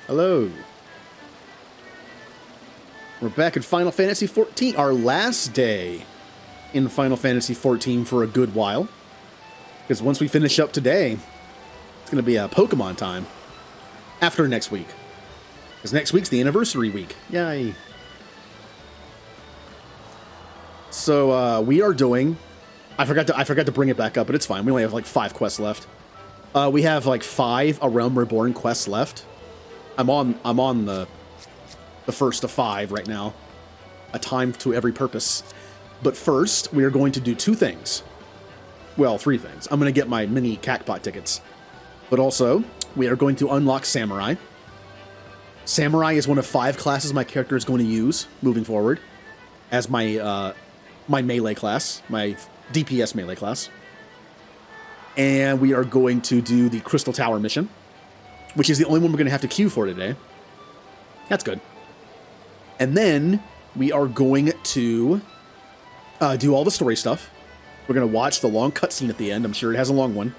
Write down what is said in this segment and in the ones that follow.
Hello. We're back in Final Fantasy XIV, our last day in Final Fantasy XIV for a good while. Because once we finish up today, it's going to be a Pokemon time after next week. Because next week's the anniversary week. Yay. So we are doing... I forgot to bring it back up, but it's fine. We only have like 5 quests left. We have like 5 A Realm Reborn quests left. I'm on the first of 5 right now. A time to every purpose. But first, we are going to do 2 things. Well, 3 things. I'm going to get my mini Cactpot tickets. But also, we are going to unlock Samurai. Samurai is one of 5 classes my character is going to use moving forward as my my melee class, my DPS melee class. And we are going to do the Crystal Tower mission, which is the only one we're going to have to queue for today. That's good. And then we are going to do all the story stuff. We're going to watch the long cutscene at the end. I'm sure it has a long one.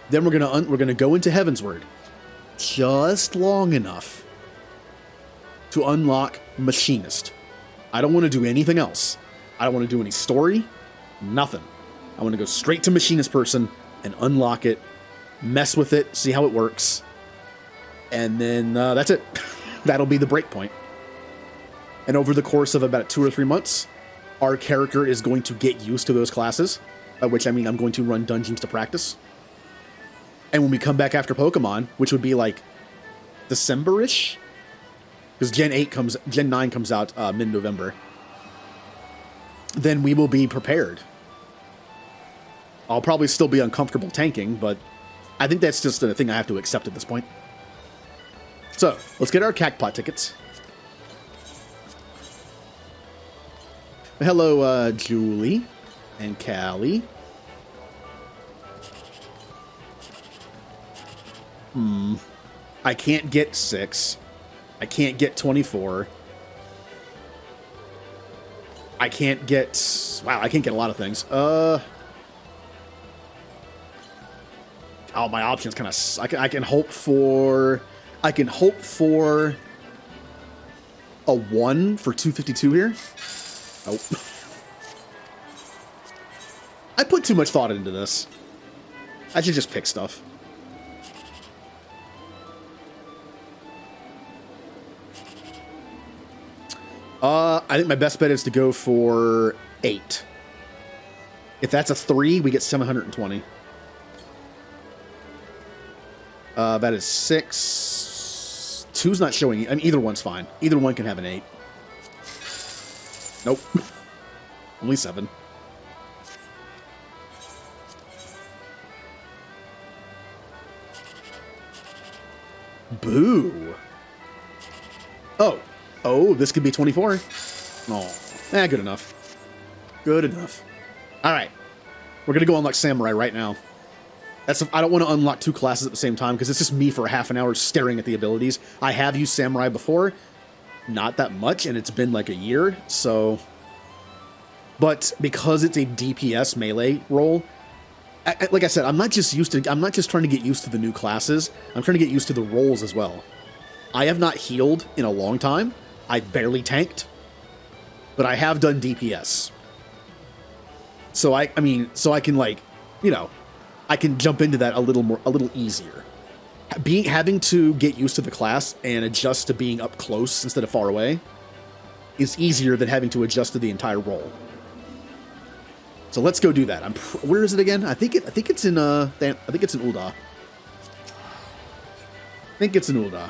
Then we're going to go into Heavensward just long enough to unlock Machinist. I don't want to do anything else. I don't want to do any story, nothing. I want to go straight to Machinist person and unlock it, mess with it, see how it works. And then that's it. That'll be the break point. And over the course of about 2 or 3 months, our character is going to get used to those classes, by which I mean I'm going to run dungeons to practice. And when we come back after Pokemon, which would be like December-ish, because Gen 9 comes out mid-November, then we will be prepared. I'll probably still be uncomfortable tanking, but I think that's just a thing I have to accept at this point. So, let's get our Cactpot tickets. Hello, Julie and Callie. I can't get 6. I can't get 24. I can't get... Wow, I can't get a lot of things. Oh, my options kind of... I can hope for... I can hope for a 1 for 252 here. Oh. I put too much thought into this. I should just pick stuff. I think my best bet is to go for 8. If that's a 3, we get 720. That is 6. 2's not showing. I mean, either one's fine. Either one can have an 8. Nope. Only 7. Boo. Oh, this could be 24. Oh, good enough. Good enough. All right. We're going to go unlock Samurai right now. I don't want to unlock 2 classes at the same time because it's just me for half an hour staring at the abilities. I have used Samurai before. Not that much, and it's been like a year, so... But because it's a DPS melee role, like I said, I'm not just trying to get used to the new classes. I'm trying to get used to the roles as well. I have not healed in a long time. I barely tanked, but I have done DPS. So I can, like, you know, I can jump into that a little easier. Having to get used to the class and adjust to being up close instead of far away is easier than having to adjust to the entire role. So let's go do that. Where is it again? I think it's in Ul'dah. I think it's in Ul'dah.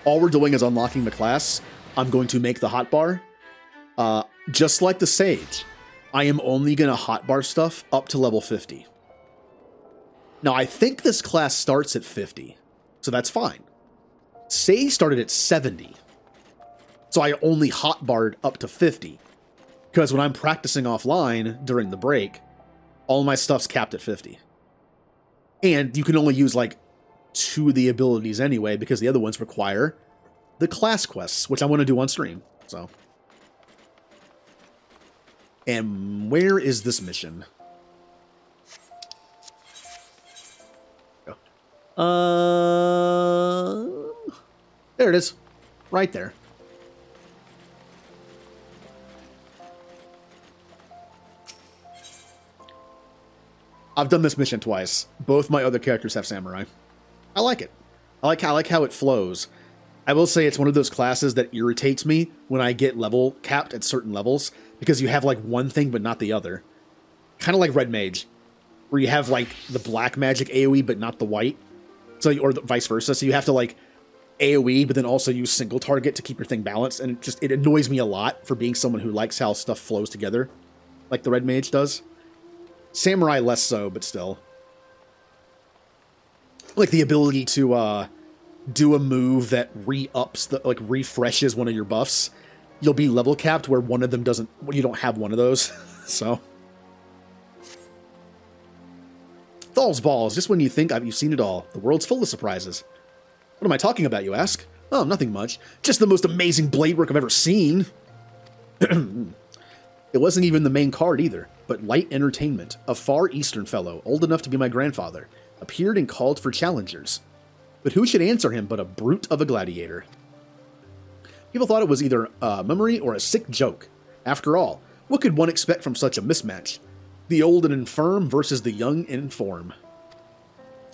All we're doing is unlocking the class. I'm going to make the hotbar. Just like the Sage, I am only going to hotbar stuff up to level 50. Now, I think this class starts at 50, so that's fine. Sage started at 70, so I only hotbarred up to 50. Because when I'm practicing offline during the break, all my stuff's capped at 50. And you can only use, like, 2 of the abilities anyway, because the other ones require the class quests, which I want to do on stream. So, and where is this mission? There it is. Right there. I've done this mission twice. Both my other characters have samurai. I like it. I like how it flows. I will say it's one of those classes that irritates me when I get level capped at certain levels, because you have like one thing but not the other. Kind of like Red Mage, where you have like the black magic AoE but not the white. So, or vice versa. So you have to like AoE but then also use single target to keep your thing balanced, and it annoys me a lot for being someone who likes how stuff flows together, like the Red Mage does. Samurai less so, but still. Like the ability to do a move that re-ups, like refreshes one of your buffs. You'll be level capped where one of them doesn't, you don't have one of those. So. Thal's balls, just when you think you've seen it all. The world's full of surprises. What am I talking about, you ask? Oh, nothing much. Just the most amazing blade work I've ever seen. It wasn't even the main card either, but Light Entertainment, a far eastern fellow, old enough to be my grandfather, appeared and called for challengers. But who should answer him but a brute of a gladiator? People thought it was either a memory or a sick joke. After all, what could one expect from such a mismatch? The old and infirm versus the young and inform.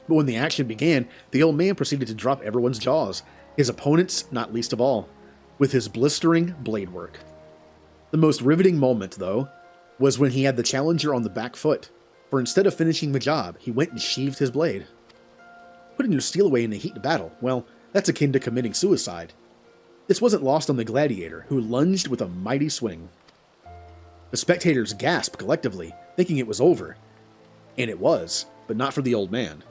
But when the action began, the old man proceeded to drop everyone's jaws, his opponents not least of all, with his blistering blade work. The most riveting moment, though, was when he had the challenger on the back foot, for instead of finishing the job, he went and sheathed his blade. Putting your steel away in the heat of battle, well, that's akin to committing suicide. This wasn't lost on the gladiator, who lunged with a mighty swing. The spectators gasped collectively, thinking it was over. And it was, but not for the old man.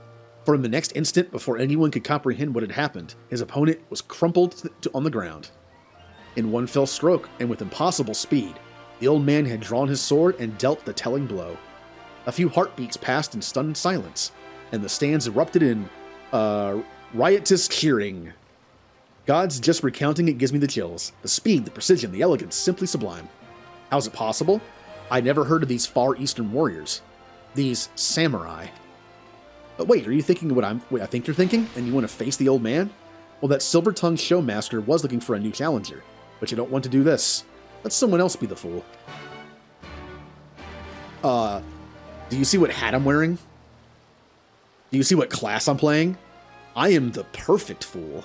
For in the next instant, before anyone could comprehend what had happened, his opponent was crumpled on the ground. In one fell stroke, and with impossible speed, the old man had drawn his sword and dealt the telling blow. A few heartbeats passed in stunned silence, and the stands erupted in riotous cheering. God's just recounting it gives me the chills. The speed, the precision, the elegance, simply sublime. How's it possible? I never heard of these far eastern warriors. These samurai. But wait, are you thinking what I think you're thinking, and you want to face the old man? Well, that silver-tongued showmaster was looking for a new challenger, but you don't want to do this. Let someone else be the fool. Do you see what hat I'm wearing? Do you see what class I'm playing? I am the perfect fool.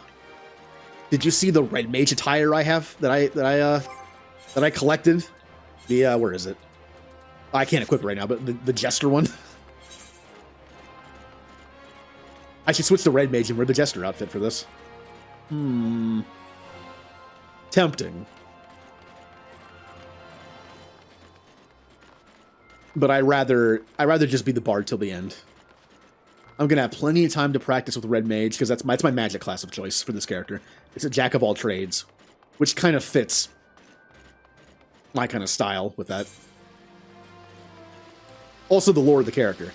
Did you see the Red Mage attire I have that I collected? The where is it? I can't equip it right now, but the Jester one. I should switch to Red Mage and wear the Jester outfit for this. Tempting. But I'd rather just be the bard till the end. I'm gonna have plenty of time to practice with Red Mage because that's my magic class of choice for this character. It's a jack of all trades, which kind of fits my kind of style with that. Also, the lore of the character.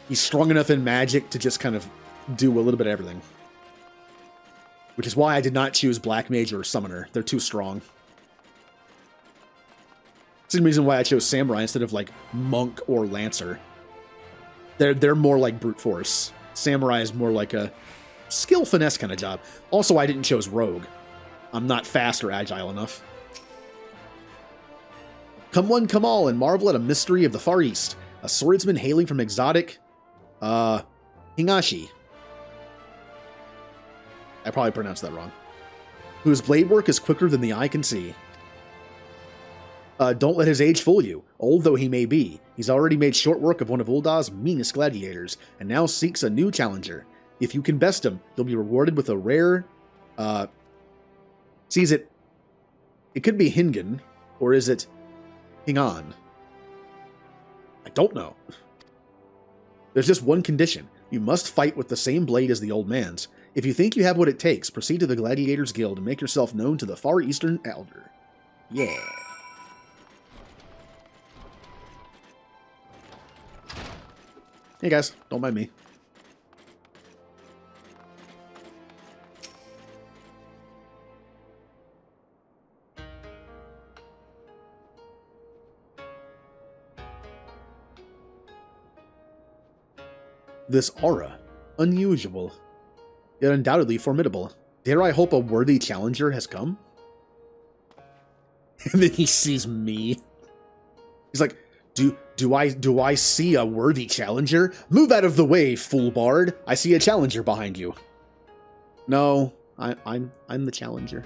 He's strong enough in magic to just kind of do a little bit of everything. Which is why I did not choose Black Mage or Summoner. They're too strong. Same reason why I chose Samurai instead of like Monk or Lancer. They're more like brute force. Samurai is more like a skill finesse kind of job. Also, I didn't choose Rogue. I'm not fast or agile enough. Come one, come all, and marvel at a mystery of the Far East. A swordsman hailing from exotic, Hingashi. I probably pronounced that wrong. Whose blade work is quicker than the eye can see. Don't let his age fool you. Old though he may be, he's already made short work of one of Uldah's meanest gladiators, and now seeks a new challenger. If you can best him, you'll be rewarded with a rare, see, is it could be Hingen, or is it Hingan? I don't know. There's just one condition. You must fight with the same blade as the old man's. If you think you have what it takes, proceed to the Gladiators Guild and make yourself known to the Far Eastern Elder. Yeah. Hey guys, don't mind me. This aura, unusual, yet undoubtedly formidable. Dare I hope a worthy challenger has come? And then he sees me. He's like, do I see a worthy challenger? Move out of the way, fool bard. I see a challenger behind you. No, I'm the challenger.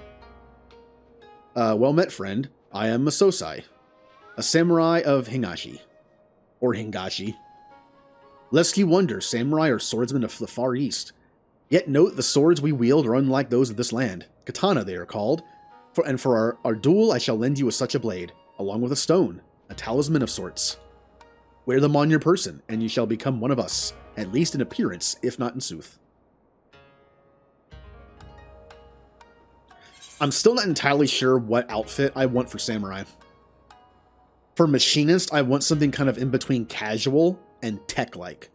Well met, friend. I am Masosai, a samurai of Hingashi. Or Hingashi. Lest you wonder, samurai are swordsmen of the Far East. Yet note the swords we wield are unlike those of this land. Katana they are called. For our duel, I shall lend you such a blade, along with a stone, a talisman of sorts. Wear them on your person, and you shall become one of us, at least in appearance, if not in sooth. I'm still not entirely sure what outfit I want for samurai. For machinist, I want something kind of in between casual and tech-like.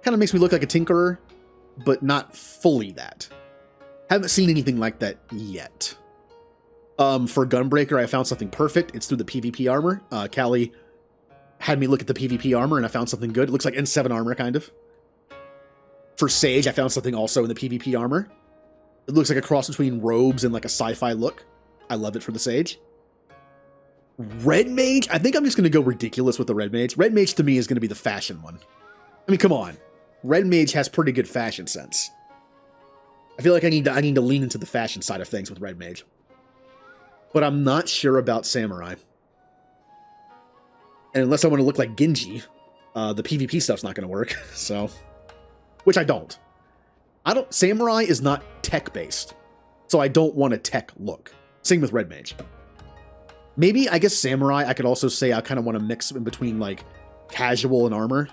Kind of makes me look like a tinkerer, but not fully that. Haven't seen anything like that yet. For Gunbreaker, I found something perfect. It's through the PvP armor. Callie had me look at the PvP armor, and I found something good. It looks like N7 armor, kind of. For Sage, I found something also in the PvP armor. It looks like a cross between robes and like a sci-fi look. I love it for the Sage. Red Mage, I think I'm just going to go ridiculous with the Red Mage. Red Mage to me is going to be the fashion one. I mean, come on. Red Mage has pretty good fashion sense. I feel like I need to lean into the fashion side of things with Red Mage. But I'm not sure about Samurai. And unless I want to look like Genji, the PvP stuff's not going to work. So, which I don't. Samurai is not tech-based. So I don't want a tech look. Same with Red Mage. Maybe, I guess Samurai, I could also say I kind of want to mix in between, like, casual and armor.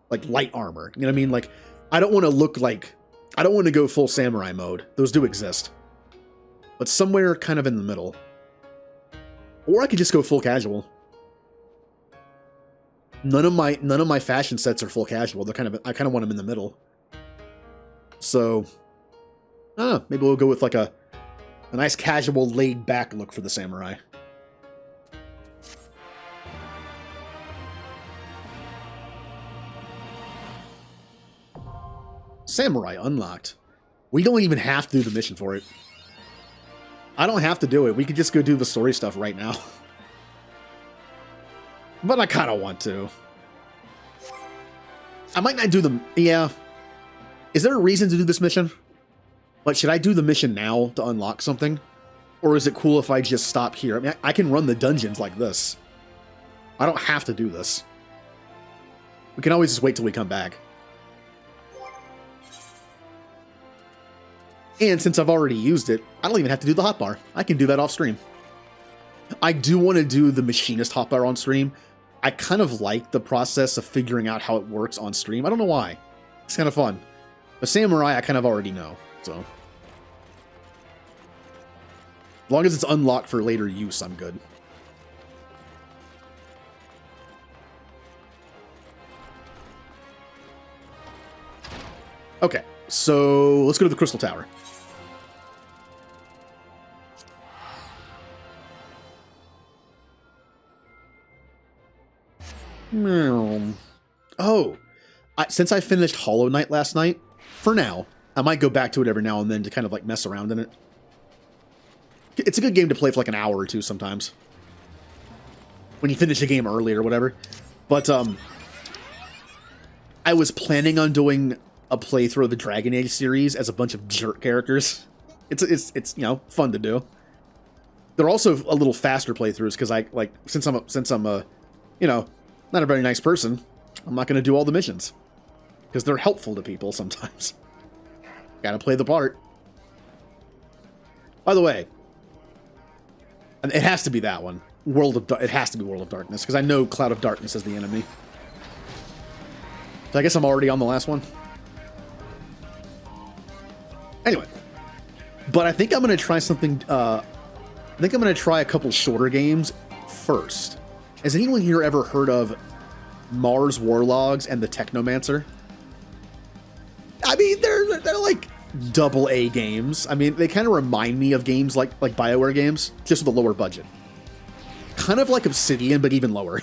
Like, light armor. You know what I mean? Like, I don't want to look like... I don't want to go full Samurai mode. Those do exist. But somewhere kind of in the middle. Or I could just go full casual. None of my fashion sets are full casual. They're I kind of want them in the middle. So, I don't know. Maybe we'll go with, like, a nice casual, laid-back look for the Samurai. Samurai unlocked. We don't even have to do the mission for it. I don't have to do it. We could just go do the story stuff right now. But I kind of want to. I might not do the... Yeah. Is there a reason to do this mission? Like, should I do the mission now to unlock something? Or is it cool if I just stop here? I mean, I can run the dungeons like this. I don't have to do this. We can always just wait till we come back. And since I've already used it, I don't even have to do the hotbar. I can do that off stream. I do want to do the machinist hotbar on stream. I kind of like the process of figuring out how it works on stream. I don't know why. It's kind of fun. The samurai, I kind of already know, so. As long as it's unlocked for later use, I'm good. Okay, so let's go to the Crystal Tower. Oh, since I finished Hollow Knight last night, for now, I might go back to it every now and then to kind of like mess around in it. It's a good game to play for like an hour or two sometimes. When you finish a game early or whatever. But, I was planning on doing a playthrough of the Dragon Age series as a bunch of jerk characters. It's you know, fun to do. They're also a little faster playthroughs because I, like, since I'm a, you know, not a very nice person, I'm not going to do all the missions. Because they're helpful to people sometimes. Gotta play the part. By the way, it has to be that one. It has to be World of Darkness, because I know Cloud of Darkness is the enemy. So I guess I'm already on the last one. Anyway. But I think I'm going to try something... I think I'm going to try a couple shorter games first. Has anyone here ever heard of Mars Warlogs and the Technomancer? I mean, they're like AA games. I mean, they kind of remind me of games like BioWare games, just with a lower budget. Kind of like Obsidian, but even lower.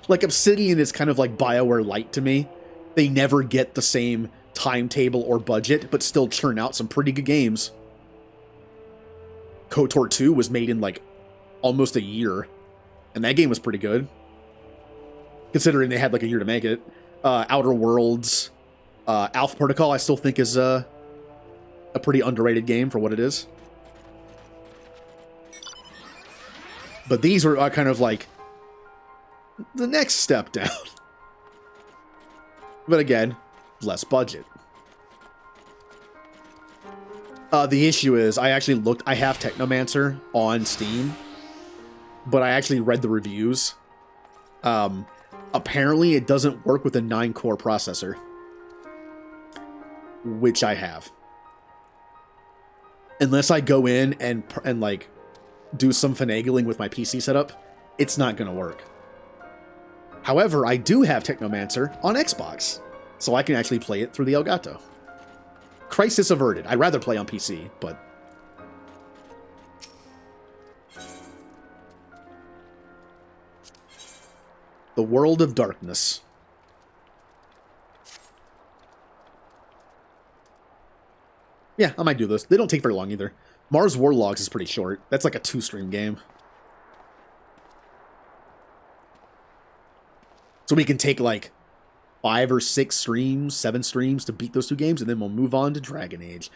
Like Obsidian is kind of like BioWare light to me. They never get the same timetable or budget, but still churn out some pretty good games. KOTOR 2 was made in like almost a year, and that game was pretty good, considering they had like a year to make it. Outer Worlds, Alpha Protocol, I still think is a pretty underrated game for what it is. But these are kind of like the next step down. But again, less budget. The issue is, I actually looked, I have Technomancer on Steam, but I actually read the reviews. Apparently it doesn't work with a 9-core processor, which I have. Unless I go in and like do some finagling with my PC setup, it's not going to work. However, I do have Technomancer on Xbox, so I can actually play it through the Elgato. Crisis averted. I'd rather play on PC, but... The World of Darkness. Yeah, I might do this. They don't take very long either. Mars Warlogs is pretty short. That's like a 2-stream game. So we can take like 5 or 6 streams, 7 streams to beat those 2 games, and then we'll move on to Dragon Age.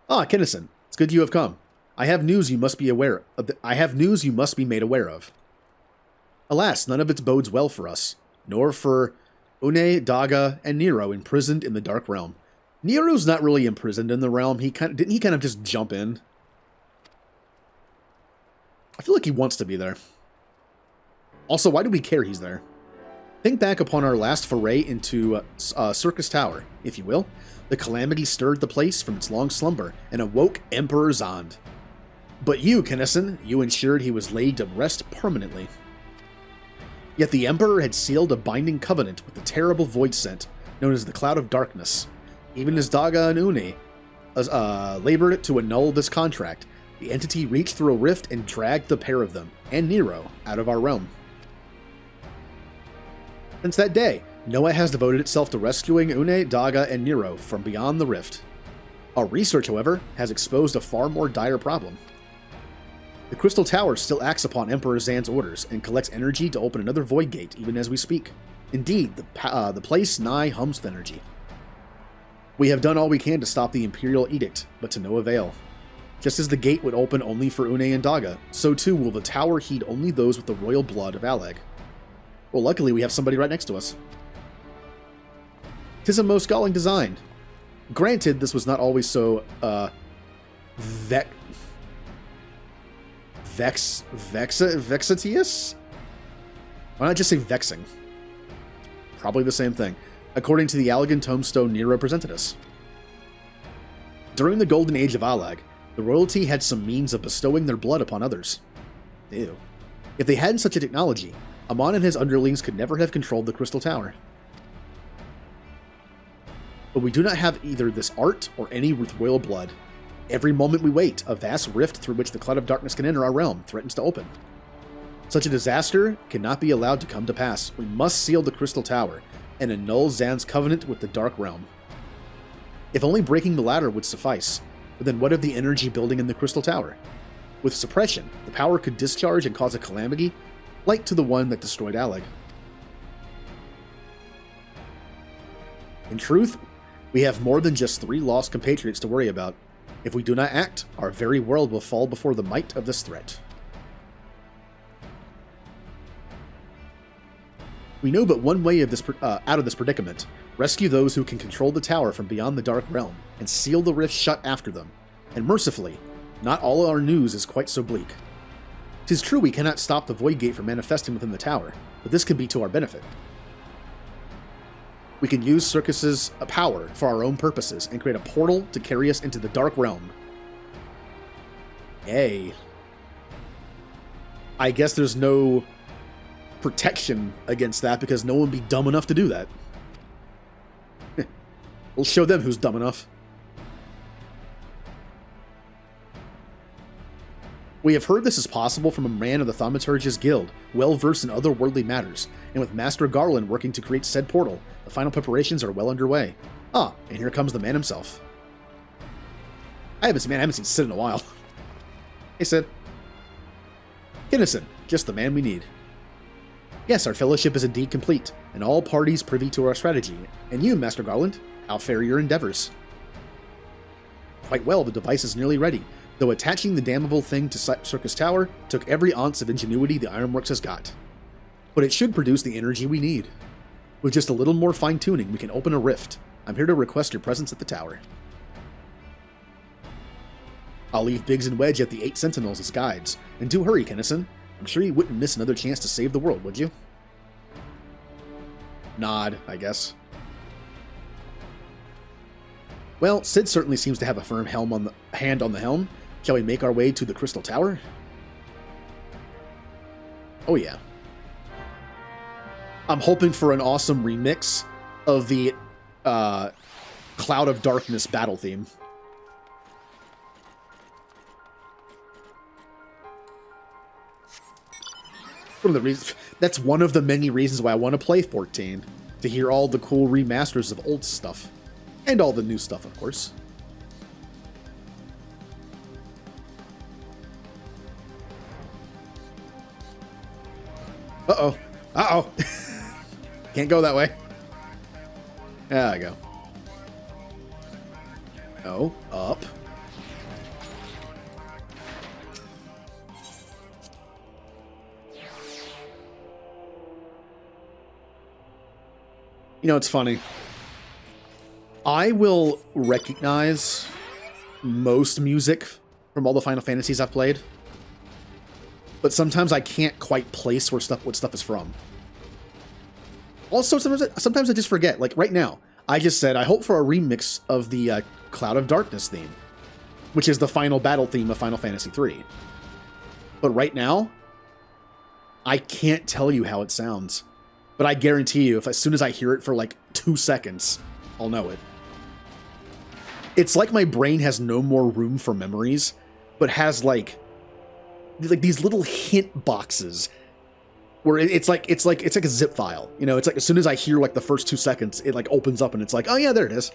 Ah, Kinnison, it's good you have come. I have news you must be aware of. I have news you must be made aware of. Alas, none of it bodes well for us, nor for Une, Daga, and Nero imprisoned in the Dark Realm. Nero's not really imprisoned in the realm. Didn't he kind of just jump in? I feel like he wants to be there. Also, why do we care he's there? Think back upon our last foray into Circus Tower, if you will. The calamity stirred the place from its long slumber and awoke Emperor Zond. But you, Kinnison, you ensured he was laid to rest permanently. Yet the Emperor had sealed a binding covenant with the terrible void scent, known as the Cloud of Darkness. Even as Daga and Une labored to annul this contract, the entity reached through a rift and dragged the pair of them, and Nero, out of our realm. Since that day, Noah has devoted itself to rescuing Une, Daga, and Nero from beyond the rift. Our research, however, has exposed a far more dire problem. The Crystal Tower still acts upon Emperor Zan's orders and collects energy to open another void gate even as we speak. Indeed, the place nigh hums with energy. We have done all we can to stop the Imperial Edict, but to no avail. Just as the gate would open only for Une and Daga, so too will the tower heed only those with the royal blood of Alag. Well, luckily we have somebody right next to us. 'Tis a most galling design. Granted, this was not always so, vexatious? Why not just say vexing? Probably the same thing, according to the Allagan tombstone Nero presented us. During the Golden Age of Alag, the royalty had some means of bestowing their blood upon others. Ew. If they hadn't such a technology, Amon and his underlings could never have controlled the Crystal Tower. But we do not have either this art or any with royal blood. Every moment we wait, a vast rift through which the Cloud of Darkness can enter our realm threatens to open. Such a disaster cannot be allowed to come to pass. We must seal the Crystal Tower and annul Zan's covenant with the Dark Realm. If only breaking the ladder would suffice, but then what of the energy building in the Crystal Tower? With suppression, the power could discharge and cause a calamity like to the one that destroyed Alag. In truth, we have more than just 3 lost compatriots to worry about. If we do not act, our very world will fall before the might of this threat. We know but one way of this out of this predicament. Rescue those who can control the tower from beyond the Dark Realm, and seal the rift shut after them. And mercifully, not all our news is quite so bleak. 'Tis true we cannot stop the Void Gate from manifesting within the tower, but this can be to our benefit. We can use Circus's power for our own purposes and create a portal to carry us into the Dark Realm. Yay. I guess there's no protection against that because no one would be dumb enough to do that. We'll show them who's dumb enough. We have heard this is possible from a man of the Thaumaturge's Guild, well versed in otherworldly matters, and with Master Garland working to create said portal, the final preparations are well underway. Ah, and here comes the man himself. I haven't seen Sid in a while. Hey, Sid. Kinnison, just the man we need. Yes, our fellowship is indeed complete, and all parties privy to our strategy. And you, Master Garland, how fare your endeavors? Quite well, the device is nearly ready, though attaching the damnable thing to Circus Tower took every ounce of ingenuity the Ironworks has got. But it should produce the energy we need. With just a little more fine-tuning, we can open a rift. I'm here to request your presence at the tower. I'll leave Biggs and Wedge at the 8 Sentinels as guides. And do hurry, Kinnison. I'm sure you wouldn't miss another chance to save the world, would you? Nod, I guess. Well, Sid certainly seems to have a firm hand on the helm. Shall we make our way to the Crystal Tower? Oh yeah. I'm hoping for an awesome remix of the Cloud of Darkness battle theme. That's one of the many reasons why I want to play 14. To hear all the cool remasters of old stuff. And all the new stuff, of course. Uh-oh. Uh-oh. Can't go that way. There I go. Oh, up. You know, it's funny. I will recognize most music from all the Final Fantasies I've played, but sometimes I can't quite place what stuff is from. Also, sometimes I just forget. Like right now, I just said I hope for a remix of the Cloud of Darkness theme, which is the final battle theme of Final Fantasy III. But right now, I can't tell you how it sounds. But I guarantee you, as soon as I hear it for like 2 seconds, I'll know it. It's like my brain has no more room for memories, but has like these little hint boxes where it's like a zip file. You know, it's like as soon as I hear like the first 2 seconds, it like opens up and it's like, oh yeah, there it is.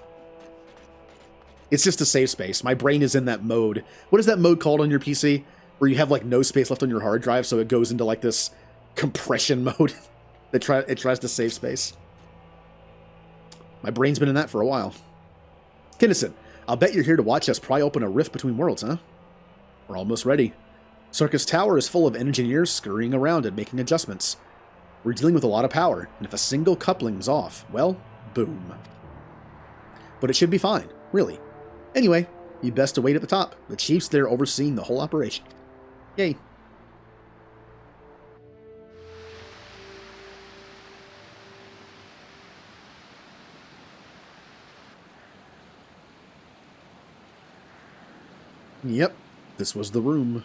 It's just a save space. My brain is in that mode. What is that mode called on your PC? Where you have like no space left on your hard drive, so it goes into like this compression mode. It tries to save space. My brain's been in that for a while. Kinnison, I'll bet you're here to watch us pry open a rift between worlds, huh? We're almost ready. Circus Tower is full of engineers scurrying around and making adjustments. We're dealing with a lot of power, and if a single coupling's off, well, boom. But it should be fine, really. Anyway, you best to wait at the top. The chief's there overseeing the whole operation. Yay. Yep, this was the room.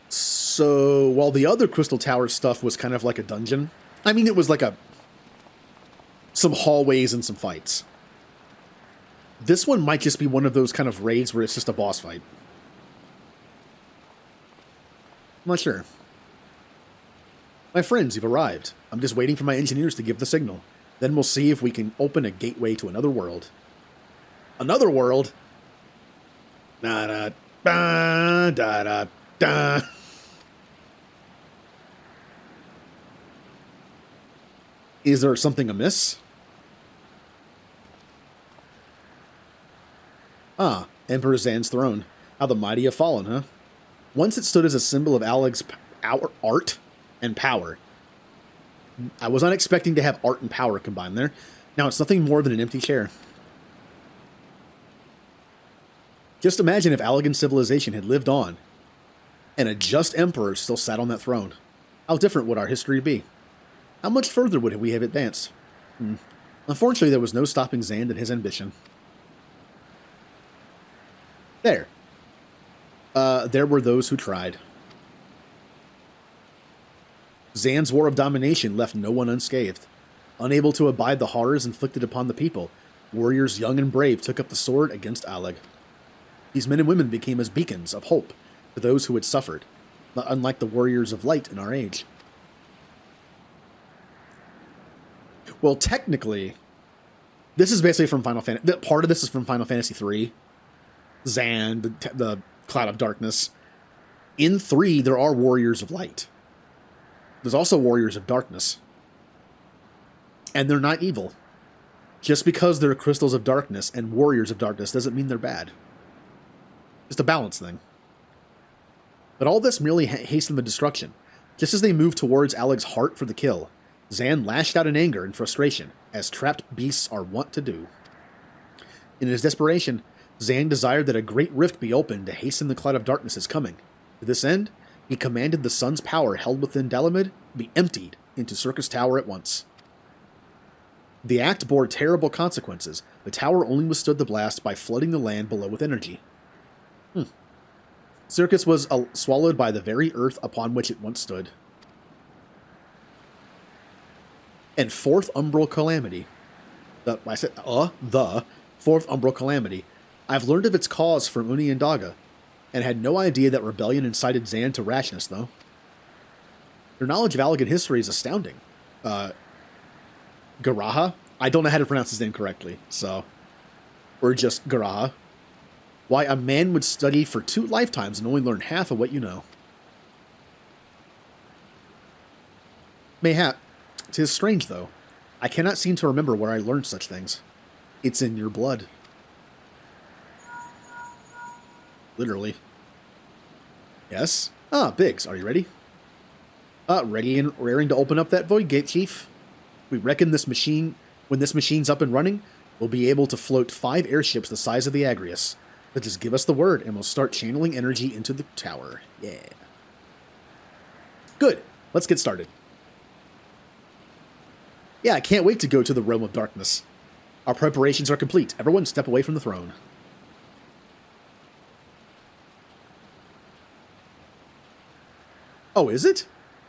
So, while the other Crystal Tower stuff was kind of like a dungeon, I mean, it was like some hallways and some fights. This one might just be one of those kind of raids where it's just a boss fight. I'm not sure. My friends, you've arrived. I'm just waiting for my engineers to give the signal. Then we'll see if we can open a gateway to another world. Another world? Da-da-da-da-da. Is there something amiss? Ah, Emperor Zan's throne. How the mighty have fallen, huh? Once it stood as a symbol of Alleg's art and power. I was not expecting to have art and power combined there. Now it's nothing more than an empty chair. Just imagine if Allegan civilization had lived on, and a just emperor still sat on that throne. How different would our history be? How much further would we have advanced? Unfortunately, there was no stopping Zan and his ambition. There. There were those who tried. Zan's war of domination left no one unscathed. Unable to abide the horrors inflicted upon the people, warriors young and brave took up the sword against Alleg. These men and women became as beacons of hope to those who had suffered, not unlike the warriors of light in our age. Well, technically, this is basically from Final Fantasy. Part of this is from Final Fantasy III. Zan, the Cloud of Darkness. In 3, there are Warriors of Light. There's also Warriors of Darkness. And they're not evil. Just because they're Crystals of Darkness and Warriors of Darkness doesn't mean they're bad. Just a balance thing. But all this merely hastened the destruction. Just as they moved towards Aleg's heart for the kill, Zan lashed out in anger and frustration, as trapped beasts are wont to do. In his desperation, Zan desired that a great rift be opened to hasten the Cloud of Darkness's coming. To this end, he commanded the sun's power held within Dalamid be emptied into Circus Tower at once. The act bore terrible consequences. The tower only withstood the blast by flooding the land below with energy. Circus was swallowed by the very earth upon which it once stood. And fourth umbral calamity. The fourth umbral calamity. I've learned of its cause from Uni and Daga, and had no idea that rebellion incited Zan to rashness, though. Your knowledge of Allegan history is astounding. Garaha? I don't know how to pronounce his name correctly, so... Or just Garaha. Why, a man would study for 2 lifetimes and only learn half of what you know. Mayhap. 'Tis strange, though. I cannot seem to remember where I learned such things. It's in your blood. Literally. Yes? Ah, Biggs, are you ready? Ready and raring to open up that void gate, Chief. We reckon when this machine's up and running, we'll be able to float 5 airships the size of the Agrius. But just give us the word, and we'll start channeling energy into the tower. Yeah. Good. Let's get started. Yeah, I can't wait to go to the Realm of Darkness. Our preparations are complete. Everyone step away from the throne. Oh, is it?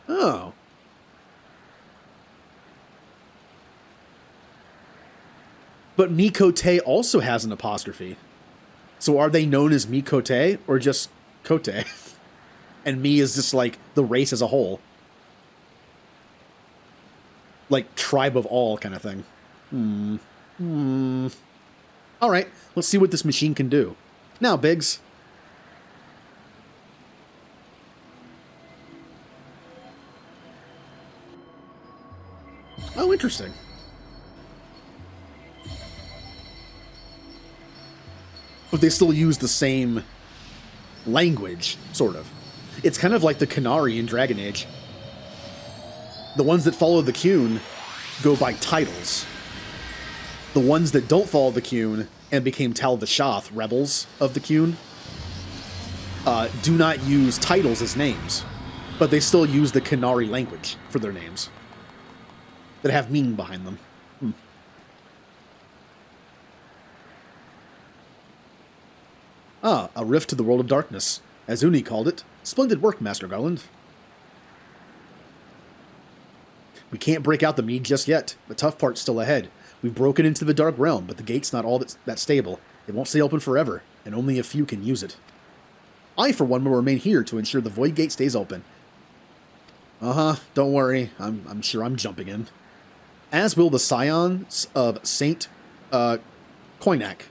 Oh. But Mikote also has an apostrophe. So are they known as Mikote or just Kote? And me is just like the race as a whole. Like tribe of all kind of thing. Alright, let's see what this machine can do. Now, Biggs. Oh, interesting. But they still use the same language, sort of. It's kind of like the Canary in Dragon Age. The ones that follow the Qun go by titles. The ones that don't follow the Qun and became Tal Vashoth, rebels of the Qun, do not use titles as names, but they still use the Canary language for their names that have meaning behind them. Ah, a rift to the world of darkness, as Uni called it. Splendid work, Master Garland. We can't break out the mead just yet. The tough part's still ahead. We've broken into the Dark Realm, but the gate's not all that stable. It won't stay open forever, and only a few can use it. I, for one, will remain here to ensure the Void Gate stays open. Don't worry. I'm sure I'm jumping in. As will the Scions of Saint Koinak.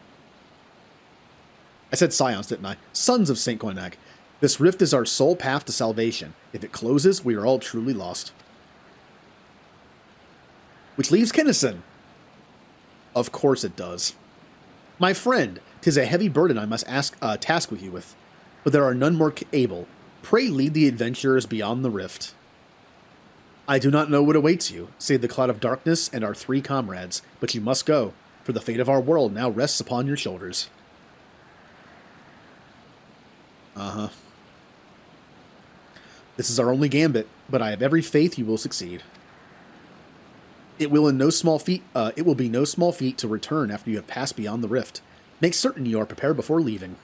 I said Scions, didn't I? Sons of Saint Koinak. This rift is our sole path to salvation. If it closes, we are all truly lost. Which leaves Kinnison. Of course it does. My friend, 'tis a heavy burden I must task with you with, but there are none more able. Pray lead the adventurers beyond the rift. I do not know what awaits you, save the Cloud of Darkness and our 3 comrades, but you must go, for the fate of our world now rests upon your shoulders. This is our only gambit, but I have every faith you will succeed. It will be no small feat to return after you have passed beyond the rift. Make certain you are prepared before leaving.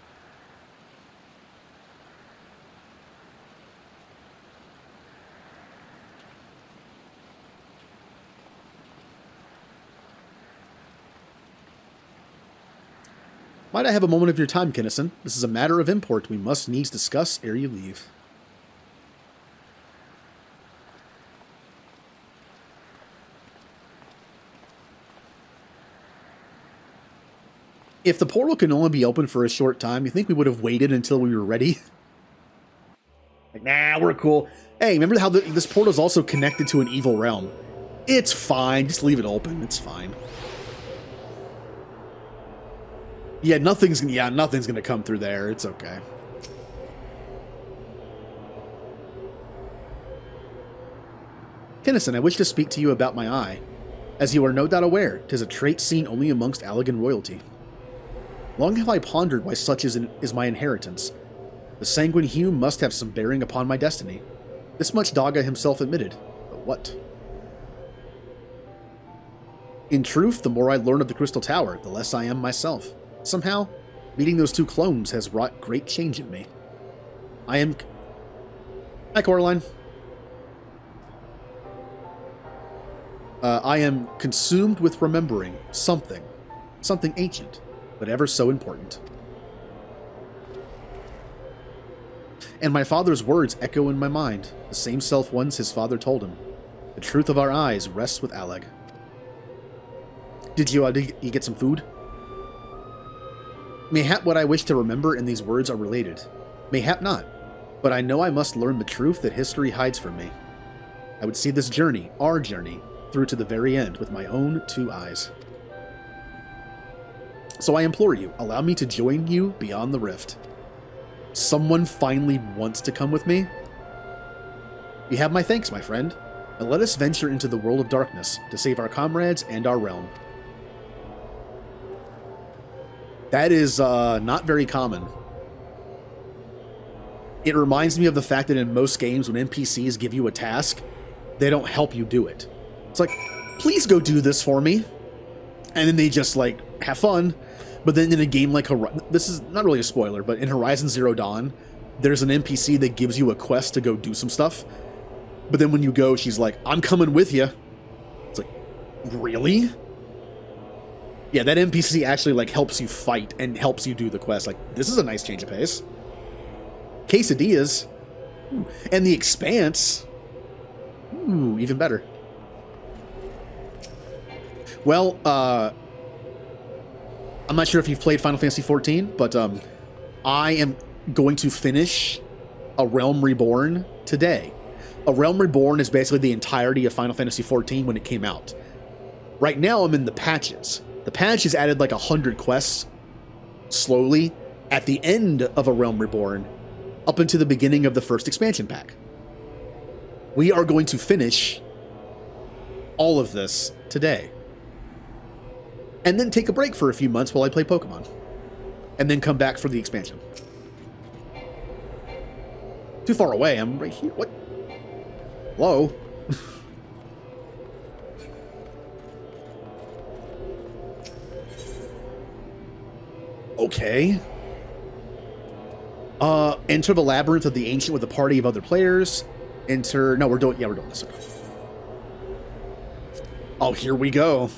Might I have a moment of your time, Kinnison? This is a matter of import we must needs discuss ere you leave. If the portal can only be open for a short time, you think we would have waited until we were ready? Like, nah, we're cool. Hey, remember how this portal is also connected to an evil realm? It's fine. Just leave it open. It's fine. Yeah, nothing's gonna come through there. It's okay. Tennyson, I wish to speak to you about my eye. As you are no doubt aware, 'tis a trait seen only amongst Allegan royalty. Long have I pondered why such is my inheritance. The sanguine hue must have some bearing upon my destiny. This much Daga himself admitted. But what? In truth, the more I learn of the Crystal Tower, the less I am myself. Somehow, meeting those two clones has wrought great change in me. Hi, Coraline. I am consumed with remembering something ancient, but ever so important. And my father's words echo in my mind, the same self ones his father told him. The truth of our eyes rests with Alleg. Did you get some food? Mayhap what I wish to remember in these words are related. Mayhap not, but I know I must learn the truth that history hides from me. I would see this journey, our journey, through to the very end with my own two eyes. So I implore you, allow me to join you beyond the rift. Someone finally wants to come with me? You have my thanks, my friend, and let us venture into the world of darkness to save our comrades and our realm. That is not very common. It reminds me of the fact that in most games when NPCs give you a task, they don't help you do it. It's like, please go do this for me. And then they just like, have fun. But then in a game like this is not really a spoiler, but in Horizon Zero Dawn, there's an NPC that gives you a quest to go do some stuff. But then when you go, she's like, I'm coming with you. It's like, really? Yeah, that NPC actually like helps you fight and helps you do the quest. Like, this is a nice change of pace. Quesadillas. Ooh. And the Expanse. Ooh, even better. Well, I'm not sure if you've played Final Fantasy XIV, but I am going to finish A Realm Reborn today. A Realm Reborn is basically the entirety of Final Fantasy XIV when it came out. Right now, I'm in the patches. The patches added like 100 quests slowly at the end of A Realm Reborn up into the beginning of the first expansion pack. We are going to finish all of this today. And then take a break for a few months while I play Pokemon. And then come back for the expansion. Too far away, I'm right here. What? Hello? Okay. Enter the Labyrinth of the Ancient with a party of other players. No, we're doing this. Oh, here we go.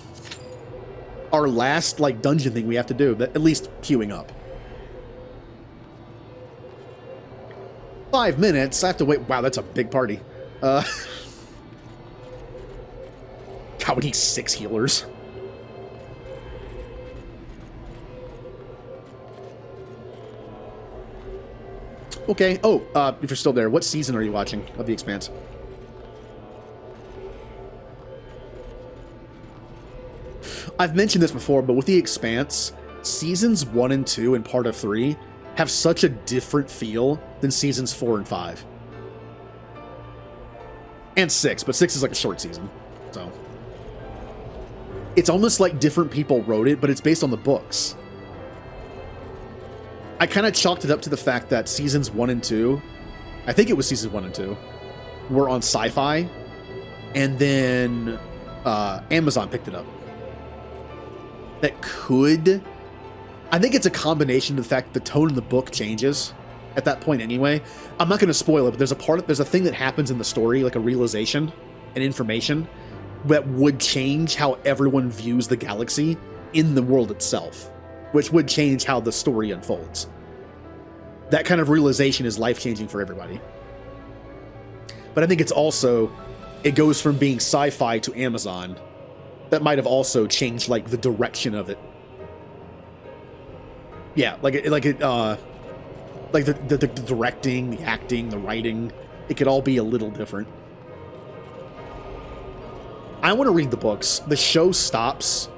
Our last, like, dungeon thing we have to do, but at least queuing up. 5 minutes, I have to wait. Wow, that's a big party. God, we need 6 healers. Okay, oh, if you're still there, what season are you watching of The Expanse? I've mentioned this before, but with The Expanse, seasons 1 and 2 and part of 3 have such a different feel than seasons 4 and 5. And 6, but 6 is like a short season, so. It's almost like different people wrote it, but it's based on the books. I kind of chalked it up to the fact that seasons 1 and 2, I think it was seasons 1 and 2, were on Sci-Fi, and then Amazon picked it up. That could... I think it's a combination of the fact that the tone of the book changes at that point anyway. I'm not going to spoil it, but there's a thing that happens in the story, like a realization, an information, that would change how everyone views the galaxy in the world itself, which would change how the story unfolds. That kind of realization is life-changing for everybody. But I think it's also, it goes from being sci-fi to Amazon. That might have also changed, like, the direction of it. Yeah, like the directing, the acting, the writing, it could all be a little different. I want to read the books. The show stops,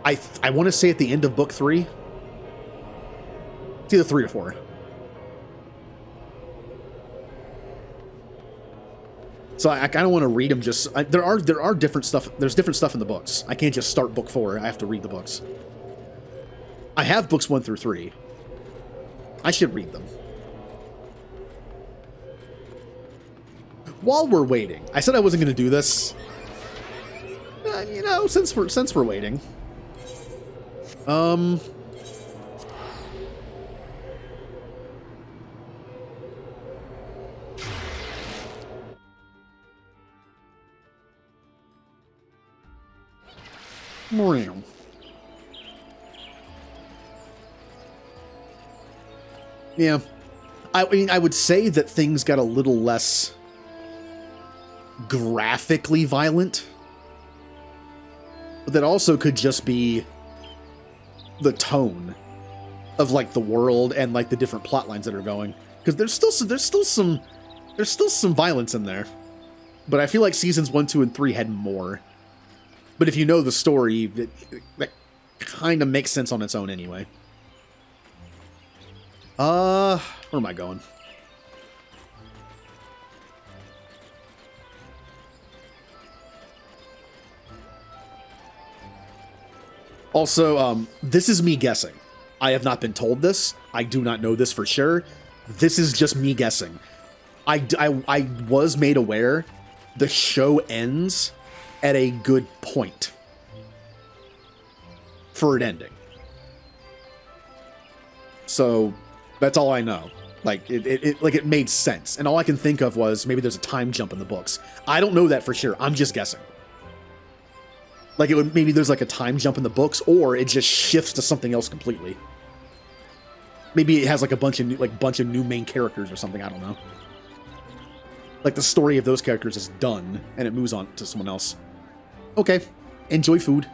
I want to say at the end of book 3. It's either 3 or 4. So I kind of want to read them. There are different stuff. There's different stuff in the books. I can't just start book 4. I have to read the books. I have books 1 through 3. I should read them. While we're waiting, I said I wasn't going to do this. You know, since we're waiting. Yeah. I mean, I would say that things got a little less graphically violent. But that also could just be the tone of like the world and like the different plot lines that are going. Because there's still some violence in there. But I feel like seasons 1, 2, and 3 had more. But if you know the story, that kind of makes sense on its own anyway. Where am I going? Also, this is me guessing. I have not been told this. I do not know this for sure. This is just me guessing. I was made aware the show ends at a good point for it ending. So that's all I know. Like it made sense. And all I can think of was maybe there's a time jump in the books. I don't know that for sure. I'm just guessing. Like maybe there's like a time jump in the books, or it just shifts to something else completely. Maybe it has like a bunch of new main characters or something. I don't know. Like the story of those characters is done and it moves on to someone else. Okay, enjoy food.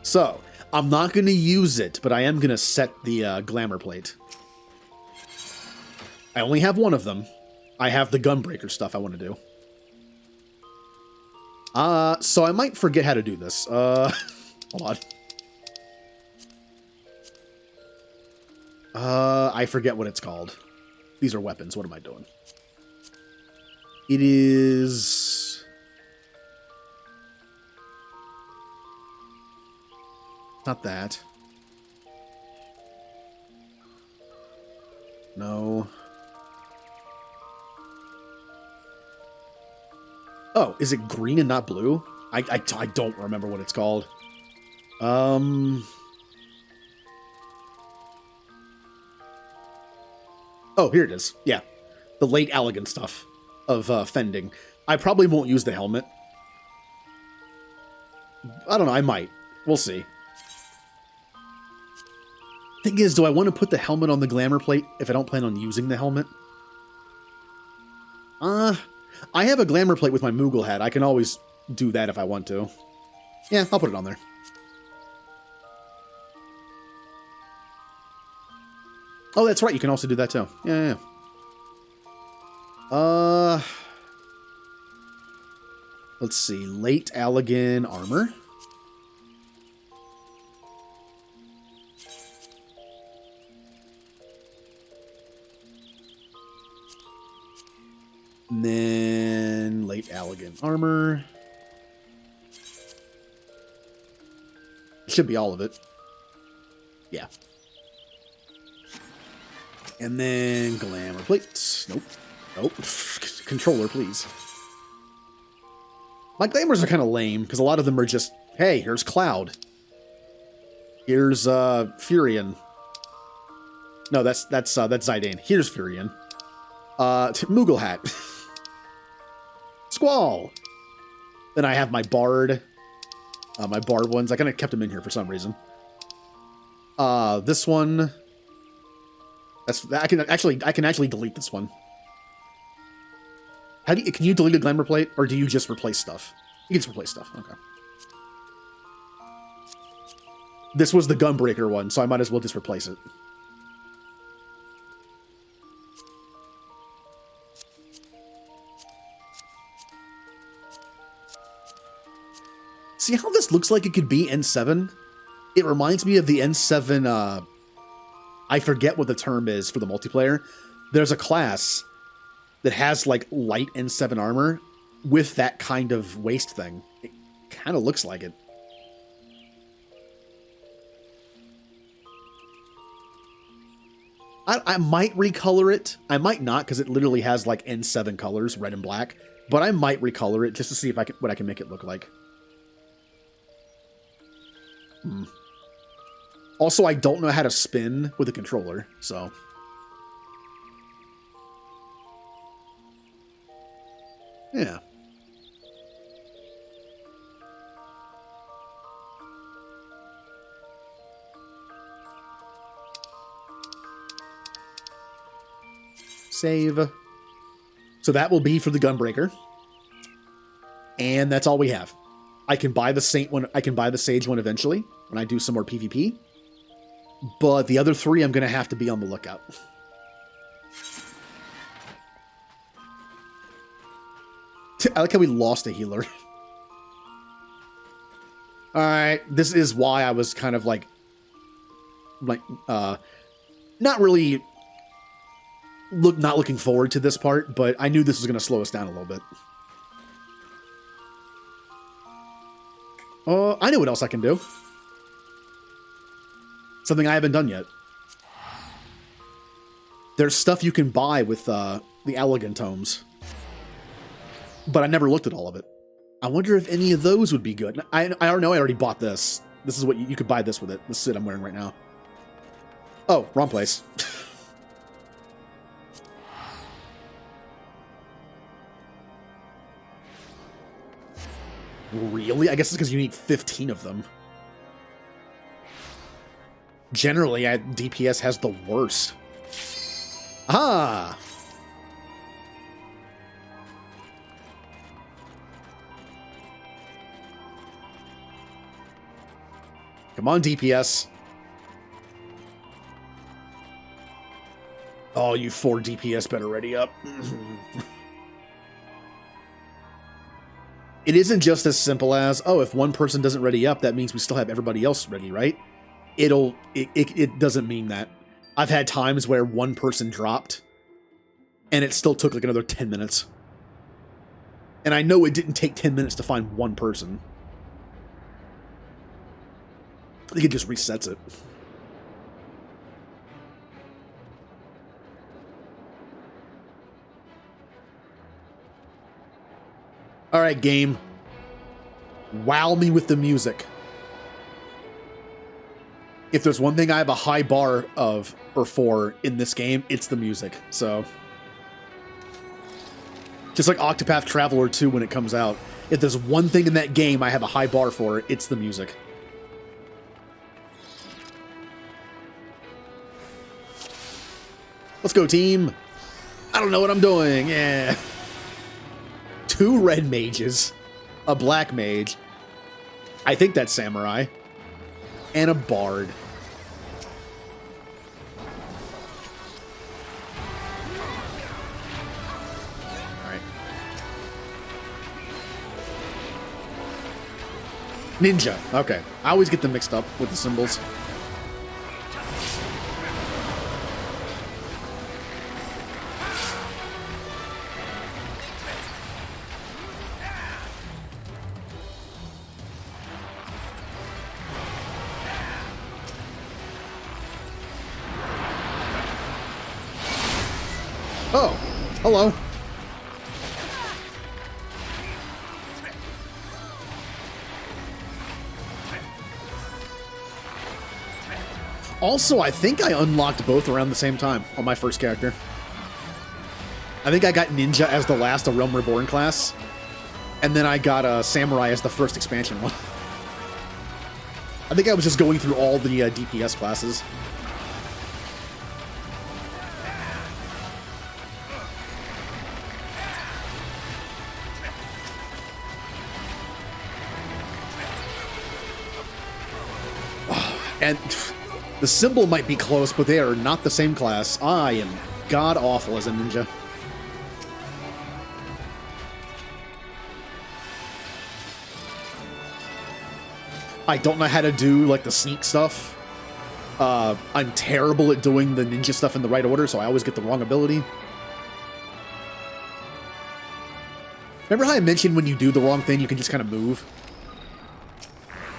So I'm not going to use it, but I am going to set the glamour plate. I only have one of them. I have the gunbreaker stuff I want to do. So I might forget how to do this. Hold on. I forget what it's called. These are weapons. What am I doing? It is... Not that. No. Oh, is it green and not blue? I don't remember what it's called. Oh, here it is. Yeah. The late Allegan stuff of fending. I probably won't use the helmet. I don't know. I might. We'll see. Thing is, do I want to put the helmet on the glamour plate if I don't plan on using the helmet? I have a glamour plate with my Moogle hat. I can always do that if I want to. Yeah, I'll put it on there. Oh, that's right. You can also do that too. Yeah. Let's see. Late Allegan armor. And then late Allegan armor. Should be all of it. Yeah. And then glamour plates. Nope. Nope. Controller, please. My glamours are kind of lame because a lot of them are just, hey, here's Cloud. Here's Furion. No, that's Zidane. Here's Furion. Moogle hat. Squall. Then I have my Bard. My Bard ones. I kind of kept them in here for some reason. This one. I can actually delete this one. Can you delete a glamour plate, or do you just replace stuff? You can just replace stuff. Okay. This was the Gunbreaker one, so I might as well just replace it. See how this looks like it could be N7? It reminds me of the N7, I forget what the term is for the multiplayer. There's a class that has, like, light N7 armor with that kind of waist thing. It kind of looks like it. I might recolor it. I might not, because it literally has, like, N7 colors, red and black. But I might recolor it just to see if what I can make it look like. Also, I don't know how to spin with a controller, so... yeah. Save. So that will be for the Gunbreaker. And that's all we have. I can buy the Saint one. I can buy the Sage one eventually when I do some more PvP. But the other three, I'm going to have to be on the lookout. I like how we lost a healer. Alright, this is why I was kind of like, not really, not looking forward to this part, but I knew this was going to slow us down a little bit. I know what else I can do. Something I haven't done yet. There's stuff you can buy with the Elegant Tomes. But I never looked at all of it. I wonder if any of those would be good. I don't know, I already bought this. This is what you could buy this with it. This suit I'm wearing right now. Oh, wrong place. Really? I guess it's because you need 15 of them. Generally, DPS has the worst. Ah! Come on, DPS. Oh, you 4 DPS better ready up. It isn't just as simple as, oh, if one person doesn't ready up, that means we still have everybody else ready, right? It doesn't mean that. I've had times where one person dropped, and it still took like another 10 minutes. And I know it didn't take 10 minutes to find one person. I think it just resets it. Alright, game. Wow me with the music. If there's one thing I have a high bar of, or for, in this game, it's the music, so... just like Octopath Traveler 2 when it comes out. If there's one thing in that game I have a high bar for, it's the music. Let's go, team. I don't know what I'm doing. Yeah. 2 red mages. A black mage. I think that's samurai. And a bard. Alright. Ninja. Okay. I always get them mixed up with the symbols. Oh, hello. Also, I think I unlocked both around the same time on my first character. I think I got Ninja as the last A Realm Reborn class, and then I got Samurai as the first expansion one. I think I was just going through all the DPS classes. And the symbol might be close, but they are not the same class. I am god-awful as a ninja. I don't know how to do, like, the sneak stuff. I'm terrible at doing the ninja stuff in the right order, so I always get the wrong ability. Remember how I mentioned when you do the wrong thing, you can just kind of move?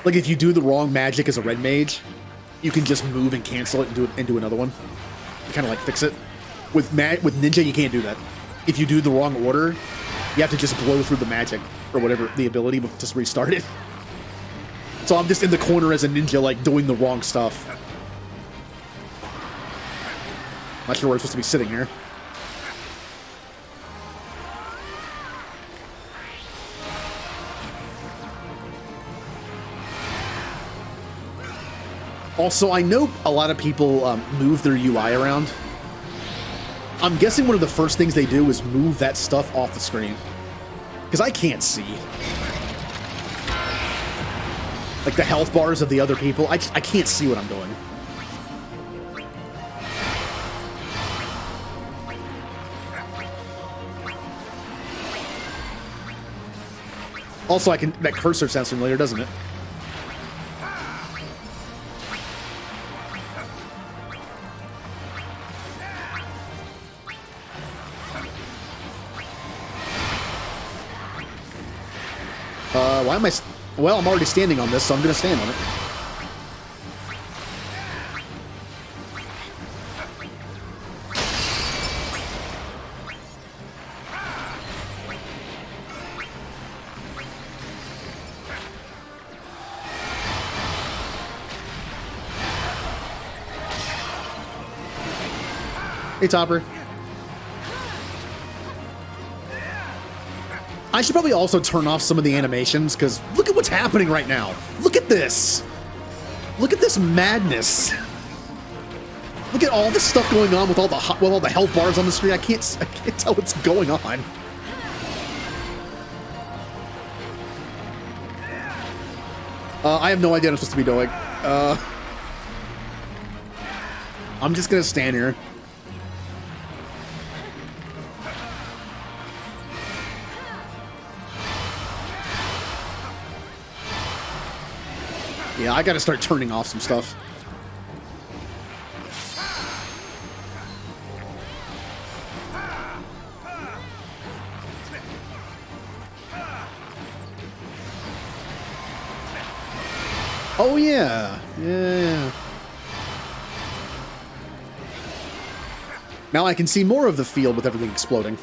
Like, if you do the wrong magic as a red mage, you can just move and cancel it and do another one. You kind of, like, fix it. With ninja, you can't do that. If you do the wrong order, you have to just blow through the magic, or whatever, the ability, but just restart it. So I'm just in the corner as a ninja, like, doing the wrong stuff. Not sure where I'm supposed to be sitting here. Also, I know a lot of people move their UI around. I'm guessing one of the first things they do is move that stuff off the screen. Because I can't see. Like the health bars of the other people, I can't see what I'm doing. Also, that cursor sounds familiar, doesn't it? Why am I... Well, I'm already standing on this, so I'm going to stand on it. Hey, Topper. I should probably also turn off some of the animations, because look at what's happening right now. Look at this. Look at this madness. Look at all this stuff going on with all the health bars on the screen. I can't tell what's going on. I have no idea what I'm supposed to be doing. I'm just gonna stand here. Yeah, I gotta start turning off some stuff. Oh yeah, yeah. Now I can see more of the field with everything exploding.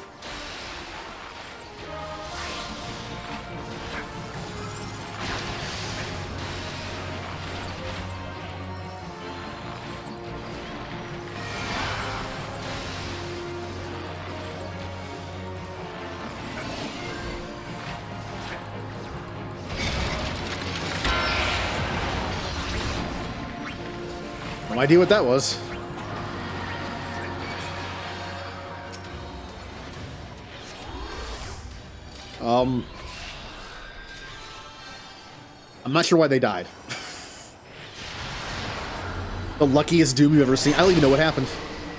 No idea what that was. I'm not sure why they died. The luckiest Doom you've ever seen. I don't even know what happened.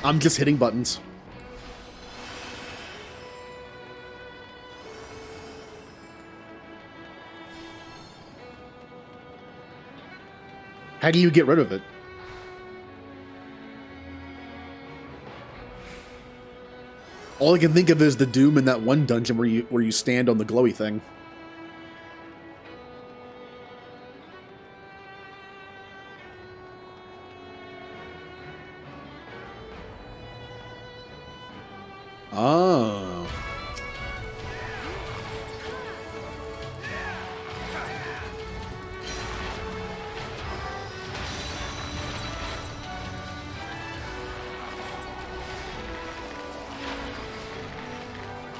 I'm just hitting buttons. How do you get rid of it? All I can think of is the Doom in that one dungeon where you stand on the glowy thing. Oh.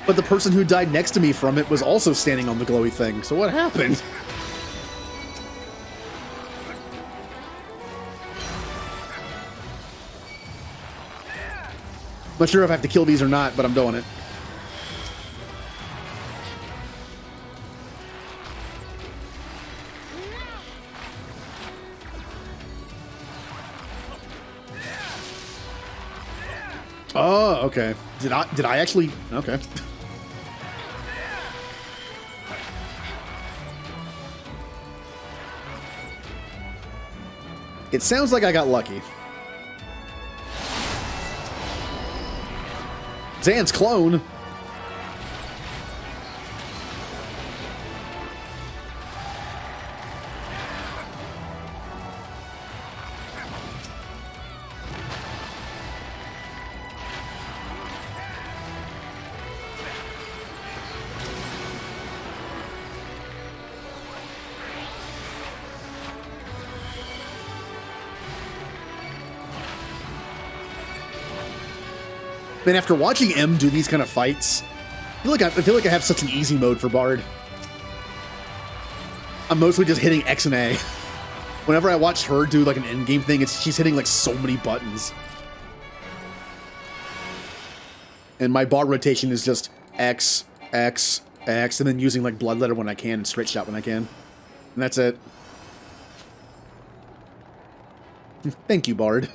But the person who died next to me from it was also standing on the glowy thing. So what happened? Not sure if I have to kill these or not, but I'm doing it. Oh, okay. Did I actually? Okay. It sounds like I got lucky. Zan's clone. Man, after watching M do these kind of fights, I feel like I have such an easy mode for Bard. I'm mostly just hitting X and A. Whenever I watch her do like an endgame thing, she's hitting like so many buttons. And my bar rotation is just X, X, X, and then using like Bloodletter when I can and Straight Shot when I can. And that's it. Thank you, Bard.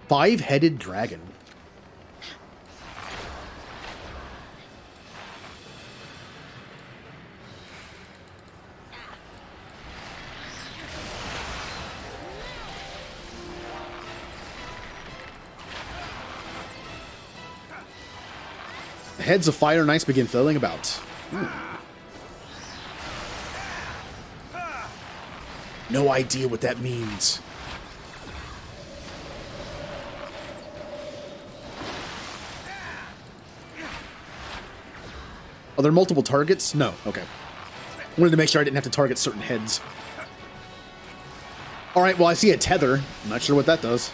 Five-headed dragon. The heads of fire knights begin filling about. No idea what that means. Are there multiple targets? No. Okay. Wanted to make sure I didn't have to target certain heads. All right, well, I see a tether. I'm not sure what that does.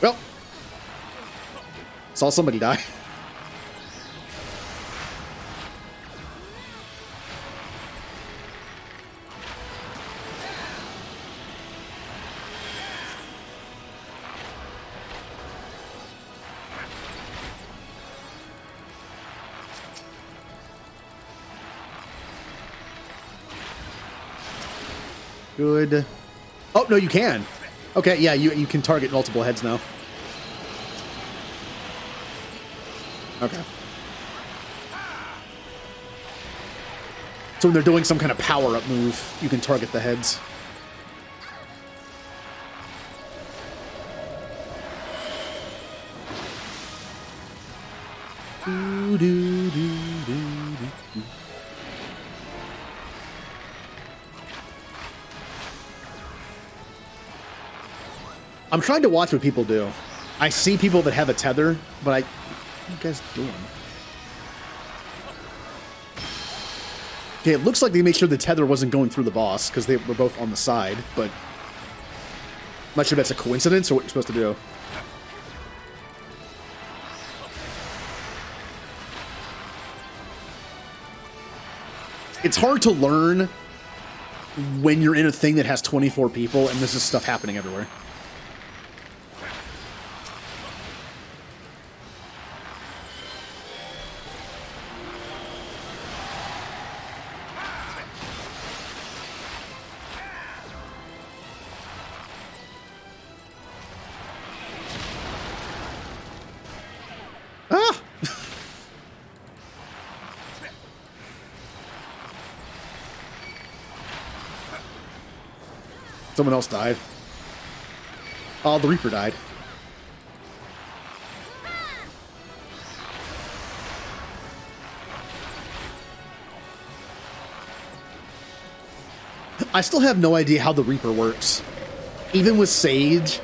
Well, saw somebody die. Good. Oh, no, you can. Okay, yeah, you can target multiple heads now. Okay. So when they're doing some kind of power-up move, you can target the heads. Do, do, do, do, do. I'm trying to watch what people do. I see people that have a tether, but what are you guys doing? Okay, it looks like they made sure the tether wasn't going through the boss, because they were both on the side, but I'm not sure if that's a coincidence or what you're supposed to do. It's hard to learn when you're in a thing that has 24 people and this is stuff happening everywhere. Ah! Someone else died. Oh, the Reaper died. I still have no idea how the Reaper works. Even with Sage,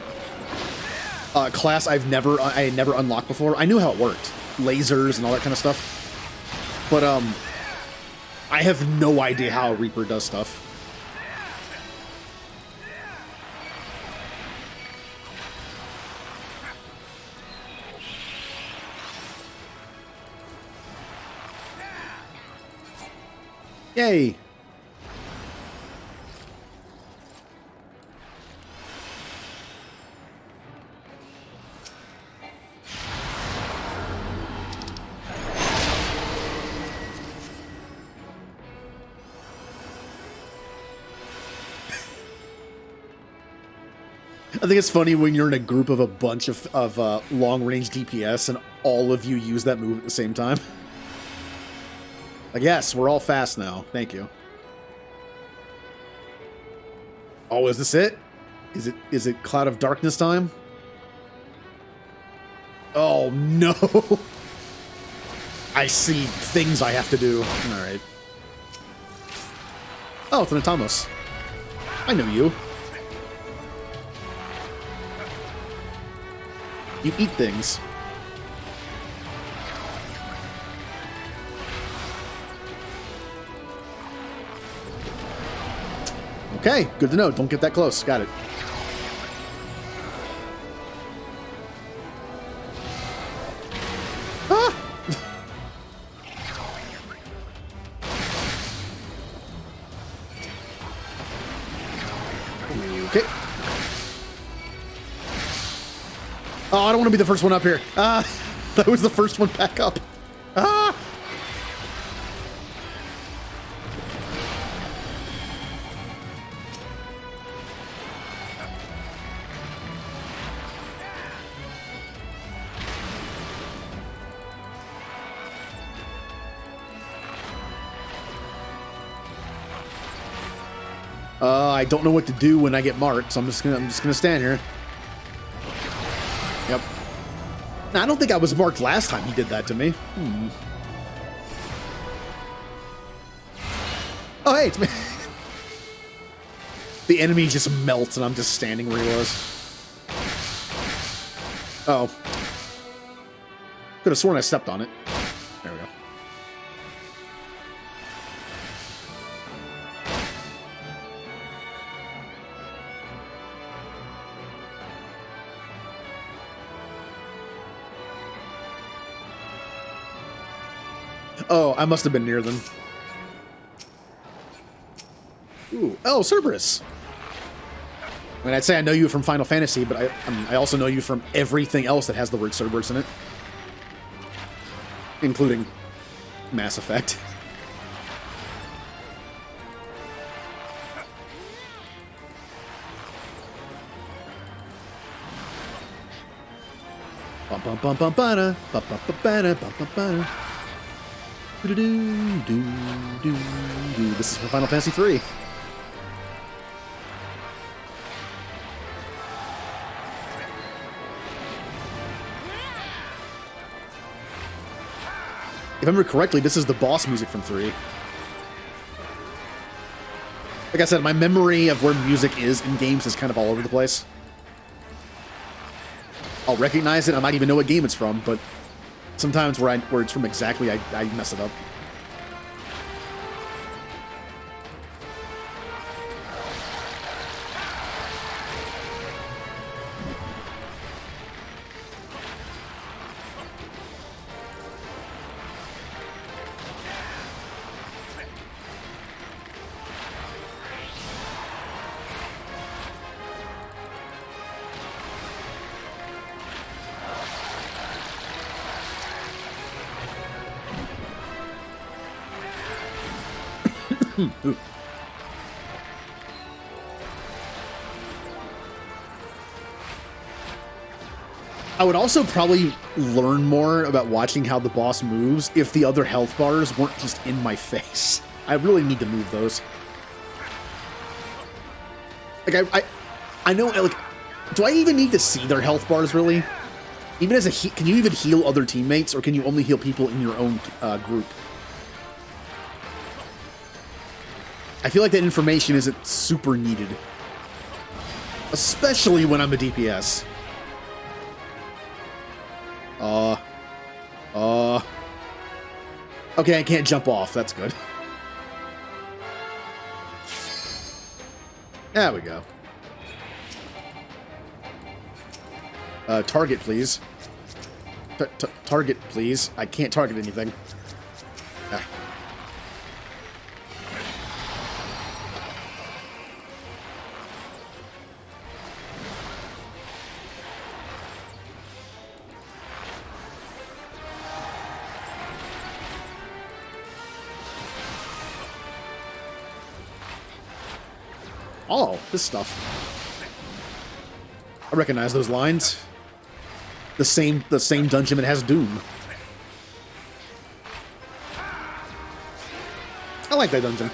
class I had never unlocked before. I knew how it worked. Lasers and all that kind of stuff. But I have no idea how a Reaper does stuff. Yay! I think it's funny when you're in a group of a bunch of long-range DPS and all of you use that move at the same time. Like, yes, we're all fast now. Thank you. Oh, is this it? Is it Cloud of Darkness time? Oh, no. I see things I have to do. All right. Oh, it's an Atamos. I know you. You eat things. Okay, good to know. Don't get that close. Got it. Ah! Okay. Oh, I don't want to be the first one up here. Ah, that was the first one back up. Ah! I don't know what to do when I get marked, so I'm just gonna stand here. Yep. Now, I don't think I was marked last time he did that to me. Oh, hey, it's me. The enemy just melts and I'm just standing where he was. Uh oh. Could have sworn I stepped on it. There we go. Oh, I must have been near them. Ooh, oh, Cerberus. I mean, I'd say I know you from Final Fantasy, but I also know you from everything else that has the word Cerberus in it. Including Mass Effect. Bum bum bum bum bada, bum bum bum bada, bum bum bada. Do do do do do. This is for Final Fantasy III. If I remember correctly, this is the boss music from 3. Like I said, my memory of where music is in games is kind of all over the place. I'll recognize it, I might even know what game it's from, but sometimes where it's from exactly, I mess it up. Ooh. I would also probably learn more about watching how the boss moves if the other health bars weren't just in my face. I really need to move those. Like, I know, like, do I even need to see their health bars, really? Even as a can you even heal other teammates, or can you only heal people in your own group? I feel like that information isn't super needed. Especially when I'm a DPS. Okay, I can't jump off. That's good. There we go. Target, please. Target, please. I can't target anything. Ah. Oh, this stuff. I recognize those lines. The same dungeon that has Doom. I like that dungeon.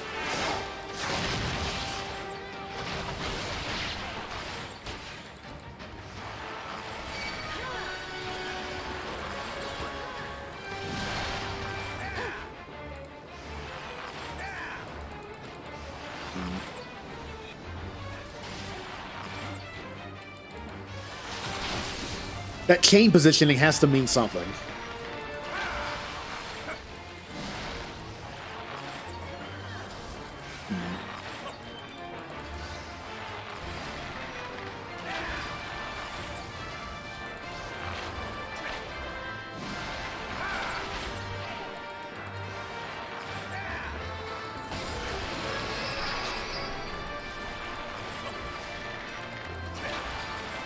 That chain positioning has to mean something.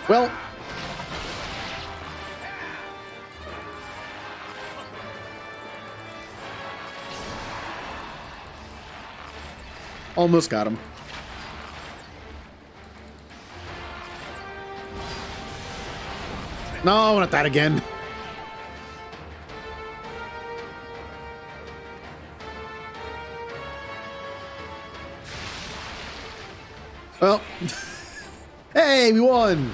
Well, almost got him. No, not that again. Well, hey, we won.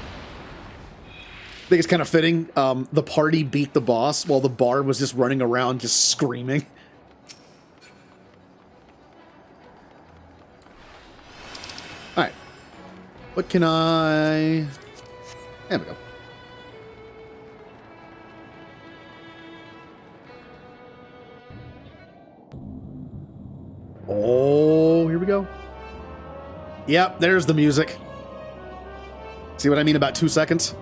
I think it's kind of fitting. The party beat the boss while the bard was just running around just screaming. Alright. What can I... There we go. Oh, here we go. Yep, there's the music. See what I mean about 2 seconds?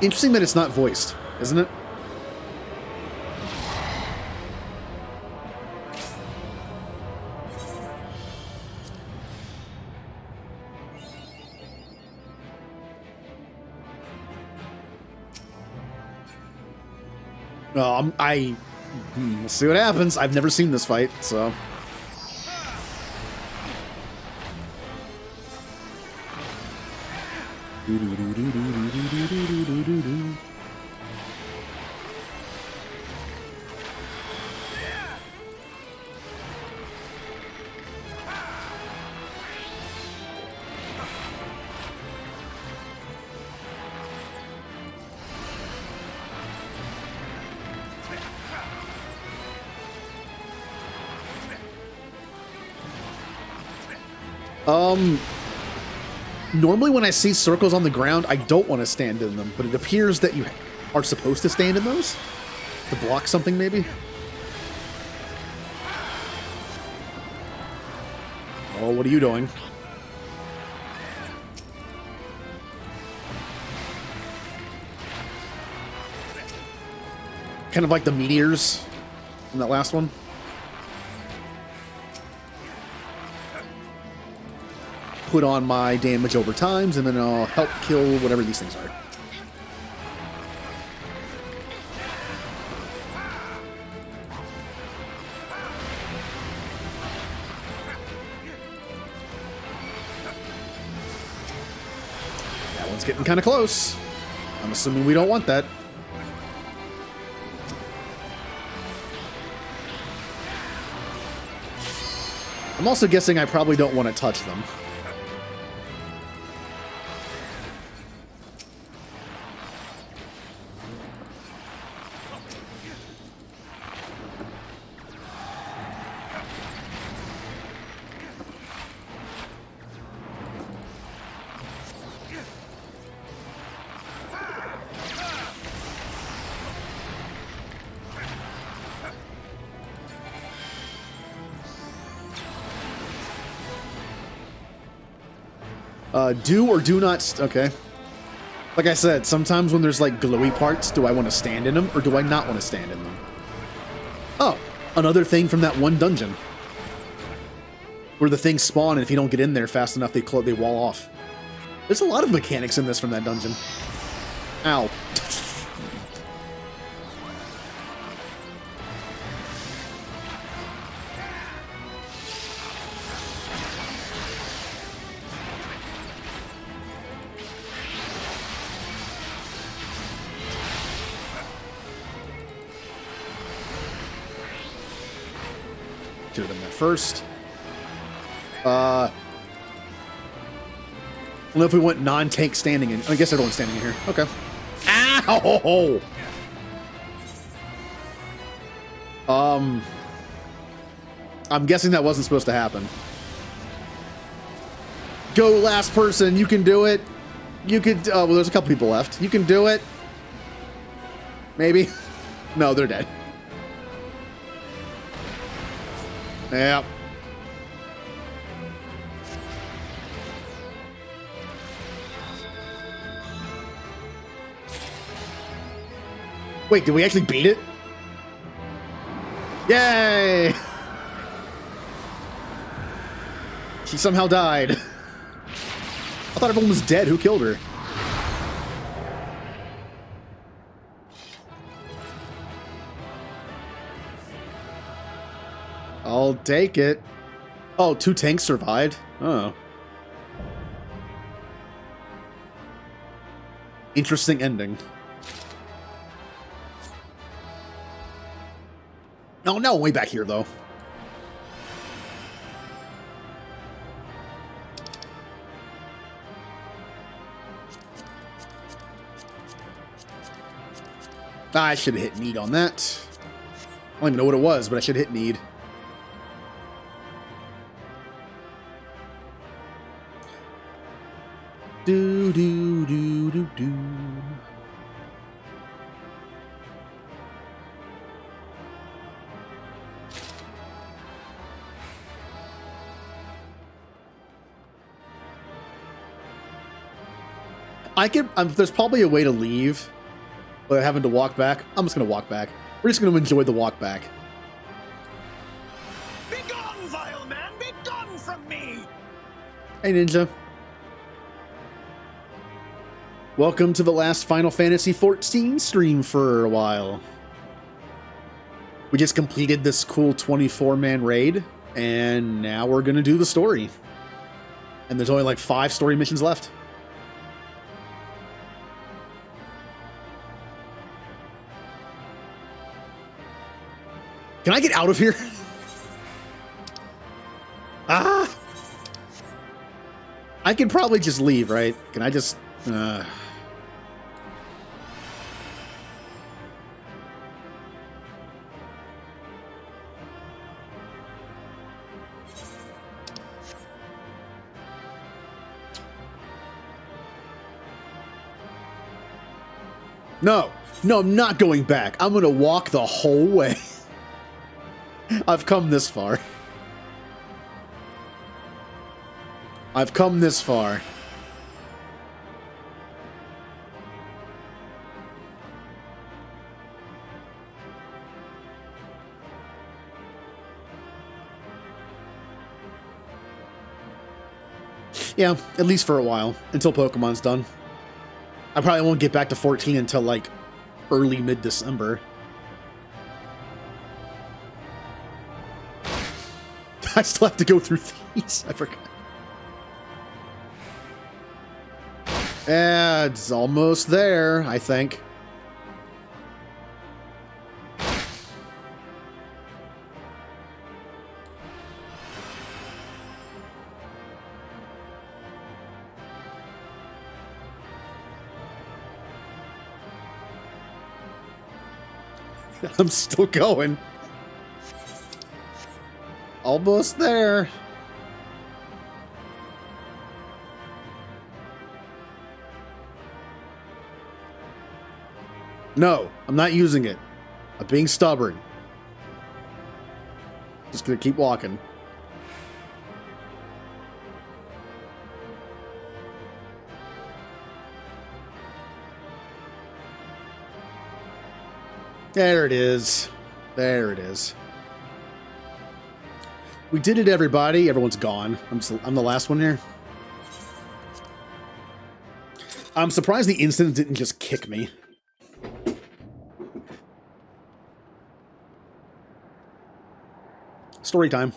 Interesting that it's not voiced, isn't it? We'll see what happens. I've never seen this fight, so. Normally when I see circles on the ground, I don't want to stand in them, but it appears that you are supposed to stand in those? To block something, maybe? Oh, what are you doing? Kind of like the meteors in that last one. Put on my damage over times, and then I'll help kill whatever these things are. That one's getting kind of close. I'm assuming we don't want that. I'm also guessing I probably don't want to touch them. Do or do not... Okay. Like I said, sometimes when there's like glowy parts, do I want to stand in them or do I not want to stand in them? Oh, another thing from that one dungeon. Where the things spawn and if you don't get in there fast enough, they wall off. There's a lot of mechanics in this from that dungeon. Ow. Should have done that first. I don't know if we went non-tank standing in. I guess everyone's standing in here. Okay. Ow! I'm guessing that wasn't supposed to happen. Go, last person. You can do it. You could. Well, there's a couple people left. You can do it. Maybe. No, they're dead. Yep. Wait, did we actually beat it? Yay! She somehow died. I thought everyone was dead. Who killed her? I'll take it. Oh, 2 tanks survived? Oh. Interesting ending. Oh, no, way back here, though. I should have hit need on that. I don't even know what it was, but I should hit need. Do, do, do, do, do. I can. There's probably a way to leave without having to walk back. I'm just gonna walk back. We're just gonna enjoy the walk back. Be gone, vile man! Be gone from me! Hey, Ninja. Welcome to the last Final Fantasy XIV stream for a while. We just completed this cool 24-man raid, and now we're gonna do the story. And there's only like 5 story missions left. Can I get out of here? Ah! I could probably just leave, right? Can I just... No, I'm not going back. I'm gonna walk the whole way. I've come this far. I've come this far. Yeah, at least for a while, until Pokemon's done. I probably won't get back to 14 until, like, early mid-December. I still have to go through these. I forgot. Yeah, it's almost there, I think. I'm still going. Almost there. No, I'm not using it. I'm being stubborn. Just gonna keep walking. There it is. There it is. We did it, everybody. Everyone's gone. I'm the last one here. I'm surprised the incident didn't just kick me. Story time.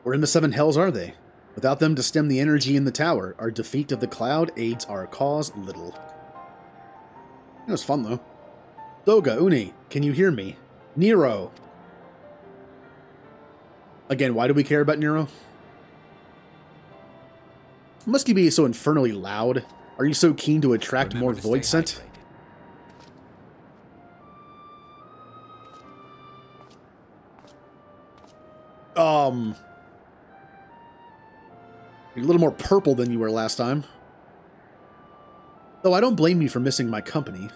Where in the seven hells are they? Without them to stem the energy in the tower, our defeat of the cloud aids our cause little. It was fun, though. Doga, Uni, can you hear me? Nero. Again, why do we care about Nero? Must you be so infernally loud? Are you so keen to attract more void scent? You're a little more purple than you were last time. Though I don't blame you for missing my company.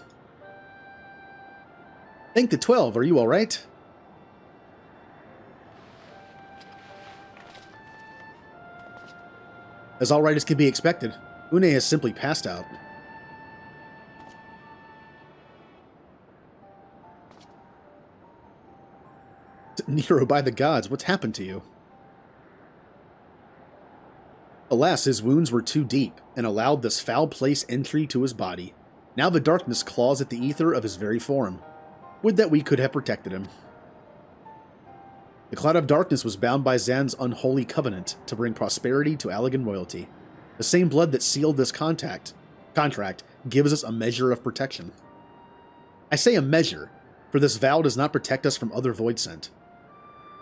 Think the 12, are you alright? As alright as can be expected, Une has simply passed out. Nero, by the gods, what's happened to you? Alas, his wounds were too deep, and allowed this foul place entry to his body. Now the darkness claws at the ether of his very form. Would that we could have protected him. The cloud of darkness was bound by Zan's unholy covenant to bring prosperity to Allagan royalty. The same blood that sealed this contract gives us a measure of protection. I say a measure, for this vow does not protect us from other void scent.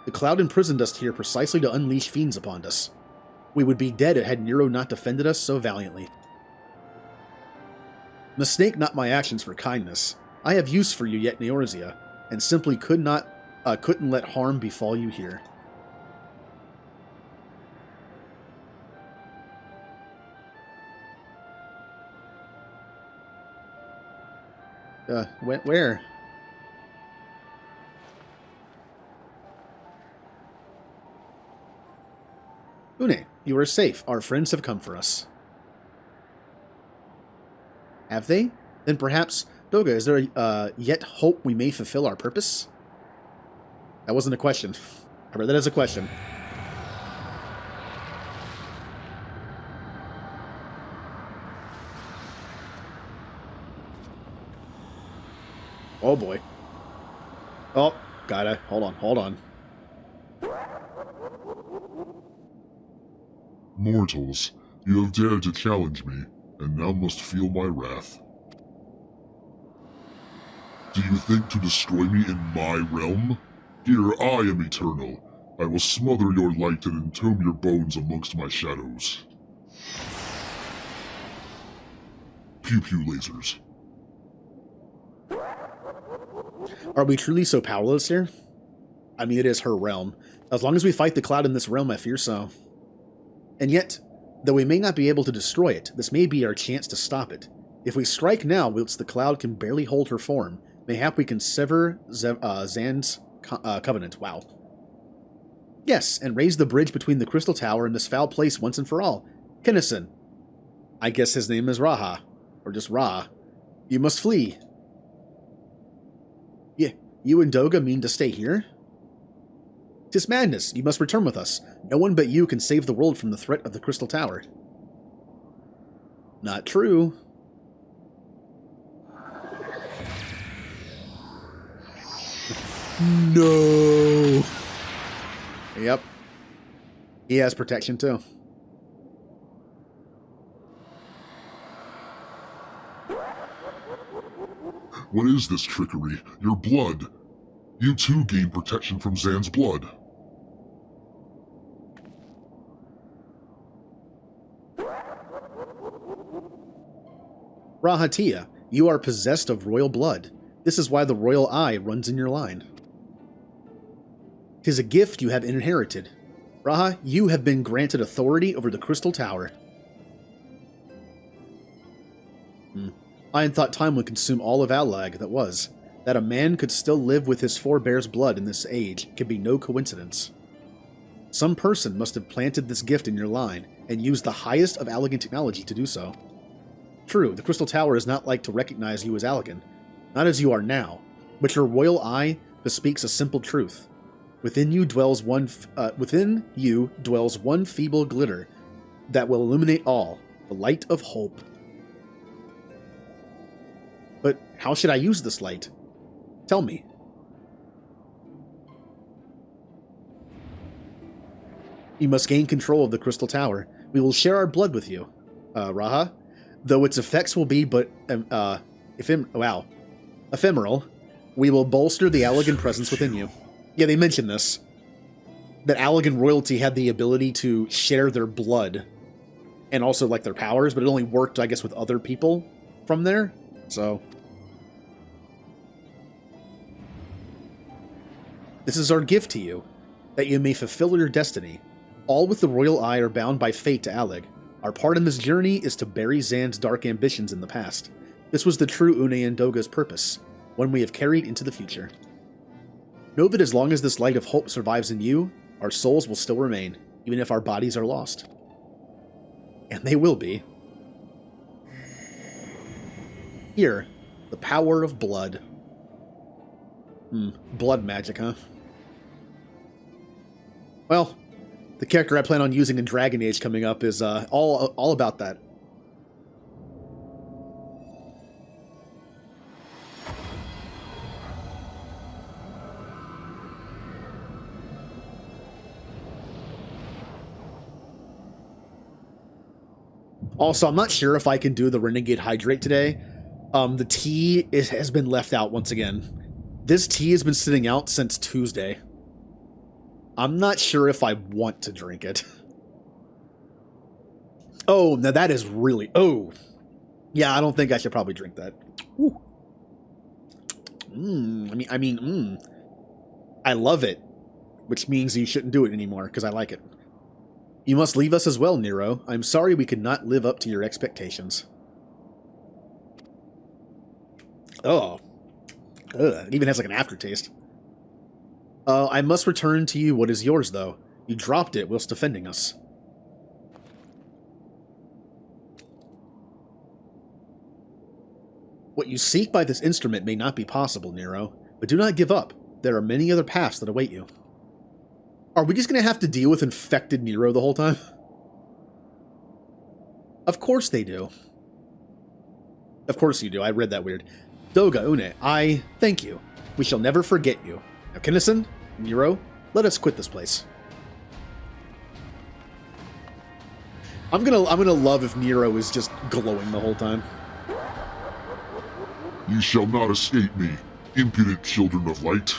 The cloud imprisoned us here precisely to unleash fiends upon us. We would be dead had Nero not defended us so valiantly. Mistake not my actions for kindness. I have use for you yet, Neorzia, and simply couldn't let harm befall you here. Where? Une, you are safe. Our friends have come for us. Have they? Then perhaps, Doga, is there yet hope we may fulfill our purpose? That wasn't a question. I read that as a question. Oh boy. Oh, got it. Hold on. Mortals, you have dared to challenge me, and now must feel my wrath. Do you think to destroy me in my realm? Here I am eternal. I will smother your light and entomb your bones amongst my shadows. Pew pew lasers. Are we truly so powerless here? I mean, it is her realm. As long as we fight the cloud in this realm, I fear so. And yet, though we may not be able to destroy it, this may be our chance to stop it. If we strike now, whilst the cloud can barely hold her form, mayhap we can sever Zan's covenant. Wow. Yes, and raise the bridge between the Crystal Tower and this foul place once and for all. Kinnison. I guess his name is Raha. Or just Ra. You must flee. Yeah, you and Doga mean to stay here? 'Tis madness. You must return with us. No one but you can save the world from the threat of the Crystal Tower. Not true. No. Yep. He has protection too. What is this trickery? Your blood. You too gain protection from Zan's blood. Rahatia, you are possessed of royal blood. This is why the royal eye runs in your line. 'Tis a gift you have inherited. Raha, you have been granted authority over the Crystal Tower. I had thought time would consume all of Allag that was. That a man could still live with his forebears' blood in this age can be no coincidence. Some person must have planted this gift in your line, and used the highest of Allagan technology to do so. True, the Crystal Tower is not like to recognize you as Allagan, not as you are now, but your royal eye bespeaks a simple truth. Within you dwells one feeble glitter that will illuminate all, the light of hope. But how should I use this light? Tell me. You must gain control of the Crystal Tower. We will share our blood with you, Raha. Though its effects will be but ephemeral, we will bolster the Allagan presence within you. Yeah, they mentioned this. That Allagan royalty had the ability to share their blood and also like their powers, but it only worked, I guess, with other people from there. So this is our gift to you, that you may fulfill your destiny. All with the royal eye are bound by fate to Alleg. Our part in this journey is to bury Zan's dark ambitions in the past. This was the true Une and Doga's purpose, one we have carried into the future. Know that as long as this light of hope survives in you, our souls will still remain, even if our bodies are lost. And they will be. Here, the power of blood. Blood magic, huh? Well, the character I plan on using in Dragon Age coming up is all about that. Also, I'm not sure if I can do the Renegade Hydrate today. The tea has been left out once again. This tea has been sitting out since Tuesday. I'm not sure if I want to drink it. Oh, now that is really... Oh. Yeah, I don't think I should probably drink that. Ooh. I love it. Which means you shouldn't do it anymore, because I like it. You must leave us as well, Nero. I'm sorry we could not live up to your expectations. Oh. Ugh, it even has like an aftertaste. I must return to you what is yours, though. You dropped it whilst defending us. What you seek by this instrument may not be possible, Nero, but do not give up. There are many other paths that await you. Are we just going to have to deal with infected Nero the whole time? Of course they do. Of course you do. I read that weird. Doga, Une, I thank you. We shall never forget you. Now, Kinnison, Nero, let us quit this place. I'm gonna love if Nero is just glowing the whole time. You shall not escape me, impudent children of light.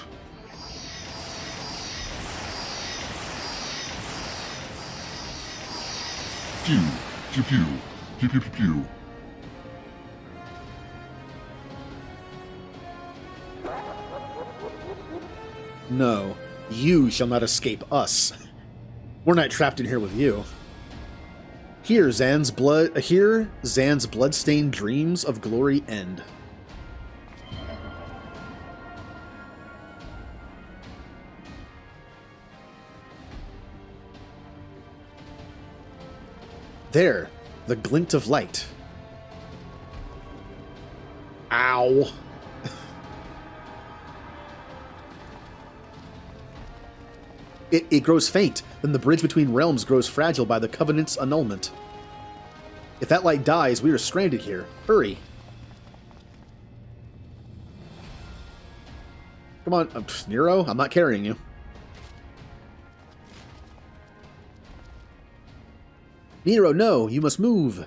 Pew, pew pew, pew pew pew pew. No, you shall not escape us. We're not trapped in here with you. Here, Zan's blood-stained dreams of glory end. There, the glint of light. Ow. It grows faint, then the bridge between realms grows fragile by the Covenant's annulment. If that light dies, we are stranded here. Hurry. Come on, Nero, I'm not carrying you. Nero, no, you must move.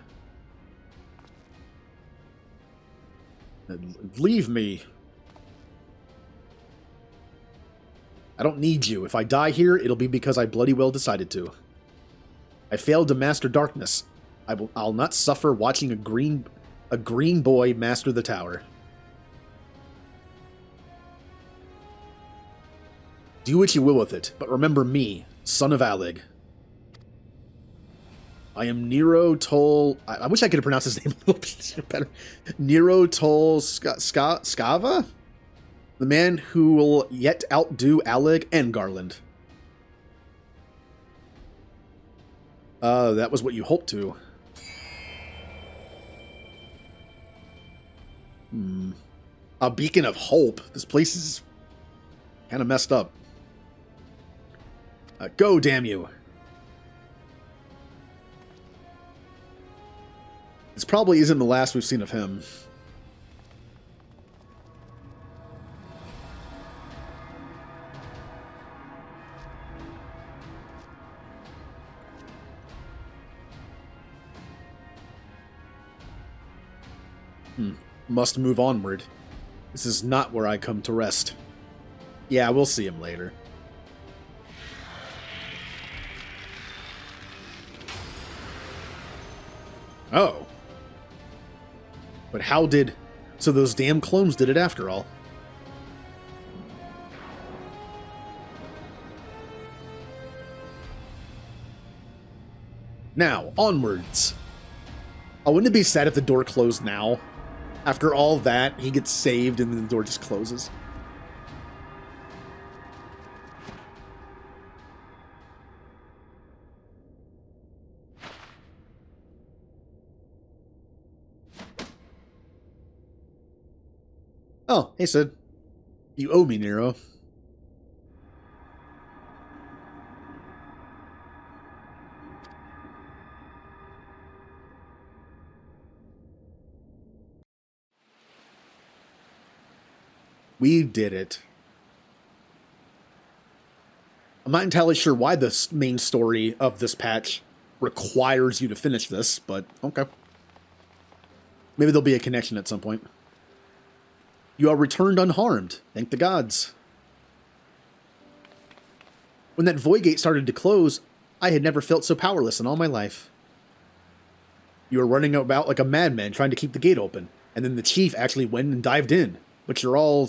Leave me. I don't need you. If I die here, it'll be because I bloody well decided to. I failed to master darkness. I'll not suffer watching a green boy master the tower. Do what you will with it, but remember me, son of Alleg. I am Nero Toll... I wish I could have pronounced his name a little bit better. Nero Toll Skava? The man who will yet outdo Alleg and Garland. That was what you hoped to. A beacon of hope. This place is kind of messed up. Go, damn you! This probably isn't the last we've seen of him. Must move onward. This is not where I come to rest. Yeah, we'll see him later. Oh. But how did... So those damn clones did it after all. Now, onwards. Oh, wouldn't it be sad if the door closed now? After all that, he gets saved and then the door just closes. Oh, hey Sid. You owe me, Nero. We did it. I'm not entirely sure why the main story of this patch requires you to finish this, but okay. Maybe there'll be a connection at some point. You are returned unharmed. Thank the gods. When that void gate started to close, I had never felt so powerless in all my life. You were running about like a madman trying to keep the gate open, and then the chief actually went and dived in. But you're all,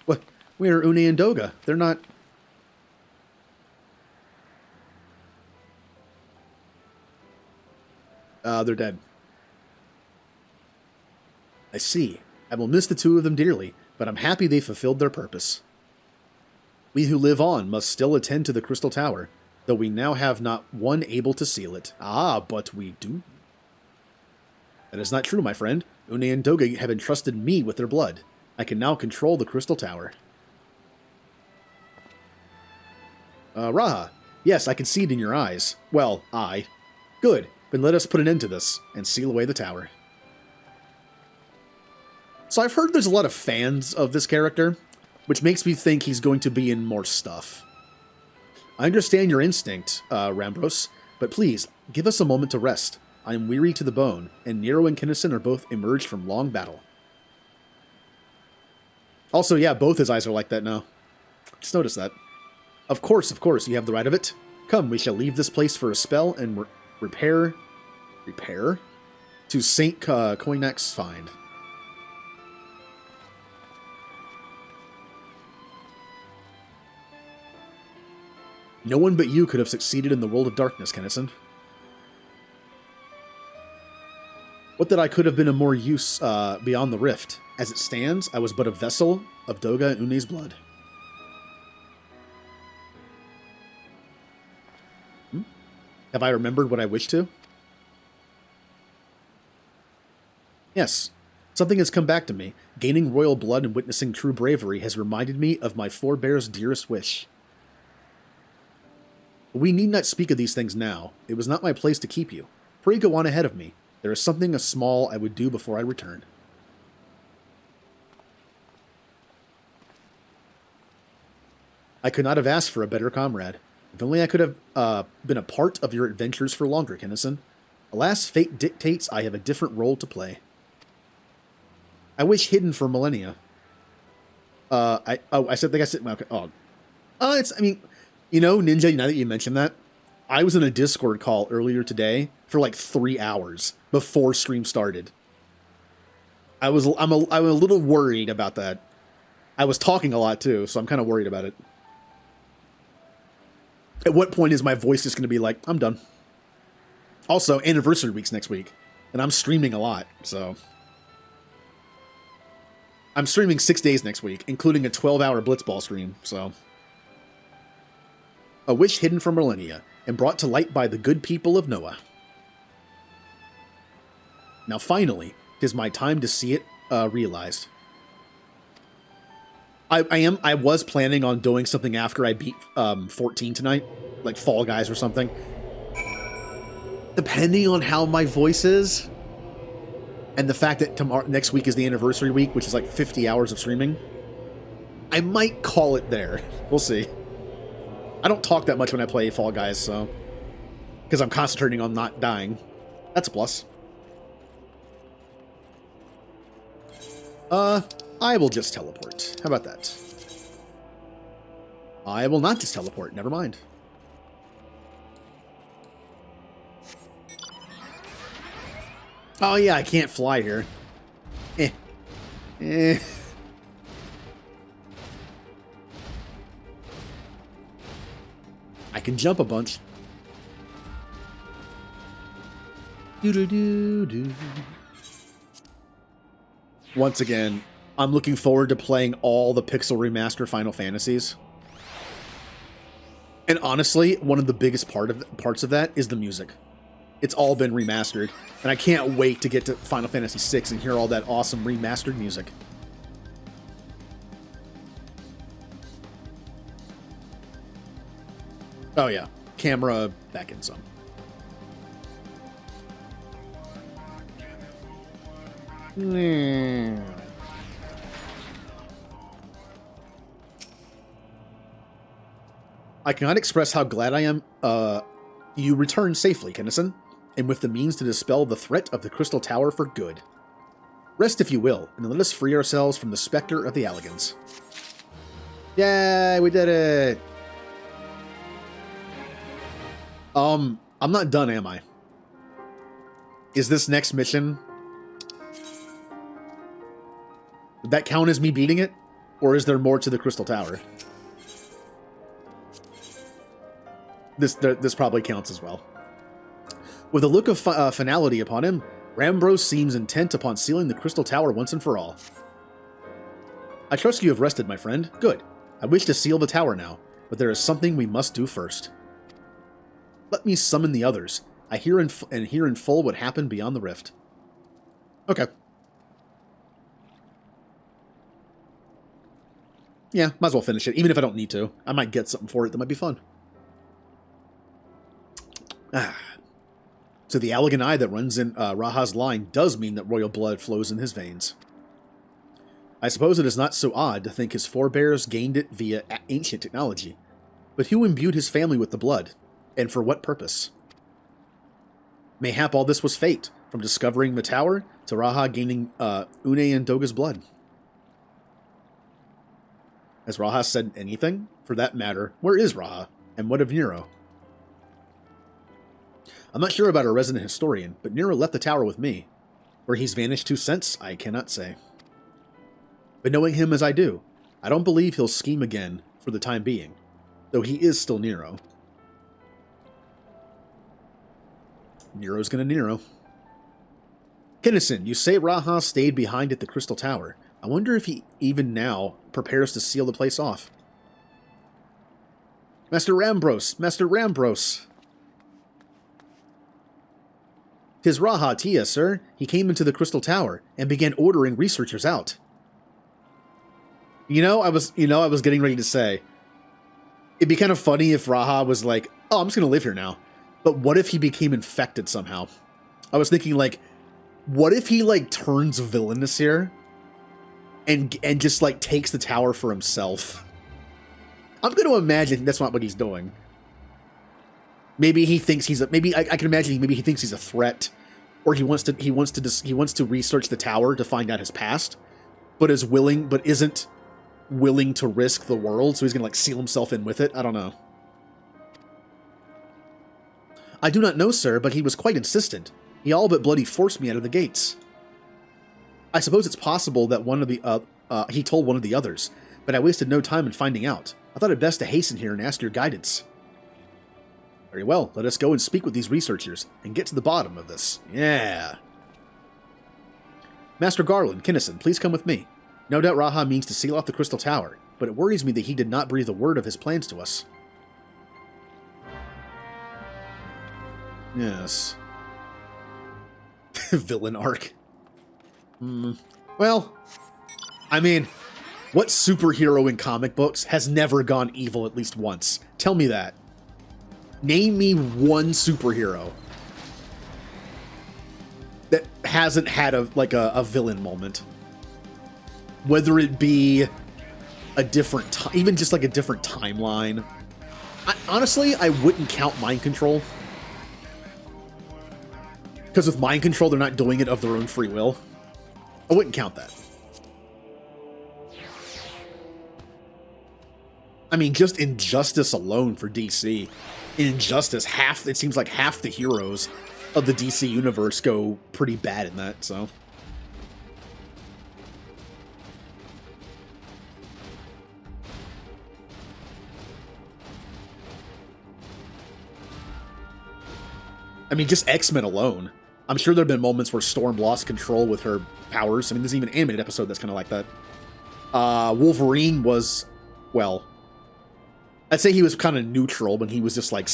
What? Where are Une and Doga? They're not... They're dead. I see. I will miss the two of them dearly, but I'm happy they fulfilled their purpose. We who live on must still attend to the Crystal Tower, though we now have not one able to seal it. Ah, but we do. That is not true, my friend. Une and Doga have entrusted me with their blood. I can now control the Crystal Tower. Raha. Yes, I can see it in your eyes. Well, Good. Then let us put an end to this, and seal away the tower. So I've heard there's a lot of fans of this character, which makes me think he's going to be in more stuff. I understand your instinct, Rambros, but please, give us a moment to rest. I am weary to the bone, and Nero and Kinnison are both emerged from long battle. Also, yeah, both his eyes are like that now. Just noticed that. Of course, you have the right of it. Come, we shall leave this place for a spell and repair? To St. Coinac's find. No one but you could have succeeded in the world of darkness, Kinnison. What that I could have been of more use beyond the rift. As it stands, I was but a vessel of Doga and Une's blood. Have I remembered what I wished to? Yes. Something has come back to me. Gaining royal blood and witnessing true bravery has reminded me of my forebear's dearest wish. We need not speak of these things now. It was not my place to keep you. Pray go on ahead of me. There is something small I would do before I return. I could not have asked for a better comrade. If only I could have been a part of your adventures for longer, Kinnison. Alas, fate dictates I have a different role to play. I wish hidden for millennia. I said, okay. You know, Ninja, now that you mentioned that, I was in a Discord call earlier today for like 3 hours before stream started. I'm a little worried about that. I was talking a lot too, so I'm kind of worried about it. At what point is my voice just going to be like, I'm done? Also, anniversary week's next week, and I'm streaming a lot, so... I'm streaming 6 days next week, including a 12-hour Blitzball stream, so... A wish hidden from millennia, and brought to light by the good people of Noah. Now finally, 'tis my time to see it realized. I was planning on doing something after I beat 14 tonight, like Fall Guys or something. Depending on how my voice is, and the fact that next week is the anniversary week, which is like 50 hours of streaming, I might call it there. We'll see. I don't talk that much when I play Fall Guys, so because I'm concentrating on not dying. That's a plus. I will just teleport. How about that? I will not just teleport. Never mind. Oh yeah, I can't fly here. Eh. I can jump a bunch. Doo-doo-doo-doo. Once again, I'm looking forward to playing all the Pixel Remaster Final Fantasies. And honestly, one of the biggest parts of that is the music. It's all been remastered, and I can't wait to get to Final Fantasy VI and hear all that awesome remastered music. Oh yeah, camera back in some. I cannot express how glad I am you returned safely, Kennison, and with the means to dispel the threat of the Crystal Tower for good. Rest if you will, and let us free ourselves from the specter of the Alligans. Yay, we did it! I'm not done, am I? Is this next mission... Would that count as me beating it? Or is there more to the Crystal Tower? This probably counts as well. With a look of finality upon him, Rambros seems intent upon sealing the Crystal Tower once and for all. I trust you have rested, my friend. Good. I wish to seal the tower now, but there is something we must do first. Let me summon the others. I hear in full what happened beyond the rift. Okay. Yeah, might as well finish it, even if I don't need to. I might get something for it that might be fun. So the Allagan eye that runs in Raha's line does mean that royal blood flows in his veins. I suppose it is not so odd to think his forebears gained it via ancient technology. But who imbued his family with the blood? And for what purpose? Mayhap all this was fate, from discovering the tower to Raha gaining Une and Doga's blood. Has Raha said anything? For that matter, where is Raha? And what of Nero? I'm not sure about a resident historian, but Nero left the tower with me. Where he's vanished to since, I cannot say. But knowing him as I do, I don't believe he'll scheme again for the time being, though he is still Nero. Nero's gonna Nero. Kennison, you say Raha stayed behind at the Crystal Tower. I wonder if he, even now, prepares to seal the place off. Master Rambros! Master Rambros! 'Tis Raha Tia, sir. He came into the Crystal Tower and began ordering researchers out. I was getting ready to say, it'd be kind of funny if Raha was like, oh, I'm just gonna live here now. But what if he became infected somehow? I was thinking, like, what if he, like, turns villainous here? And just, like, takes the tower for himself? I'm going to imagine that's not what he's doing. Maybe he thinks he's a... Maybe I can imagine maybe he thinks he's a threat. Or he wants to research the tower to find out his past. But isn't willing to risk the world. So he's going to, like, seal himself in with it. I don't know. I do not know, sir, but he was quite insistent. He all but bloody forced me out of the gates. I suppose it's possible that he told one of the others, but I wasted no time in finding out. I thought it best to hasten here and ask your guidance. Very well, let us go and speak with these researchers, and get to the bottom of this. Yeah. Master Garland, Kennison, please come with me. No doubt Raha means to seal off the Crystal Tower, but it worries me that he did not breathe a word of his plans to us. Yes. Villain arc. Well, I mean, What superhero in comic books has never gone evil at least once? Tell me that. Name me one superhero that hasn't had a villain moment. Whether it be a different even just like a different timeline. Honestly, I wouldn't count mind control. Because with mind control, they're not doing it of their own free will. I wouldn't count that. I mean, just Injustice alone for DC. In Injustice, it seems like half the heroes of the DC universe go pretty bad in that, so. I mean, just X-Men alone. I'm sure there have been moments where Storm lost control with her powers. I mean, there's even an animated episode that's kind of like that. Wolverine was, well, I'd say he was kind of neutral when he was just like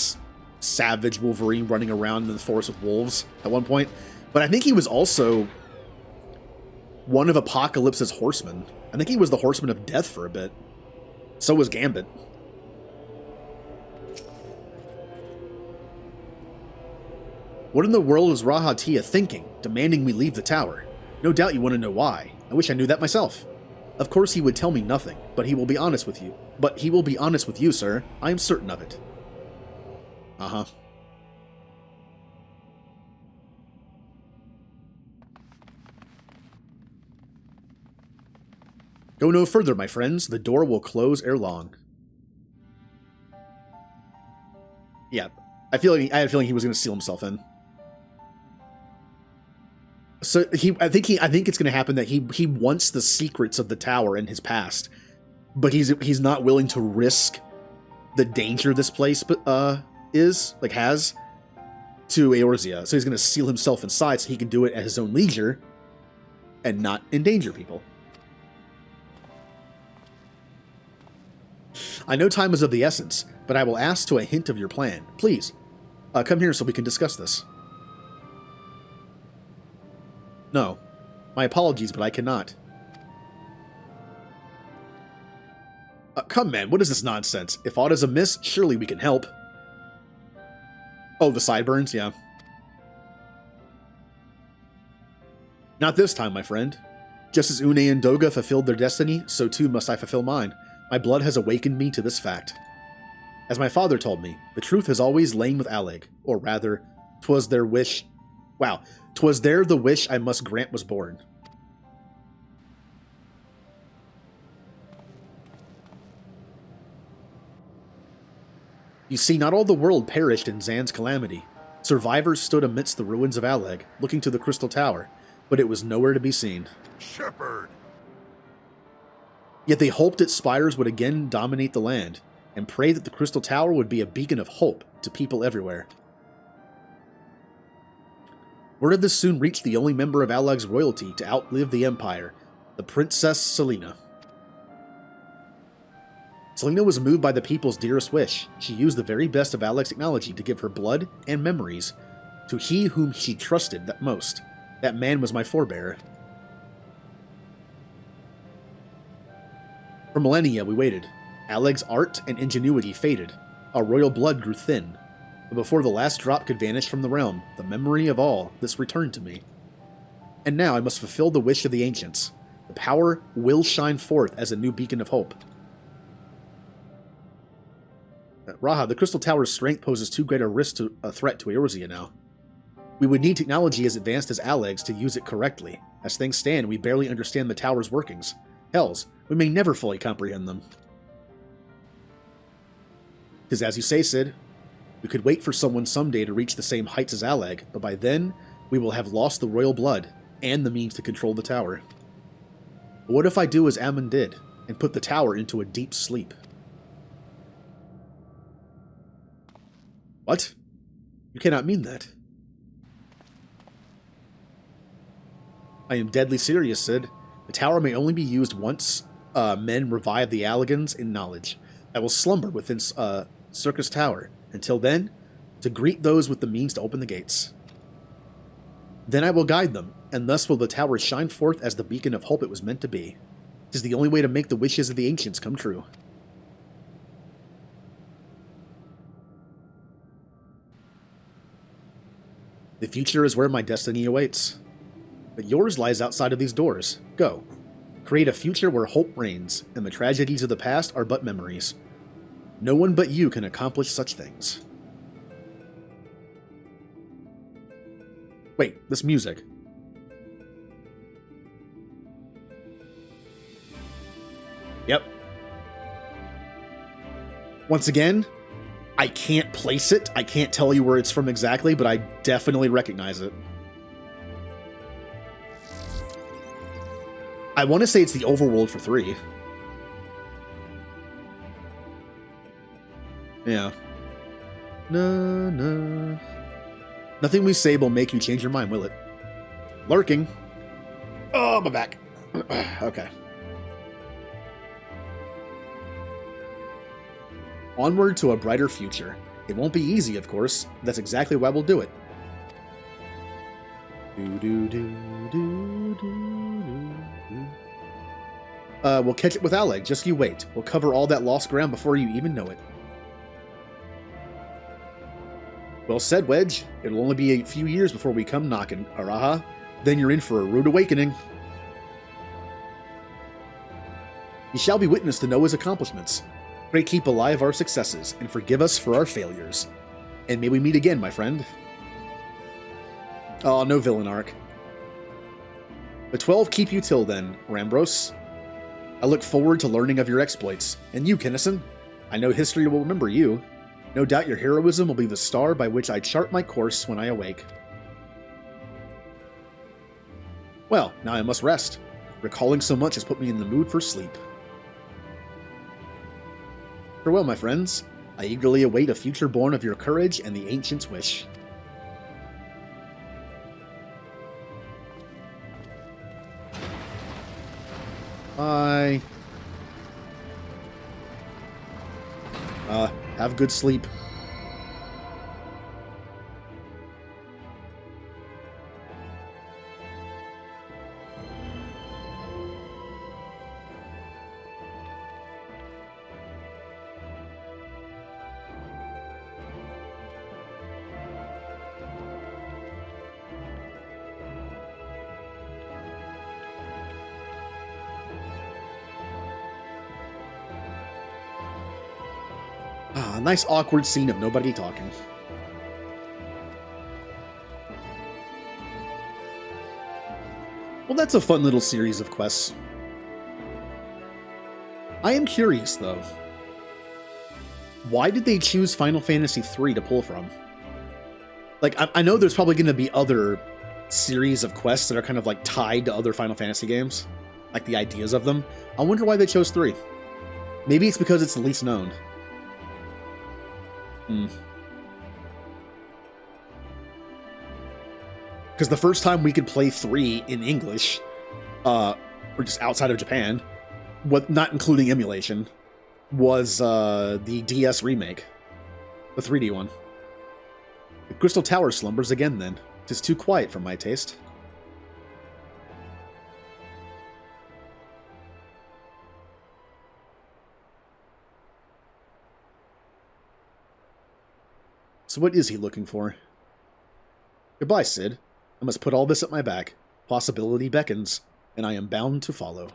savage Wolverine running around in the forest with wolves at one point. But I think he was also one of Apocalypse's horsemen. I think he was the Horseman of Death for a bit. So was Gambit. What in the world is Rahatia thinking, demanding we leave the tower? No doubt you want to know why. I wish I knew that myself. Of course he would tell me nothing, but he will be honest with you. But he will be honest with you, sir. I am certain of it. Uh-huh. Go no further, my friends. The door will close ere long. Yeah, I had a feeling he was going to seal himself in. So I think it's going to happen that he wants the secrets of the tower in his past, but he's not willing to risk the danger this place has to Eorzea. So he's going to seal himself inside so he can do it at his own leisure and not endanger people. I know time is of the essence, but I will ask to a hint of your plan. Please, come here so we can discuss this. No. My apologies, but I cannot. Come, man, what is this nonsense? If aught is amiss, surely we can help. Oh, the sideburns? Yeah. Not this time, my friend. Just as Une and Doga fulfilled their destiny, so too must I fulfill mine. My blood has awakened me to this fact. As my father told me, the truth has always lain with Alleg, or rather, 'twas their wish... Wow. 'Twas there the wish I must grant was born. You see, not all the world perished in Zan's calamity. Survivors stood amidst the ruins of Alleg, looking to the Crystal Tower, but it was nowhere to be seen. Shepherd! Yet they hoped its spires would again dominate the land, and prayed that the Crystal Tower would be a beacon of hope to people everywhere. Word of this soon reached the only member of Alleg's royalty to outlive the Empire, the Princess Selena. Selena was moved by the people's dearest wish. She used the very best of Alleg's technology to give her blood and memories to he whom she trusted the most. That man was my forebearer. For millennia we waited. Alleg's art and ingenuity faded. Our royal blood grew thin. But before the last drop could vanish from the realm, the memory of all this returned to me. And now I must fulfill the wish of the ancients. The power will shine forth as a new beacon of hope. Raha, the Crystal Tower's strength poses too great a threat to Eorzea now. We would need technology as advanced as Alleg's to use it correctly. As things stand, we barely understand the tower's workings. Hells, we may never fully comprehend them. 'Tis as you say, Cid. We could wait for someone someday to reach the same heights as Alleg, but by then, we will have lost the royal blood, and the means to control the tower. But what if I do as Ammon did, and put the tower into a deep sleep? What? You cannot mean that. I am deadly serious, Cid. The tower may only be used once men revive the Allegans in knowledge. I will slumber within Circus Tower. Until then, to greet those with the means to open the gates. Then I will guide them, and thus will the tower shine forth as the beacon of hope it was meant to be. It is the only way to make the wishes of the ancients come true. The future is where my destiny awaits. But yours lies outside of these doors. Go. Create a future where hope reigns, and the tragedies of the past are but memories. No one but you can accomplish such things. Wait, this music. Yep. Once again, I can't place it. I can't tell you where it's from exactly, but I definitely recognize it. I want to say it's the overworld for 3. Yeah. No. Nothing we say will make you change your mind, will it? Lurking. Oh, my back. Okay. Onward to a brighter future. It won't be easy, of course. That's exactly why we'll do it. We'll catch it with Alec. Just you wait. We'll cover all that lost ground before you even know it. Well said, Wedge. It'll only be a few years before we come knocking, Araha. Then you're in for a rude awakening. You shall be witness to Noah's accomplishments. Pray keep alive our successes, and forgive us for our failures. And may we meet again, my friend. Oh, no villain arc. The 12 keep you till then, Rambros. I look forward to learning of your exploits. And you, Kinnison. I know history will remember you. No doubt your heroism will be the star by which I chart my course when I awake. Well, now I must rest. Recalling so much has put me in the mood for sleep. Farewell, my friends. I eagerly await a future born of your courage and the ancient's wish. Bye. Have good sleep. Ah, nice awkward scene of nobody talking. Well, that's a fun little series of quests. I am curious, though. Why did they choose Final Fantasy III to pull from? Like, I know there's probably going to be other series of quests that are kind of like tied to other Final Fantasy games. Like the ideas of them. I wonder why they chose 3. Maybe it's because it's the least known. Because the first time we could play 3 in English, or just outside of Japan, not including emulation, was the DS remake. The 3D one. The Crystal Tower slumbers again then. 'Tis too quiet for my taste. So what is he looking for? Goodbye, Sid. I must put all this at my back. Possibility beckons, and I am bound to follow.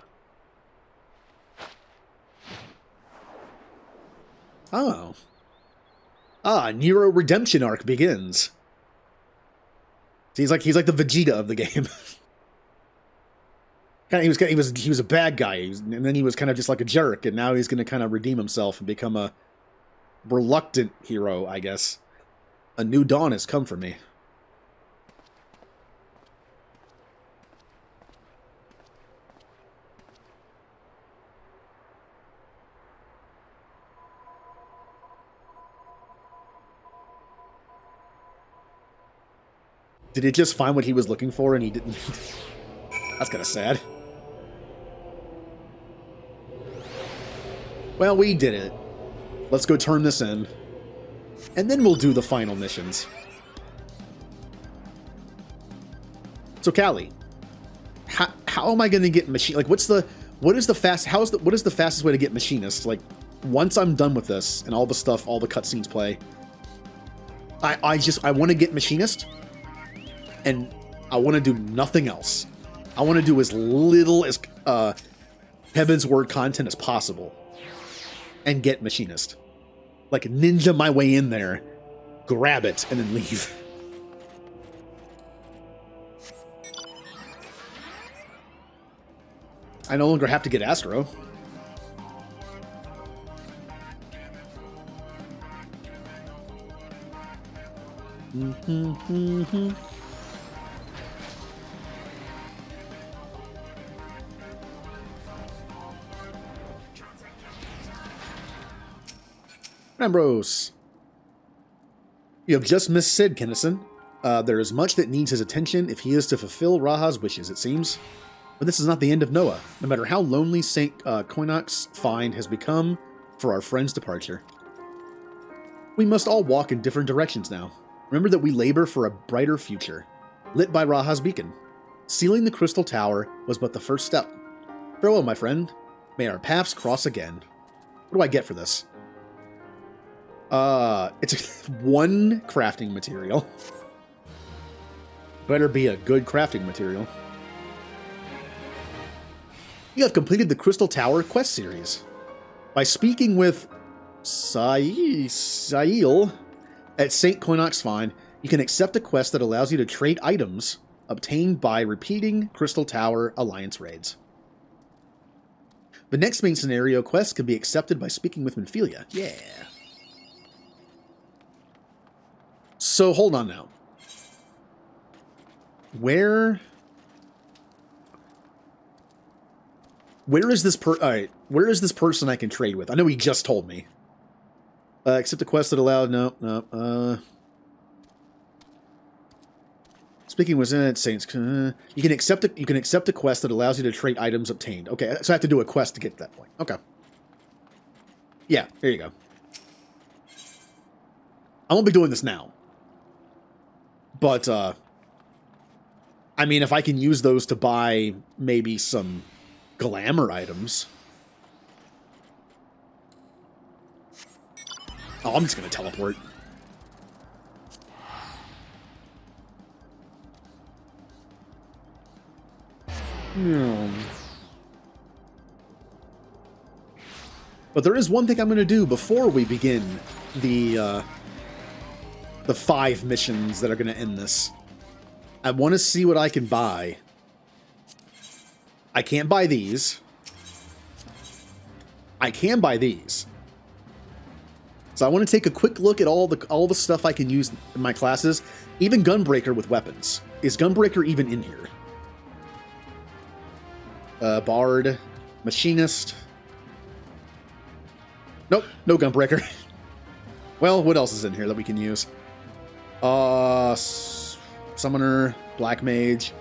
Oh. Ah, Nero redemption arc begins. He's like the Vegeta of the game. He was a bad guy, and then he was kind of just like a jerk, and now he's going to kind of redeem himself and become a reluctant hero, I guess. A new dawn has come for me. Did it just find what he was looking for and he didn't? That's kind of sad. Well, we did it. Let's go turn this in. And then we'll do the final missions. So, Callie, how am I going to get machine? Like, what's What is the what is the fastest way to get machinist? Like, once I'm done with this and all the stuff, all the cutscenes play, I want to get machinist, and I want to do nothing else. I want to do as little as Heaven's Word content as possible, and get machinist. Like ninja my way in there, grab it, and then leave. I no longer have to get Astro. Ambrose. You have just missed Sid, Kennison. There is much that needs his attention if he is to fulfill Raha's wishes, it seems. But this is not the end of Noah, no matter how lonely St. Koinok's find has become for our friend's departure. We must all walk in different directions now. Remember that we labor for a brighter future, lit by Raha's beacon. Sealing the Crystal Tower was but the first step. Farewell, my friend. May our paths cross again. What do I get for this? It's one crafting material. Better be a good crafting material. You have completed the Crystal Tower quest series. By speaking with Sail at St. Koinok's Find, you can accept a quest that allows you to trade items obtained by repeating Crystal Tower Alliance raids. The next main scenario quest can be accepted by speaking with Minfilia. Yeah. So, hold on now. Where is this alright, where is this person I can trade with? I know he just told me. Accept a quest that allowed... No. Speaking with Saints... you can accept a quest that allows you to trade items obtained. Okay, so I have to do a quest to get to that point. Okay. Yeah, here you go. I won't be doing this now. But, I mean, if I can use those to buy maybe some glamour items. Oh, I'm just going to teleport. But there is one thing I'm going to do before we begin the 5 missions that are going to end this. I want to see what I can buy. I can't buy these. I can buy these. So I want to take a quick look at all the stuff I can use in my classes. Even Gunbreaker with weapons. Is Gunbreaker even in here? Bard. Machinist. Nope, no Gunbreaker. Well, what else is in here that we can use? Summoner, Black Mage.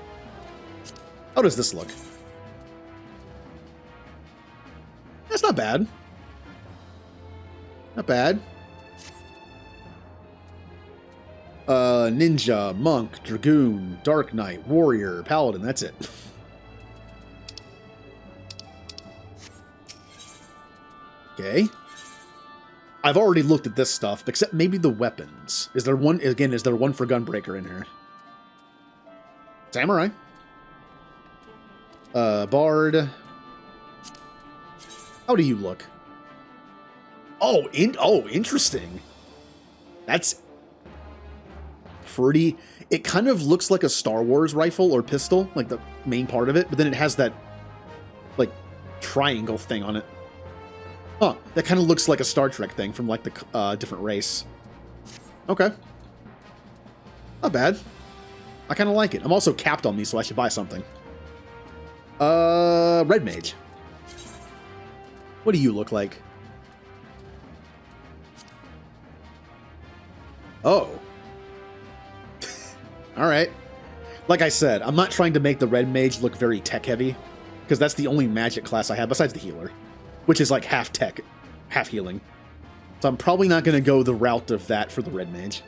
How does this look? That's not bad. Not bad. Ninja, Monk, Dragoon, Dark Knight, Warrior, Paladin, that's it. Okay. I've already looked at this stuff, except maybe the weapons. Is there one, again, is there one for Gunbreaker in here? Samurai. Bard. How do you look? Oh, interesting. That's pretty... It kind of looks like a Star Wars rifle or pistol, like the main part of it, but then it has that, like, triangle thing on it. Huh, that kind of looks like a Star Trek thing from, like, the different race. Okay. Not bad. I kind of like it. I'm also capped on these, so I should buy something. Red Mage. What do you look like? Oh. Alright. Like I said, I'm not trying to make the Red Mage look very tech-heavy, because that's the only magic class I have besides the healer, which is like half tech, half healing. So I'm probably not going to go the route of that for the Red Mage.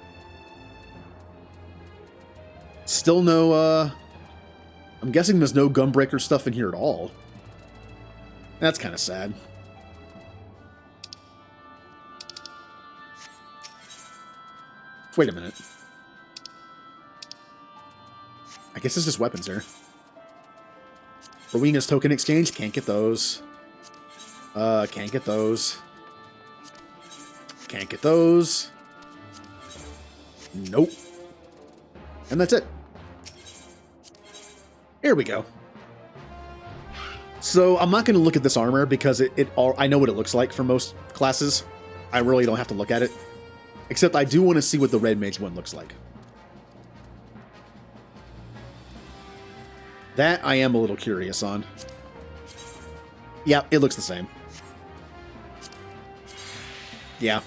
Still no, I'm guessing there's no Gunbreaker stuff in here at all. That's kind of sad. Wait a minute. I guess it's just weapons here. Rowena's token exchange, can't get those. Can't get those. Can't get those. Nope. And that's it. Here we go. So I'm not going to look at this armor because I know what it looks like for most classes. I really don't have to look at it. Except I do want to see what the Red Mage one looks like. That I am a little curious on. Yeah, it looks the same. Yeah.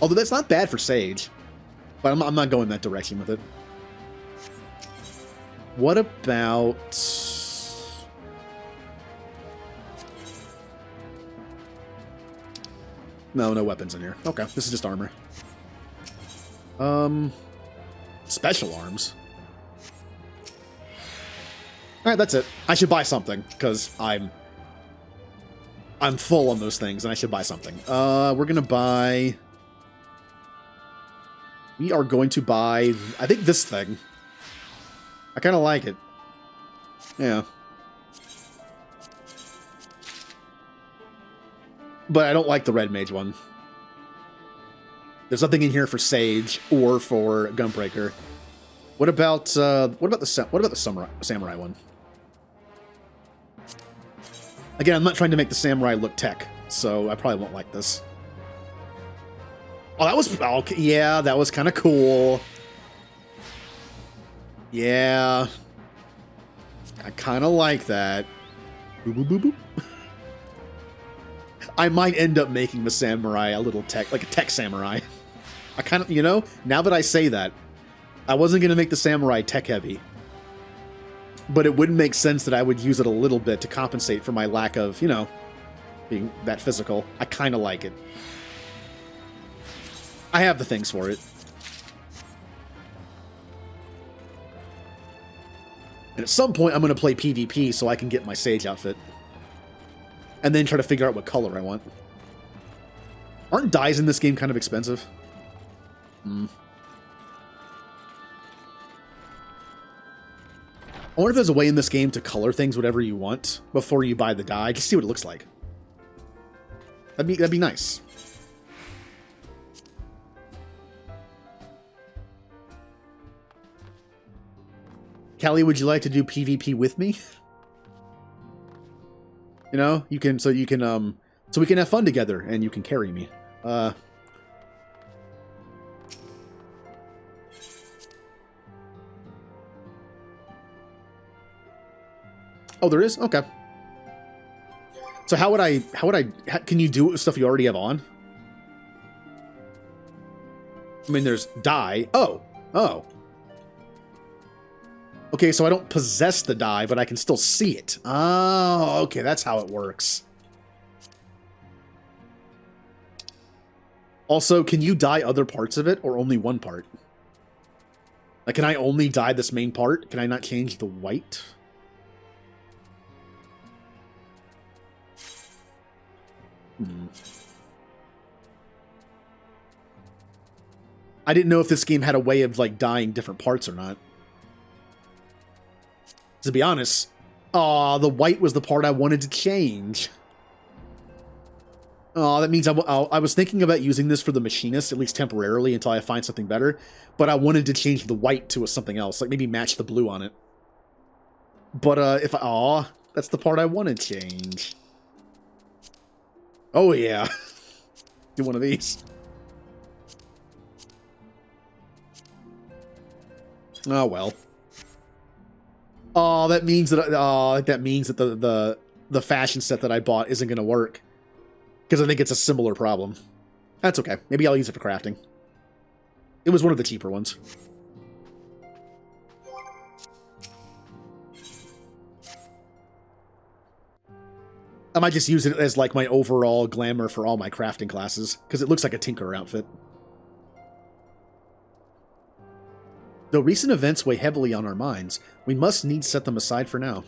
Although that's not bad for Sage. But I'm not going that direction with it. What about... No weapons in here. Okay, this is just armor. Special arms. Alright, that's it. I should buy something, because I'm full on those things, and I should buy something. We're gonna buy... We are going to buy, I think, this thing. I kind of like it. Yeah. But I don't like the Red Mage one. There's nothing in here for Sage or for Gunbreaker. What about the Samurai one? Again, I'm not trying to make the Samurai look tech, so I probably won't like this. Oh, that was... Okay, yeah, that was kind of cool. Yeah. I kind of like that. Boop, boop, boop, boop. I might end up making the Samurai a little tech... Like a tech Samurai. I kind of... You know, now that I say that, I wasn't going to make the Samurai tech-heavy. But it wouldn't make sense that I would use it a little bit to compensate for my lack of, you know, being that physical. I kind of like it. I have the things for it. And at some point, I'm going to play PvP so I can get my Sage outfit. And then try to figure out what color I want. Aren't dyes in this game kind of expensive? Hmm. I wonder if there's a way in this game to color things whatever you want before you buy the dye. Just see what it looks like. That'd be nice. Callie, would you like to do PvP with me? You know, you can so we can have fun together and you can carry me. Oh, there is? Okay. So can you do it with stuff you already have on? I mean, there's dye. Oh. Okay, so I don't possess the dye, but I can still see it. Oh, okay, that's how it works. Also, can you dye other parts of it, or only one part? Like, can I only dye this main part? Can I not change the white? I didn't know if this game had a way of, like, dyeing different parts or not. To be honest, the white was the part I wanted to change. Oh, that means I was thinking about using this for the machinist, at least temporarily, until I find something better. But I wanted to change the white to something else, like maybe match the blue on it. But that's the part I want to change. Oh yeah, do one of these. Oh well. Oh, that means that the fashion set that I bought isn't going to work. Because I think it's a similar problem. That's okay. Maybe I'll use it for crafting. It was one of the cheaper ones. I might just use it as like my overall glamour for all my crafting classes. Because it looks like a Tinkerer outfit. Though recent events weigh heavily on our minds, we must needs set them aside for now.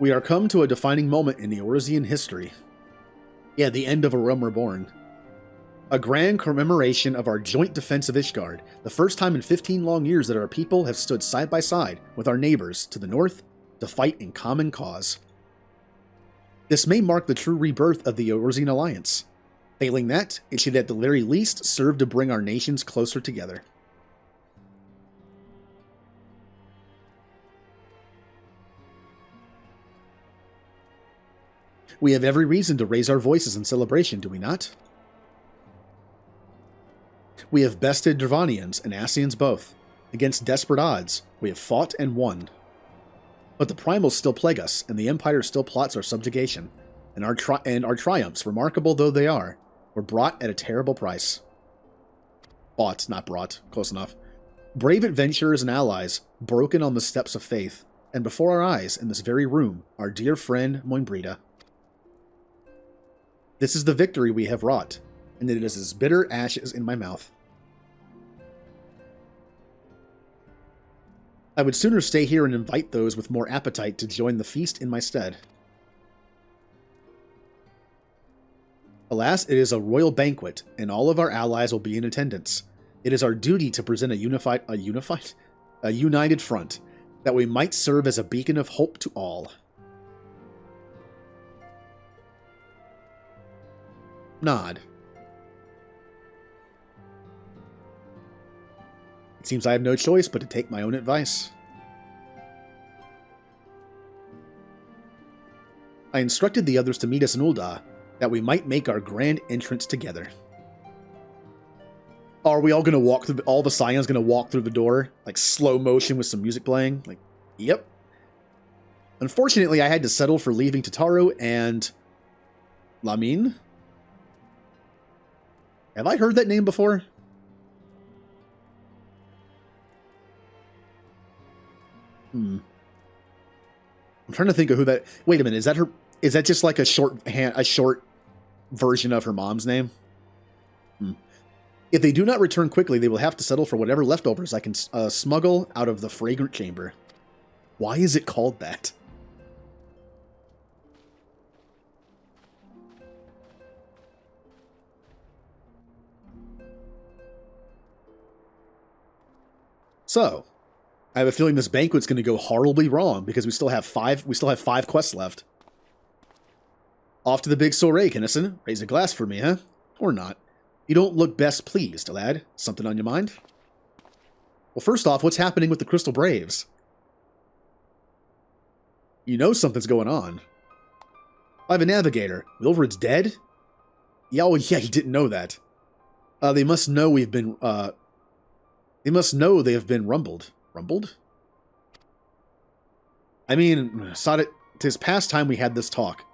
We are come to a defining moment in Eorzean history. Yeah, the end of A Realm Reborn. A grand commemoration of our joint defense of Ishgard, the first time in 15 long years that our people have stood side by side with our neighbors to the north to fight in common cause. This may mark the true rebirth of the Eorzean Alliance. Failing that, it should at the very least serve to bring our nations closer together. We have every reason to raise our voices in celebration, do we not? We have bested Dravanians and Ascians both. Against desperate odds, we have fought and won. But the primals still plague us, and the Empire still plots our subjugation. And our triumphs, remarkable though they are, were brought at a terrible price. Bought, not brought. Close enough. Brave adventurers and allies, broken on the steps of faith, and before our eyes, in this very room, our dear friend Moinbrida. This is the victory we have wrought, and it is as bitter ashes in my mouth. I would sooner stay here and invite those with more appetite to join the feast in my stead. Alas, it is a royal banquet, and all of our allies will be in attendance. It is our duty to present a united front, that we might serve as a beacon of hope to all. Nod. It seems I have no choice but to take my own advice. I instructed the others to meet us in Ul'dah, that we might make our grand entrance together. Are we all going to walk through, all the Scions going to walk through the door, like slow motion with some music playing? Like, yep. Unfortunately, I had to settle for leaving Tataru and Lamin. Have I heard that name before? I'm trying to think of who that... Wait a minute, is that her... Is that just like a short version of her mom's name? If they do not return quickly, they will have to settle for whatever leftovers I can smuggle out of the fragrant chamber. Why is it called that? So, I have a feeling this banquet's going to go horribly wrong because we still have five quests left. Off to the big soiree, Kinnison. Raise a glass for me, huh? Or not. You don't look best pleased, lad. Something on your mind? Well, first off, what's happening with the Crystal Braves? You know something's going on. I have a navigator. Wilfred's dead? Yeah, oh yeah, he didn't know that. They must know we've been, they must know they have been rumbled. Rumbled? I mean, tis past time we had this talk.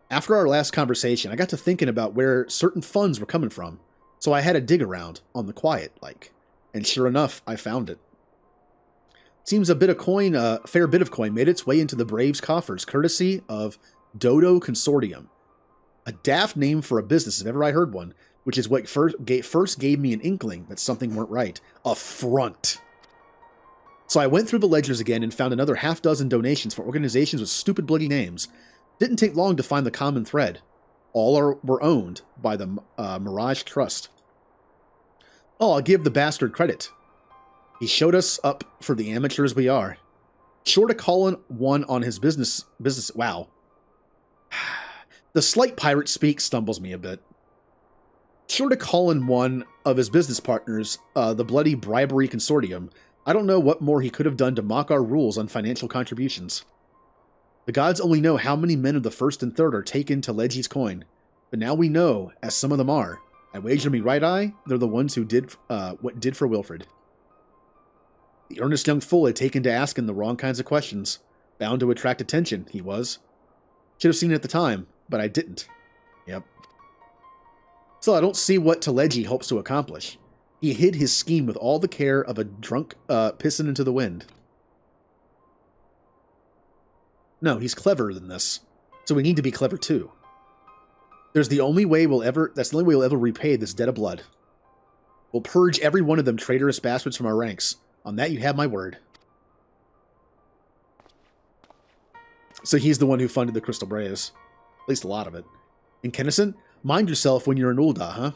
After our last conversation, I got to thinking about where certain funds were coming from, so I had to dig around, on the quiet, like. And sure enough, I found it. Seems a fair bit of coin made its way into the Braves' coffers, courtesy of Dodo Consortium. A daft name for a business if ever I heard one, which is what first gave me an inkling that something weren't right. A front. So I went through the ledgers again and found another half-dozen donations for organizations with stupid bloody names. Didn't take long to find the common thread. All were owned by the Mirage Trust. Oh, I'll give the bastard credit. He showed us up for the amateurs we are. Sure to call one on his business. Wow. The slight pirate speak stumbles me a bit. Sure to call in one of his business partners, the bloody bribery consortium. I don't know what more he could have done to mock our rules on financial contributions. The gods only know how many men of the first and third are taken to Legi's coin, but now we know, as some of them are. I wager me right eye, they're the ones who did what did for Wilfred. The earnest young fool had taken to asking the wrong kinds of questions. Bound to attract attention, he was. Should have seen it at the time, but I didn't. Yep. Still, I don't see what Teleji hopes to accomplish. He hid his scheme with all the care of a drunk pissing into the wind. No, he's cleverer than this. So we need to be clever too. That's the only way we'll ever repay this debt of blood. We'll purge every one of them traitorous bastards from our ranks. On that you have my word. So he's the one who funded the Crystal Braves. At least a lot of it. And Kennison, mind yourself when you're in Ul'dah, huh?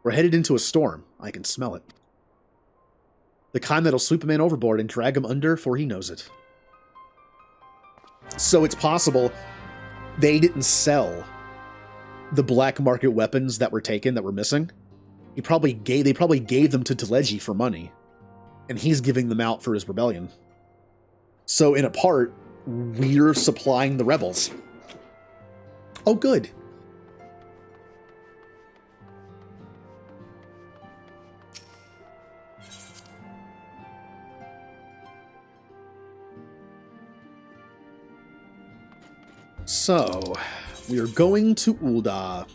We're headed into a storm. I can smell it. The kind that'll sweep a man overboard and drag him under before he knows it. So it's possible they didn't sell the black market weapons that were taken, that were missing. They probably gave them to Teleji for money. And he's giving them out for his rebellion. So in a part, we're supplying the rebels. Oh, good. So, we are going to Ul'dah.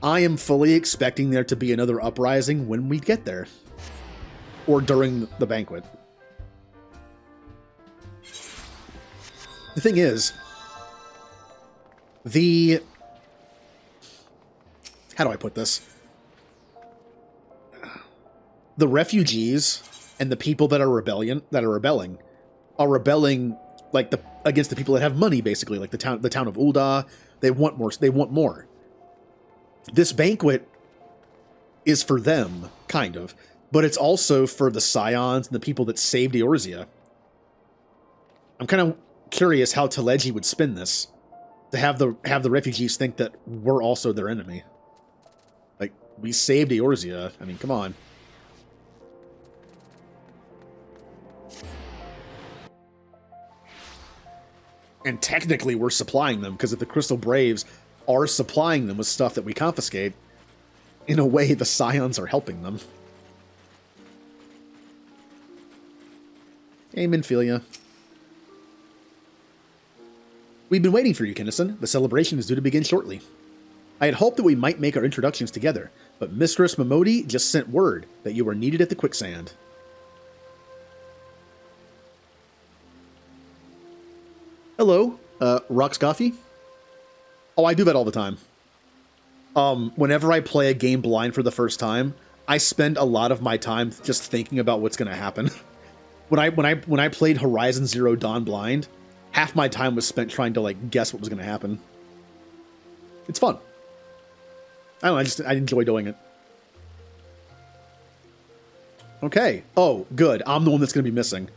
I am fully expecting there to be another uprising when we get there. Or during the banquet. The thing is, how do I put this? The refugees and the people that are rebelling like against the people that have money, basically, like the town of Ul'dah. They want more. This banquet is for them, kind of, but it's also for the Scions and the people that saved Eorzea. I'm kind of curious how Teleji would spin this, to have the refugees think that we're also their enemy. Like, we saved Eorzea. I mean, come on. And technically, we're supplying them, because if the Crystal Braves are supplying them with stuff that we confiscate, in a way, the Scions are helping them. Hey, Minfilia. We've been waiting for you, Kennison. The celebration is due to begin shortly. I had hoped that we might make our introductions together, but Mistress Momodi just sent word that you were needed at the quicksand. Hello, Rox Coffee? Oh, I do that all the time. Whenever I play a game blind for the first time, I spend a lot of my time just thinking about what's going to happen. When I played Horizon Zero Dawn blind, half my time was spent trying to like guess what was going to happen. It's fun. I don't know, I enjoy doing it. Okay. Oh, good. I'm the one that's going to be missing.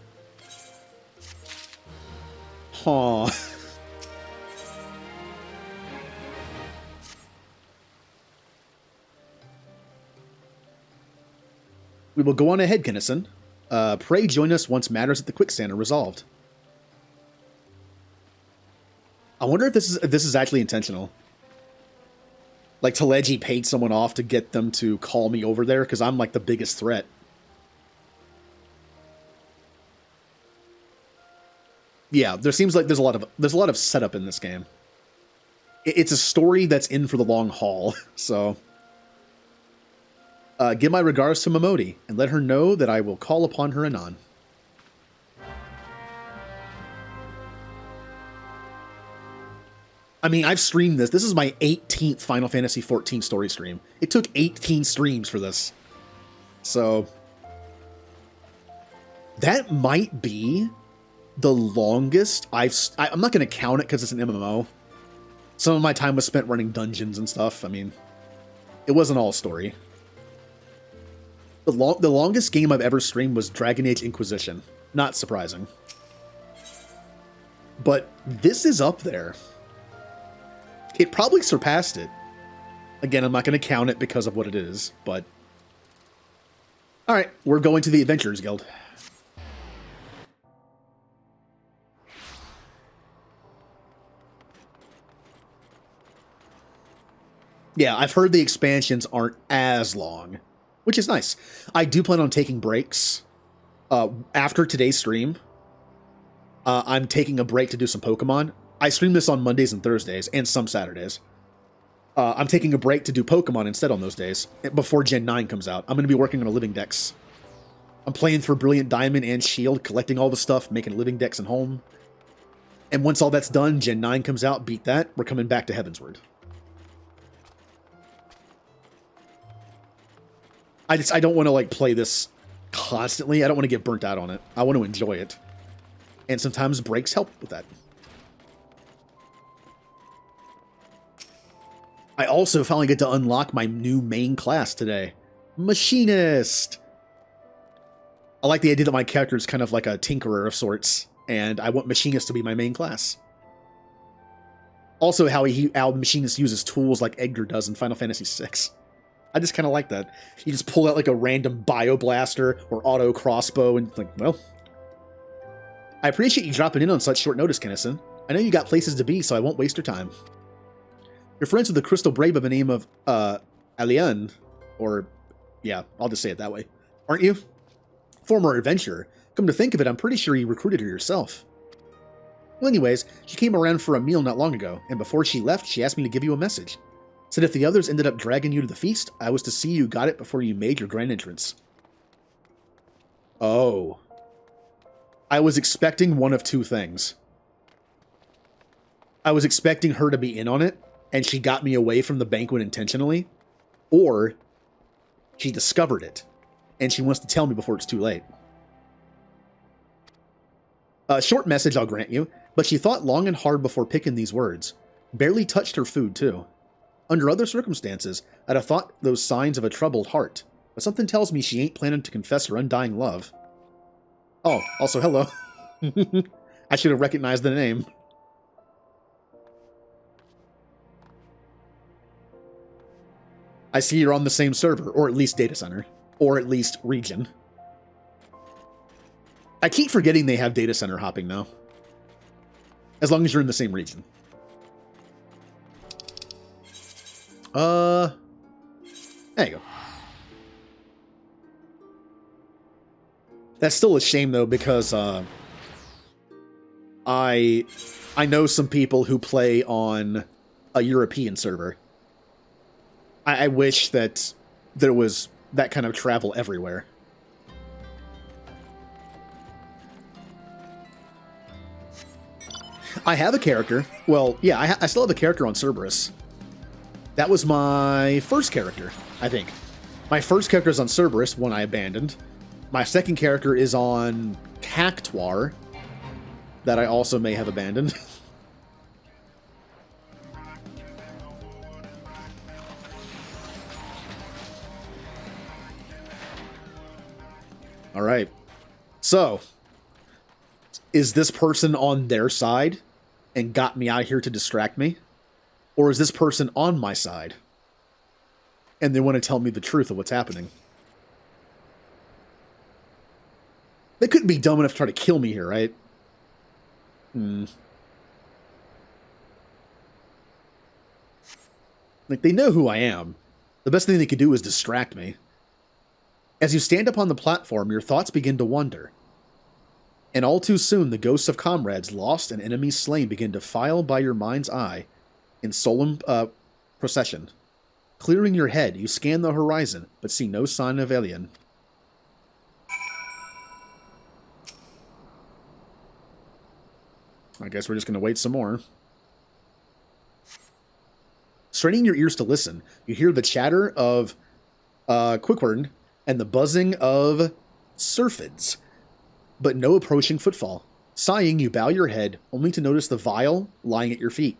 Aw. We will go on ahead, Kennison. Pray join us once matters at the quicksand are resolved. I wonder if this is actually intentional. Like, Teleji paid someone off to get them to call me over there, because I'm like the biggest threat. Yeah, there seems like there's a lot of setup in this game. It's a story that's in for the long haul, so give my regards to Momodi and let her know that I will call upon her anon. I mean, I've streamed this. This is my 18th Final Fantasy XIV story stream. It took 18 streams for this. So that might be the longest I'm not going to count it because it's an MMO. Some of my time was spent running dungeons and stuff. I mean, it wasn't all story. The longest game I've ever streamed was Dragon Age Inquisition. Not surprising. But this is up there. It probably surpassed it. Again, I'm not going to count it because of what it is, but... Alright, we're going to the Adventurers Guild. Yeah, I've heard the expansions aren't as long, which is nice. I do plan on taking breaks. After today's stream, I'm taking a break to do some Pokemon. I stream this on Mondays and Thursdays, and some Saturdays. I'm taking a break to do Pokemon instead on those days, before Gen 9 comes out. I'm going to be working on a living dex. I'm playing through Brilliant Diamond and Shield, collecting all the stuff, making living decks at home. And once all that's done, Gen 9 comes out, beat that, we're coming back to Heavensward. I don't want to like play this constantly. I don't want to get burnt out on it. I want to enjoy it. And sometimes breaks help with that. I also finally get to unlock my new main class today. Machinist! I like the idea that my character is kind of like a tinkerer of sorts, and I want Machinist to be my main class. Also, how the Machinist uses tools like Edgar does in Final Fantasy VI. I just kind of like that. You just pull out like a random bioblaster or auto crossbow and like, well. I appreciate you dropping in on such short notice, Kennison. I know you got places to be, so I won't waste your time. You're friends with the Crystal Brave by the name of, Alian, or, yeah, I'll just say it that way, aren't you? Former adventurer. Come to think of it, I'm pretty sure you recruited her yourself. Well, anyways, she came around for a meal not long ago, and before she left, she asked me to give you a message. Said if the others ended up dragging you to the feast, I was to see you got it before you made your grand entrance. Oh. I was expecting one of two things. I was expecting her to be in on it, and she got me away from the banquet intentionally, or she discovered it, and she wants to tell me before it's too late. A short message, I'll grant you, but she thought long and hard before picking these words. Barely touched her food, too. Under other circumstances, I'd have thought those signs of a troubled heart, but something tells me she ain't planning to confess her undying love. Oh, also hello. I should have recognized the name. I see you're on the same server, or at least data center, or at least region. I keep forgetting they have data center hopping now. As long as you're in the same region. There you go. That's still a shame though, because I know some people who play on a European server. I wish that there was that kind of travel everywhere. I have a character. Well, yeah, I still have a character on Cerberus. That was my first character, I think. My first character is on Cerberus, one I abandoned. My second character is on Cactuar, that I also may have abandoned. All right. So, is this person on their side and got me out here to distract me? Or is this person on my side and they want to tell me the truth of what's happening? They couldn't be dumb enough to try to kill me here, right? Like, they know who I am. The best thing they could do is distract me. As you stand up on the platform, your thoughts begin to wander. And all too soon, the ghosts of comrades lost and enemies slain begin to file by your mind's eye in solemn procession. Clearing your head, you scan the horizon, but see no sign of Alien. I guess we're just going to wait some more. Straining your ears to listen, you hear the chatter of Quickburn and the buzzing of Surfids, but no approaching footfall. Sighing, you bow your head, only to notice the vial lying at your feet.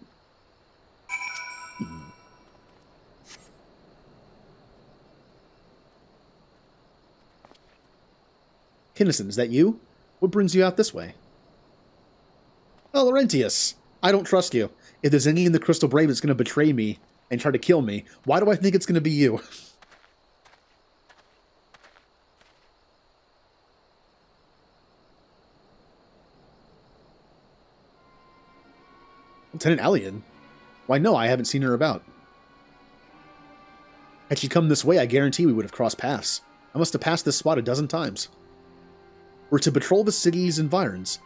Kinnison, is that you? What brings you out this way? Oh, Laurentius, I don't trust you. If there's any in the Crystal Brave that's going to betray me and try to kill me, why do I think it's going to be you? Lieutenant Alien? Why, no, I haven't seen her about. Had she come this way, I guarantee we would have crossed paths. I must have passed this spot a dozen times. We're to patrol the city's environs,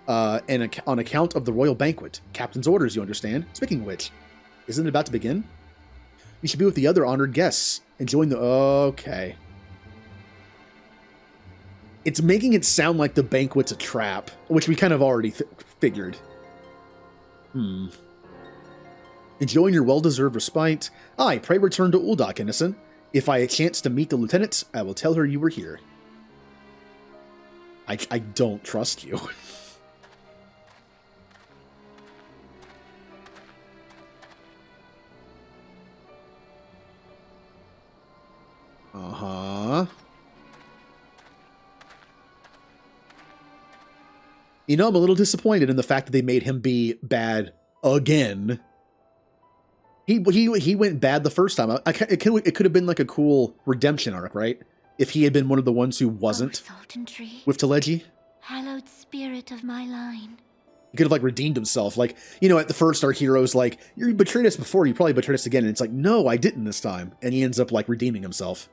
and on account of the royal banquet. Captain's orders, you understand? Speaking of which, isn't it about to begin? You should be with the other honored guests, enjoying the... Okay. It's making it sound like the banquet's a trap, which we kind of already figured. Enjoying your well-deserved respite? Aye, pray return to Uldak, Innocent. If I chance to meet the lieutenant, I will tell her you were here. I don't trust you. You know, I'm a little disappointed in the fact that they made him be bad again. He went bad the first time. It could have been like a cool redemption arc, right? If he had been one of the ones who wasn't with Teleji. Hallowed spirit of my line. He could have like redeemed himself. Like, you know, at the first our hero's like, you betrayed us before, you probably betrayed us again. And it's like, no, I didn't this time. And he ends up like redeeming himself.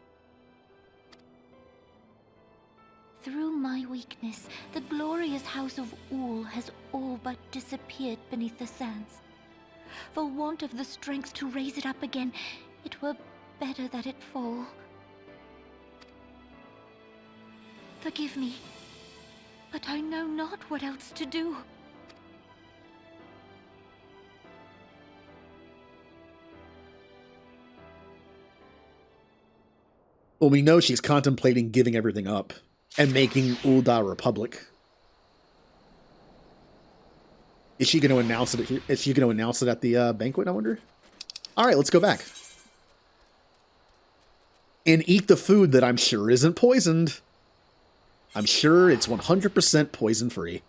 Through my weakness, the glorious house of Ul has all but disappeared beneath the sands. For want of the strength to raise it up again, it were better that it fall. Forgive me, but I know not what else to do. Well, we know she's contemplating giving everything up and making Ul'dah Republic. Is she going to announce it? Is she going to announce it at the banquet, I wonder? All right, let's go back. And eat the food that I'm sure isn't poisoned. I'm sure it's 100% poison-free.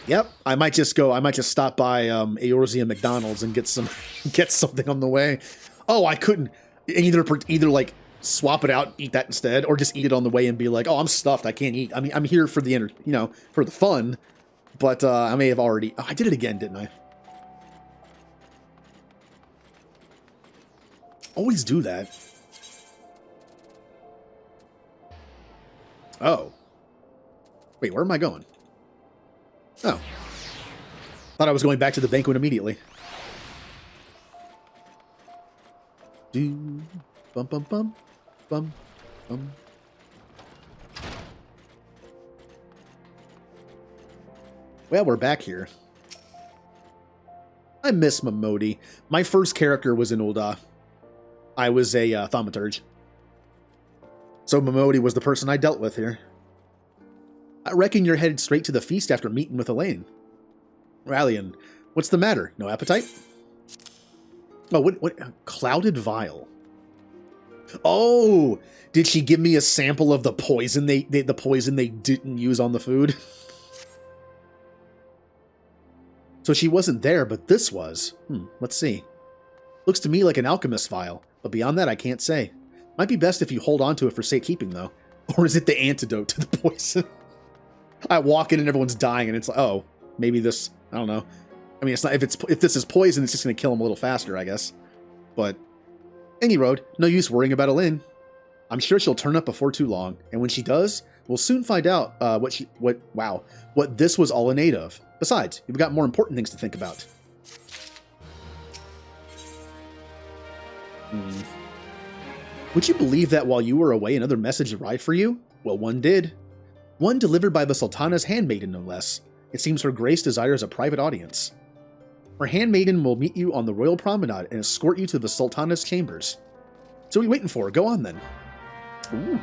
Yep, I might just stop by Eorzea McDonald's and get something on the way. Oh, I couldn't either like swap it out, eat that instead, or just eat it on the way and be like, oh, I'm stuffed, I can't eat. I mean, I'm here for the for the fun, but I may have already. Oh, I did it again, didn't I? Always do that. Oh. Wait, where am I going? Oh. Thought I was going back to the banquet immediately. Do bum bum bum bum bum. Well, we're back here. I miss Momodi. My first character was in Ul'dah. I was a thaumaturge. So Momodi was the person I dealt with here. I reckon you're headed straight to the feast after meeting with Elaine. Rallian, what's the matter? No appetite? Oh, what? Clouded vial. Oh, did she give me a sample of the poison the poison they didn't use on the food? So she wasn't there, but this was. Let's see. Looks to me like an alchemist vial, but beyond that I can't say. Might be best if you hold on to it for safekeeping, though. Or is it the antidote to the poison? I walk in and everyone's dying, and it's like, oh, maybe this. I don't know. I mean, it's not if this is poison, it's just going to kill them a little faster, I guess. But any road, no use worrying about Elaine. I'm sure she'll turn up before too long, and when she does, we'll soon find out what this was all in aid of. Besides, you've got more important things to think about. Would you believe that while you were away, another message arrived for you? Well, one did. One delivered by the Sultana's handmaiden, no less. It seems Her Grace desires a private audience. Her handmaiden will meet you on the royal promenade and escort you to the Sultana's chambers. So what are you waiting for? Go on, then. Ooh.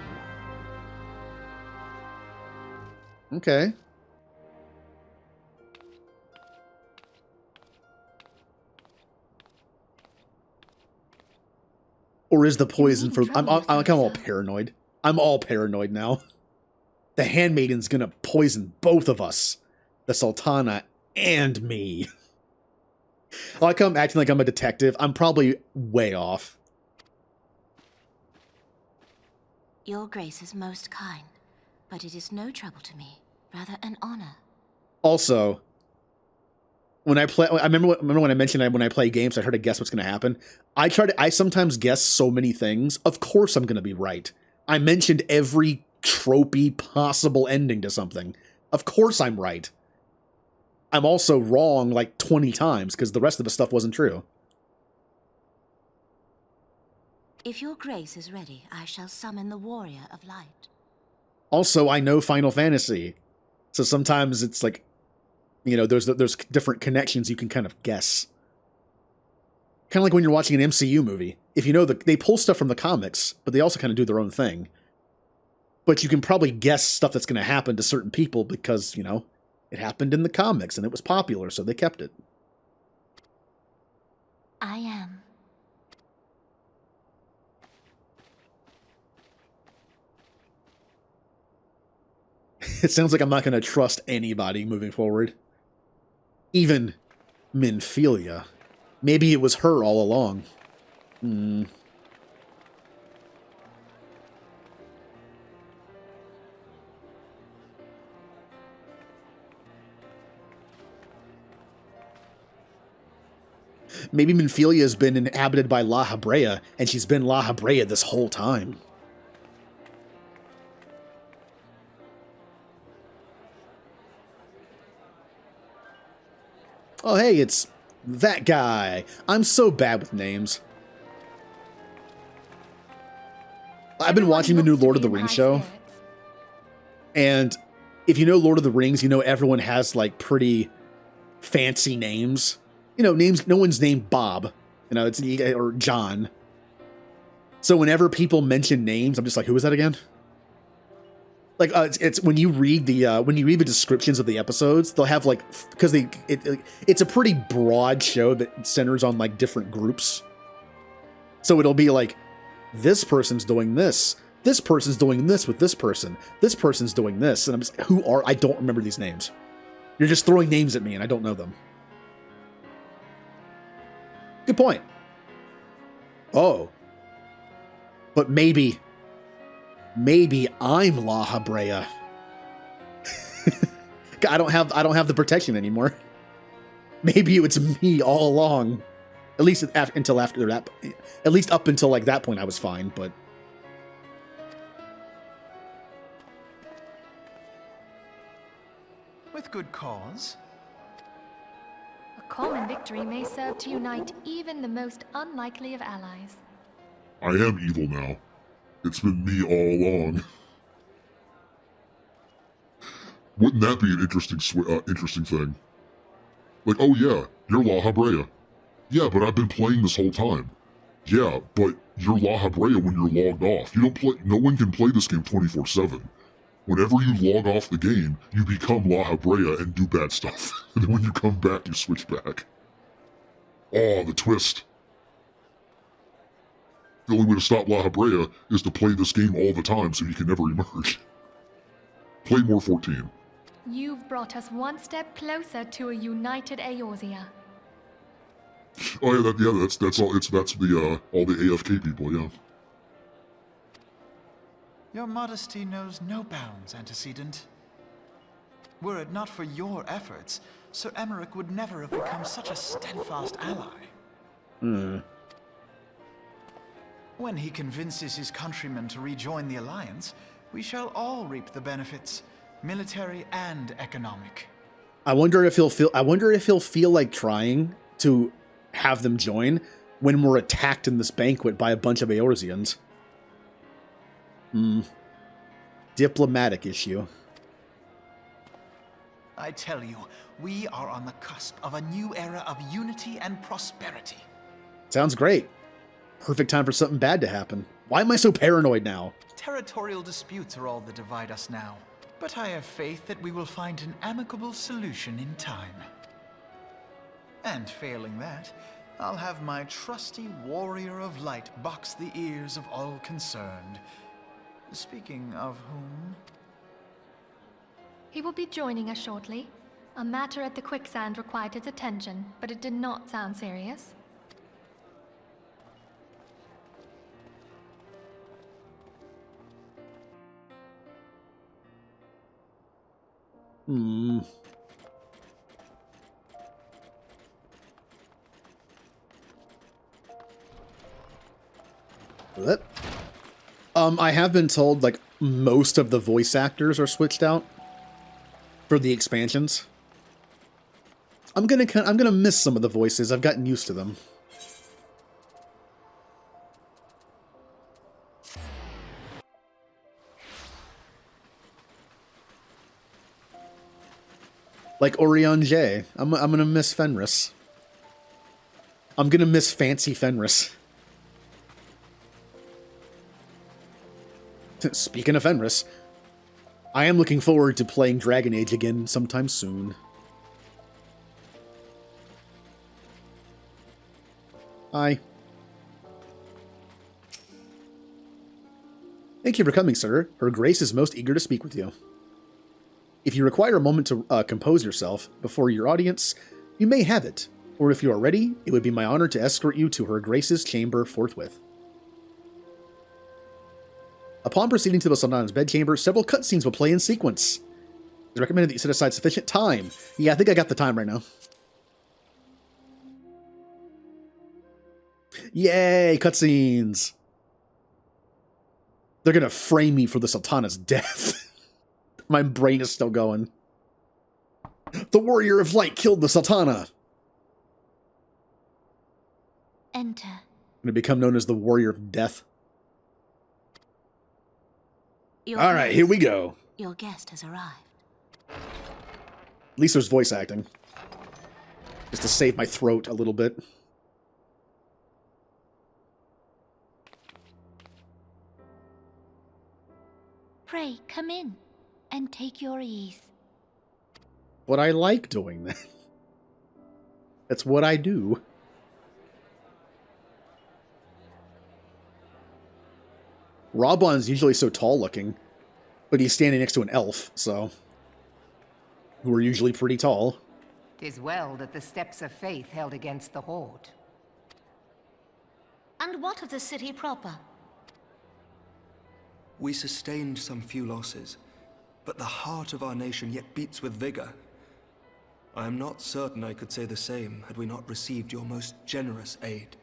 Okay. Or is the poison for... I'm all paranoid. I'm all paranoid now. The handmaiden's gonna poison both of us. The Sultana and me. Like I'm acting like I'm a detective. I'm probably way off. Your Grace is most kind, but it is no trouble to me. Rather an honor. Also, when I play, I remember when I mentioned when I play games, I try to guess what's going to happen. I sometimes guess so many things. Of course I'm going to be right. I mentioned every tropey possible ending to something. Of course I'm right. I'm also wrong like 20 times because the rest of the stuff wasn't true. If your Grace is ready, I shall summon the Warrior of Light. Also, I know Final Fantasy. So sometimes it's like, you know, there's different connections you can kind of guess. Kind of like when you're watching an MCU movie. If you know they pull stuff from the comics, but they also kind of do their own thing. But you can probably guess stuff that's going to happen to certain people because, you know, it happened in the comics and it was popular, so they kept it. I am. It sounds like I'm not going to trust anybody moving forward. Even Minfilia. Maybe it was her all along. Maybe Minfilia has been inhabited by La Habrea, and she's been La Habrea this whole time. Oh, hey, it's that guy. I'm so bad with names. I've been watching the new Lord of the Rings show. And if you know Lord of the Rings, you know everyone has, like, pretty fancy names. You know, names, no one's named Bob. You know, it's, or John. So whenever people mention names, I'm just like, who is that again? Like, it's when you read the descriptions of the episodes, they'll have, like, because it's a pretty broad show that centers on, like, different groups. So it'll be like, this person's doing this person's doing this with this person's doing this, and I'm just, I don't remember these names. You're just throwing names at me and I don't know them. Good point. Oh. But maybe I'm La Habrea. I don't have the protection anymore. Maybe it's me all along. At least until after that. At least up until like that point, I was fine. But With good cause. A common victory may serve to unite even the most unlikely of allies. I am evil now. It's been me all along. Wouldn't that be an interesting thing? Like, oh yeah, you're La Habrea. Yeah, but I've been playing this whole time. Yeah, but you're La Habrea when you're logged off. You don't play. No one can play this game 24/7. Whenever you log off the game, you become La Habrea and do bad stuff. And then when you come back, you switch back. Oh, the twist. The only way to stop La Habrea is to play this game all the time so you can never emerge. Play more 14. You've brought us one step closer to a united Eorzea. Oh yeah, that's all. That's the all the AFK people. Yeah. Your modesty knows no bounds, antecedent. Were it not for your efforts, Sir Emmerich would never have become such a steadfast ally. When he convinces his countrymen to rejoin the Alliance, we shall all reap the benefits, military and economic. I wonder if he'll feel like trying to have them join when we're attacked in this banquet by a bunch of Eorzeans. Diplomatic issue. I tell you, we are on the cusp of a new era of unity and prosperity. Sounds great. Perfect time for something bad to happen. Why am I so paranoid now? Territorial disputes are all that divide us now. But I have faith that we will find an amicable solution in time. And failing that, I'll have my trusty warrior of light box the ears of all concerned. Speaking of whom... He will be joining us shortly. A matter at the quicksand required his attention, but it did not sound serious. What? I have been told, like, most of the voice actors are switched out for the expansions. I'm gonna miss some of the voices. I've gotten used to them. Like Orion J. I'm gonna miss Fenris. I'm gonna miss fancy Fenris. Speaking of Fenris, I am looking forward to playing Dragon Age again sometime soon. Hi. Thank you for coming, sir. Her Grace is most eager to speak with you. If you require a moment to compose yourself before your audience, you may have it, or if you are ready, it would be my honor to escort you to Her Grace's chamber forthwith. Upon proceeding to the Sultana's bedchamber, several cutscenes will play in sequence. It's recommended that you set aside sufficient time. Yeah, I think I got the time right now. Yay, cutscenes! They're gonna frame me for the Sultana's death. My brain is still going. The Warrior of Light killed the Sultana! Enter. I'm gonna become known as the Warrior of Death. Alright, here we go. Your guest has arrived. At least there's voice acting. Just to save my throat a little bit. Pray, come in, and take your ease. But I like doing that. That's what I do. Robon's usually so tall looking, but he's standing next to an elf, so... who are usually pretty tall. 'Tis well that the steps of faith held against the Horde. And what of the city proper? We sustained some few losses, but the heart of our nation yet beats with vigor. I am not certain I could say the same had we not received your most generous aid.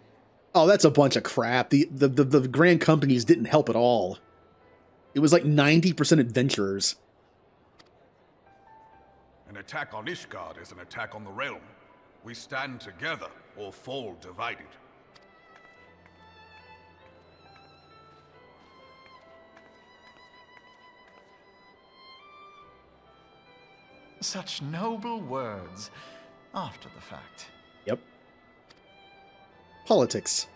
Oh, that's a bunch of crap. The Grand Companies didn't help at all. It was like 90% adventurers. An attack on Ishgard is an attack on the realm. We stand together or fall divided. Such noble words after the fact. Yep. Politics.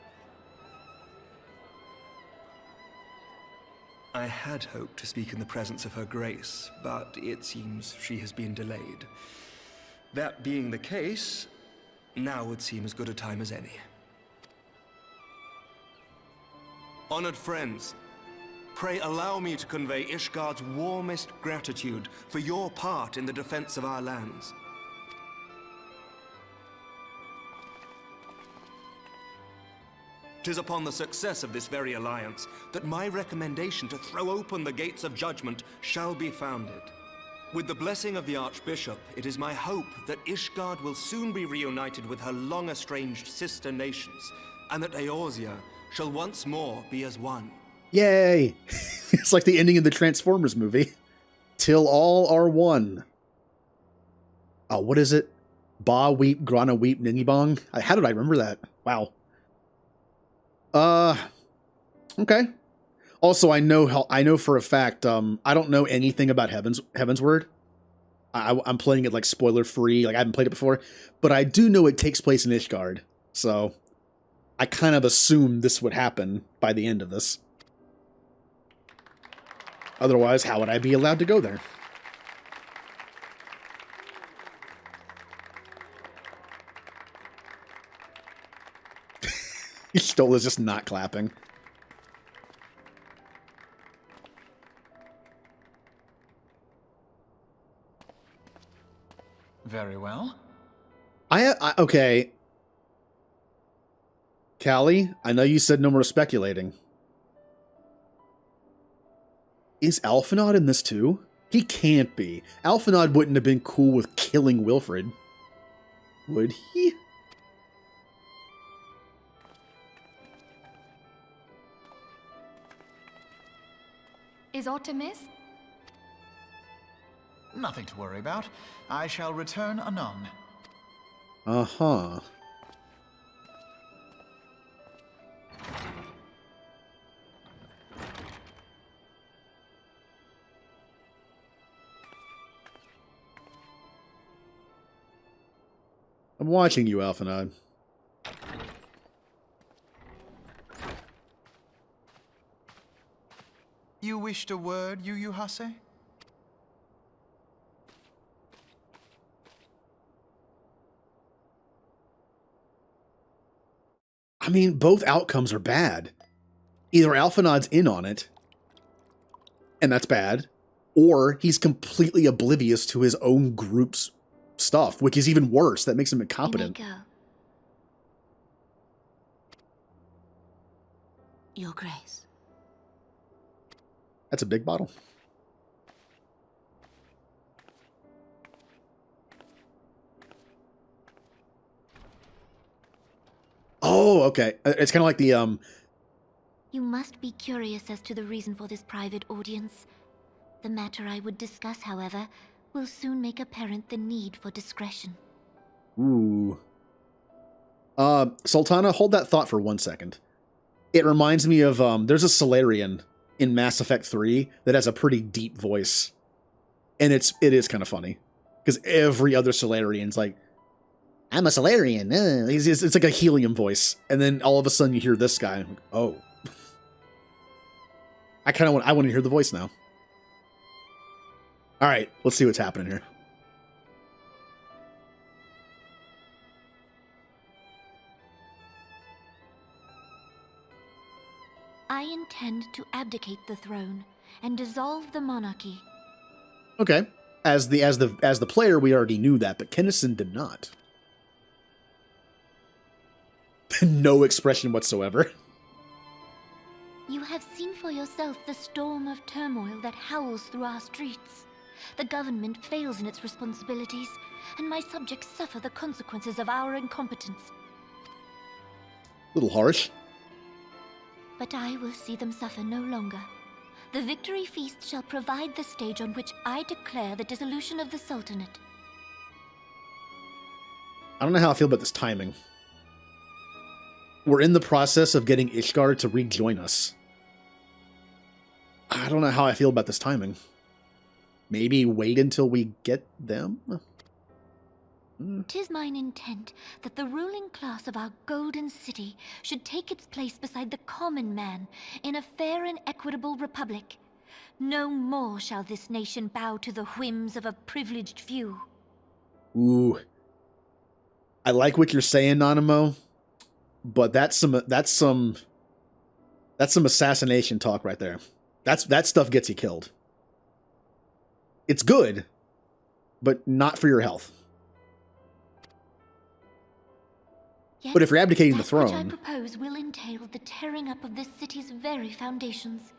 I had hoped to speak in the presence of Her Grace, but it seems she has been delayed. That being the case, now would seem as good a time as any. Honored friends, pray allow me to convey Ishgard's warmest gratitude for your part in the defense of our lands. 'Tis upon the success of this very alliance that my recommendation to throw open the gates of judgment shall be founded. With the blessing of the Archbishop, it is my hope that Ishgard will soon be reunited with her long-estranged sister nations, and that Eorzea shall once more be as one. Yay! It's like the ending of the Transformers movie. Till all are one. Oh, what is it? Ba weep, grana weep, ningibong? How did I remember that? Wow. Okay. Also, I know for a fact, I don't know anything about Heavensward. I'm playing it like spoiler free, like I haven't played it before, but I do know it takes place in Ishgard, so I kind of assumed this would happen by the end of this. Otherwise, how would I be allowed to go there? Stola's just not clapping. Very well. Okay. Callie, I know you said no more speculating. Is Alphinaud in this too? He can't be. Alphinaud wouldn't have been cool with killing Wilfred. Would he? Is Artemis? Nothing to worry about. I shall return anon. Uh-huh. I'm watching you, Alphinaud. You wished a word, Yu Hase? I mean, both outcomes are bad. Either Alphinaud's in on it, and that's bad, or he's completely oblivious to his own group's stuff, which is even worse. That makes him incompetent. You may go. Your Grace. That's a big bottle. Oh, okay. It's kind of like the, You must be curious as to the reason for this private audience. The matter I would discuss, however, will soon make apparent the need for discretion. Ooh. Sultana, hold that thought for 1 second. It reminds me of, there's a Solarian in Mass Effect 3 that has a pretty deep voice. And it is kind of funny. Because every other Solarian's like, I'm a Solarian. It's like a helium voice. And then all of a sudden you hear this guy. I'm like, oh. I want to hear the voice now. All right, let's see what's happening here. I intend to abdicate the throne and dissolve the monarchy. Okay. As the player, we already knew that, but Kennison did not. No expression whatsoever. You have seen for yourself the storm of turmoil that howls through our streets. The government fails in its responsibilities, and my subjects suffer the consequences of our incompetence. Little harsh. But I will see them suffer no longer. The victory feast shall provide the stage on which I declare the dissolution of the Sultanate. I don't know how I feel about this timing. We're in the process of getting Ishgard to rejoin us. I don't know how I feel about this timing. Maybe wait until we get them? 'Tis mine intent that the ruling class of our golden city should take its place beside the common man in a fair and equitable republic. No more shall this nation bow to the whims of a privileged few. Ooh. I like what you're saying, Nanamo, but that's some assassination talk right there. That stuff gets you killed. It's good, but not for your health. Yet But if you're abdicating the that which I throne, propose will entail the tearing up of this city's very foundations.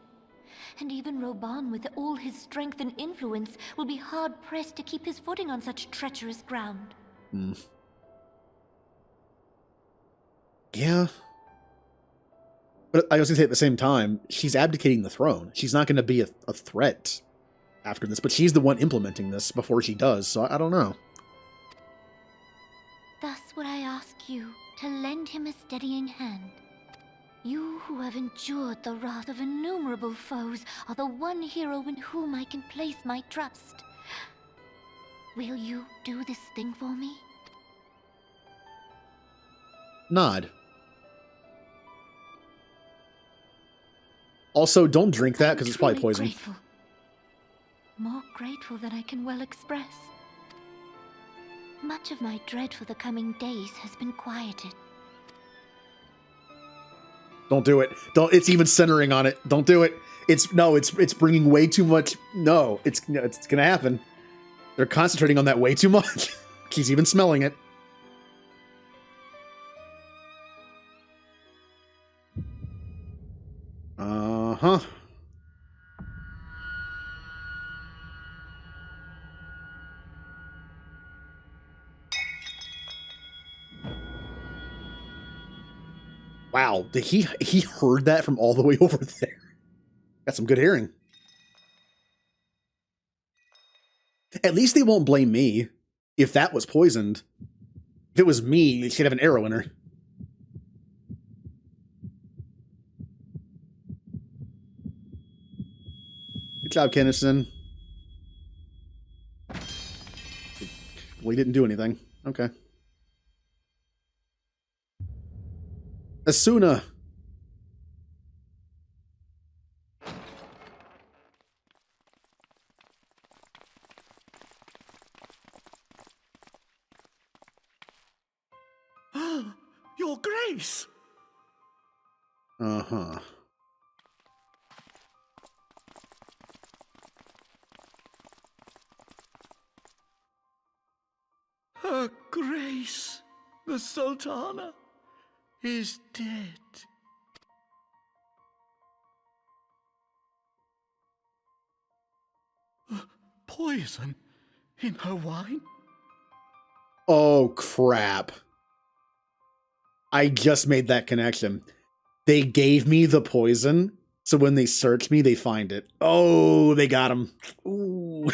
And even Roban, with all his strength and influence, will be hard-pressed to keep his footing on such treacherous ground. Yeah. But I was going to say at the same time, she's abdicating the throne. She's not going to be a threat after this, but she's the one implementing this before she does, so I don't know. Thus would I ask you to lend him a steadying hand. You who have endured the wrath of innumerable foes are the one hero in whom I can place my trust. Will you do this thing for me? Nod. Also, don't drink that because it's probably Truly poison. Grateful. More grateful than I can well express. Much of my dread for the coming days has been quieted. Don't do it. Don't. It's even centering on it. Don't do it. It's bringing way too much. No, it's gonna happen. They're concentrating on that way too much. He's even smelling it. Uh-huh. Wow, he heard that from all the way over there. Got some good hearing. At least they won't blame me if that was poisoned. If it was me, she'd have an arrow in her. Good job, Kennison. Well, he didn't do anything. Okay. Asuna. Your Grace! Uh-huh. Her Grace, the Sultana, is dead. Poison in her wine? Oh, crap. I just made that connection. They gave me the poison, so when they search me, they find it. Oh, they got him. Ooh.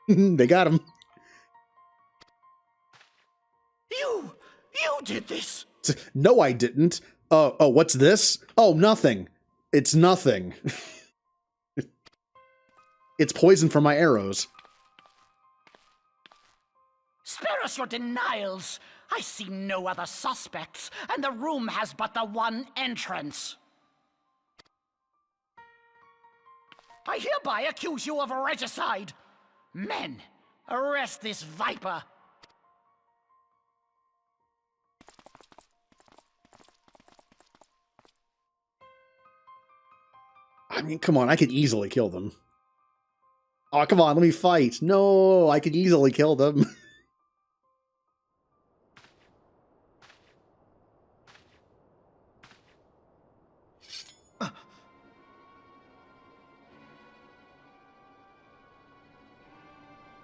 They got him. You did this! No, I didn't. Oh, what's this? Oh, nothing. It's nothing. It's poison from my arrows. Spare us your denials! I see no other suspects, and the room has but the one entrance. I hereby accuse you of regicide. Men, arrest this viper. I mean, come on, I could easily kill them. Oh, come on, let me fight. No, I could easily kill them.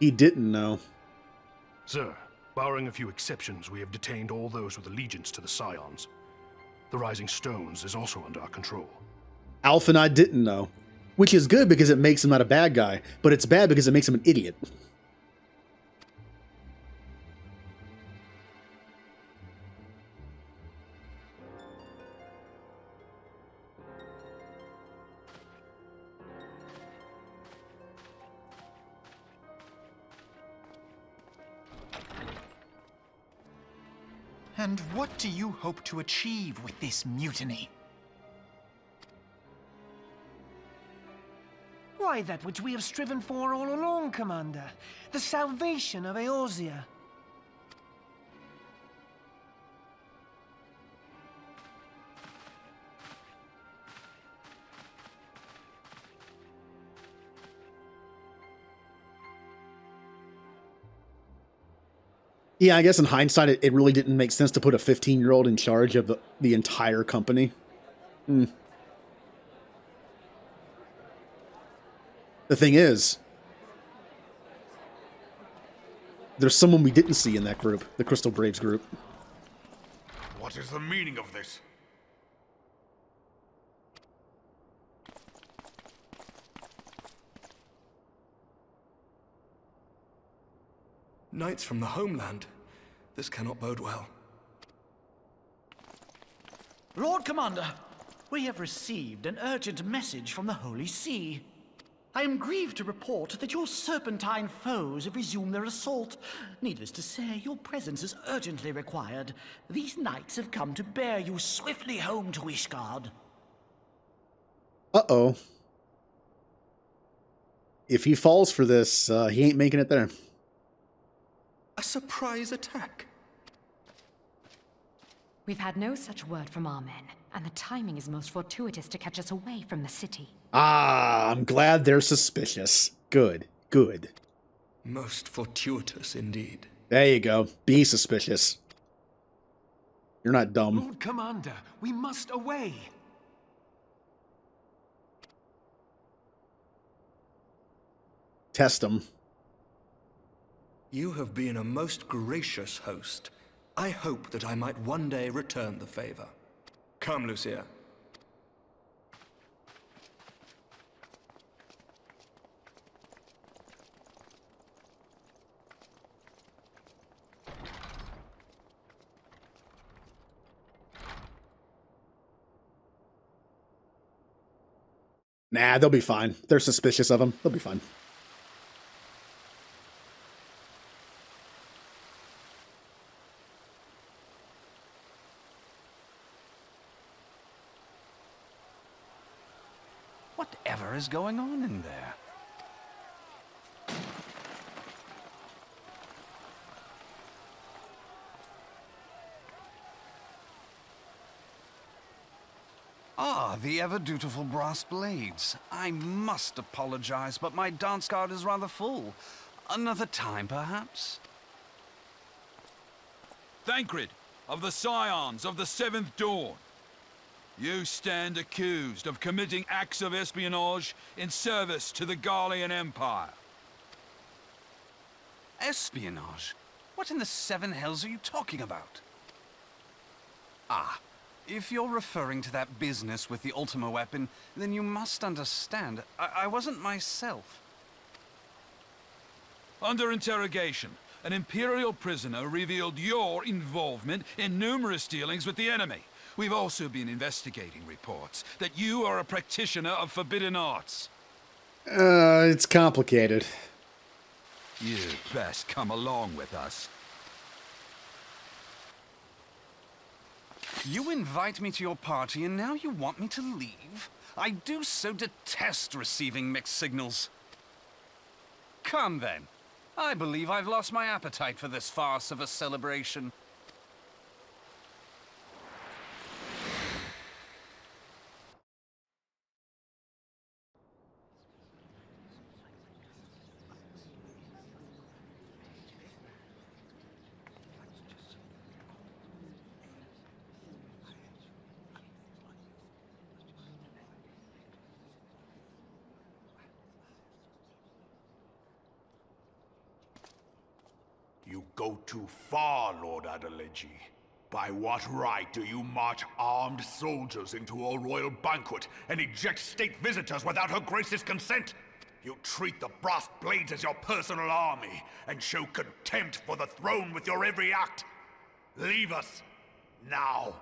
He didn't know. Sir, barring a few exceptions, we have detained all those with allegiance to the Scions. The Rising Stones is also under our control. Alpha and I didn't know. Which is good because it makes him not a bad guy, but it's bad because it makes him an idiot. And what do you hope to achieve with this mutiny? Why, that which we have striven for all along, Commander. The salvation of Eorzea. Yeah, I guess in hindsight, it really didn't make sense to put a 15-year-old in charge of the entire company. The thing is, there's someone we didn't see in that group, the Crystal Braves group. What is the meaning of this? Knights from the homeland. This cannot bode well. Lord Commander, we have received an urgent message from the Holy See. I am grieved to report that your serpentine foes have resumed their assault. Needless to say, your presence is urgently required. These knights have come to bear you swiftly home to Ishgard. Uh-oh. If he falls for this, he ain't making it there. A surprise attack? We've had no such word from our men, and the timing is most fortuitous to catch us away from the city. Ah, I'm glad they're suspicious. Good, good. Most fortuitous indeed. There you go. Be suspicious. You're not dumb. Lord Commander, we must away. Test him. You have been a most gracious host. I hope that I might one day return the favor. Come, Lucia. Nah, they'll be fine. They're suspicious of him. They'll be fine. Whatever is going on in there? Ah, the ever-dutiful brass blades. I must apologize, but my dance card is rather full. Another time, perhaps? Thancred, of the Scions of the Seventh Dawn. You stand accused of committing acts of espionage in service to the Garlean Empire. Espionage? What in the seven hells are you talking about? Ah, if you're referring to that business with the Ultima weapon, then you must understand, I wasn't myself. Under interrogation, an Imperial prisoner revealed your involvement in numerous dealings with the enemy. We've also been investigating reports that you are a practitioner of forbidden arts. It's complicated. You'd best come along with us. You invite me to your party and now you want me to leave? I do so detest receiving mixed signals. Come then. I believe I've lost my appetite for this farce of a celebration. You go too far, Lord Adeleji. By what right do you march armed soldiers into a royal banquet and eject state visitors without Her Grace's consent? You treat the brass blades as your personal army and show contempt for the throne with your every act. Leave us, now.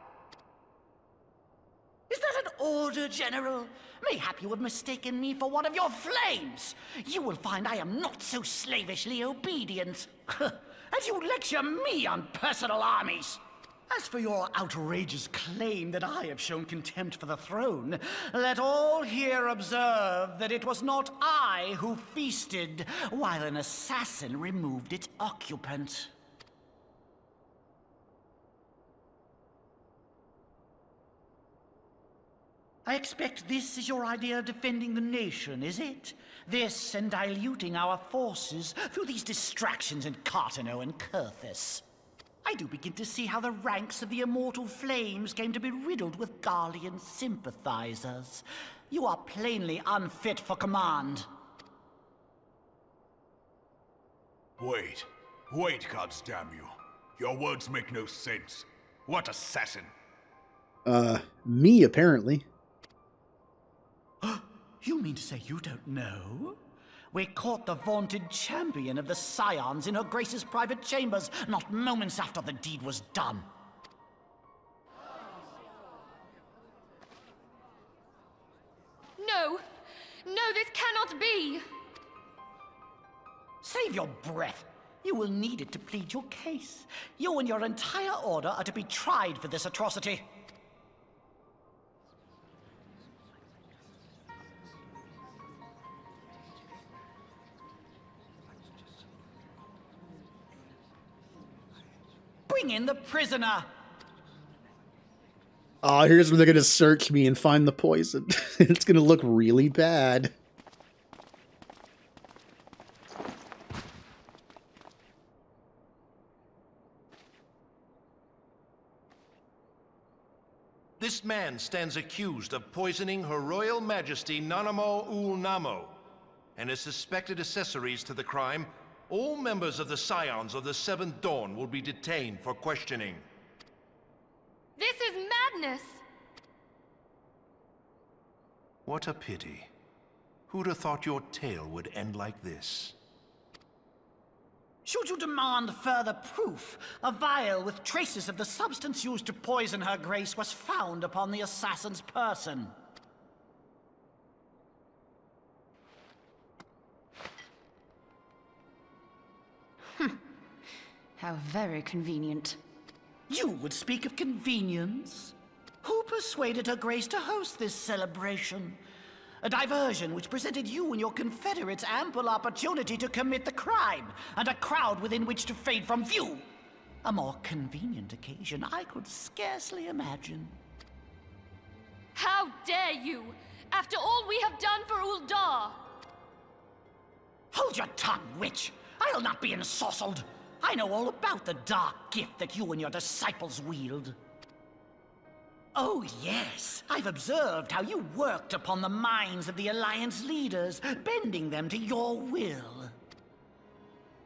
Is that an order, General? Mayhap you have mistaken me for one of your flames. You will find I am not so slavishly obedient. As you lecture me on personal armies. As for your outrageous claim that I have shown contempt for the throne, let all here observe that it was not I who feasted while an assassin removed its occupant. I expect this is your idea of defending the nation, is it? This and diluting our forces through these distractions in Cartano and Kurthis. I do begin to see how the ranks of the Immortal Flames came to be riddled with Garlean sympathizers. You are plainly unfit for command. Wait, goddamn you. Your words make no sense. What assassin? Me, apparently. You mean to say you don't know? We caught the vaunted champion of the Scions in Her Grace's private chambers, not moments after the deed was done. No! No, this cannot be! Save your breath. You will need it to plead your case. You and your entire order are to be tried for this atrocity. Bring in the prisoner! Oh, here's where they're gonna search me and find the poison. It's gonna look really bad. This man stands accused of poisoning Her Royal Majesty Nanamo Ul Namo, and his suspected accessories to the crime. All members of the Scions of the Seventh Dawn will be detained for questioning. This is madness! What a pity. Who'd have thought your tale would end like this? Should you demand further proof, a vial with traces of the substance used to poison Her Grace was found upon the assassin's person. How very convenient. You would speak of convenience? Who persuaded Her Grace to host this celebration? A diversion which presented you and your confederates ample opportunity to commit the crime, and a crowd within which to fade from view. A more convenient occasion I could scarcely imagine. How dare you! After all we have done for Uldar! Hold your tongue, witch! I'll not be ensorcelled! I know all about the dark gift that you and your disciples wield. Oh, yes. I've observed how you worked upon the minds of the Alliance leaders, bending them to your will.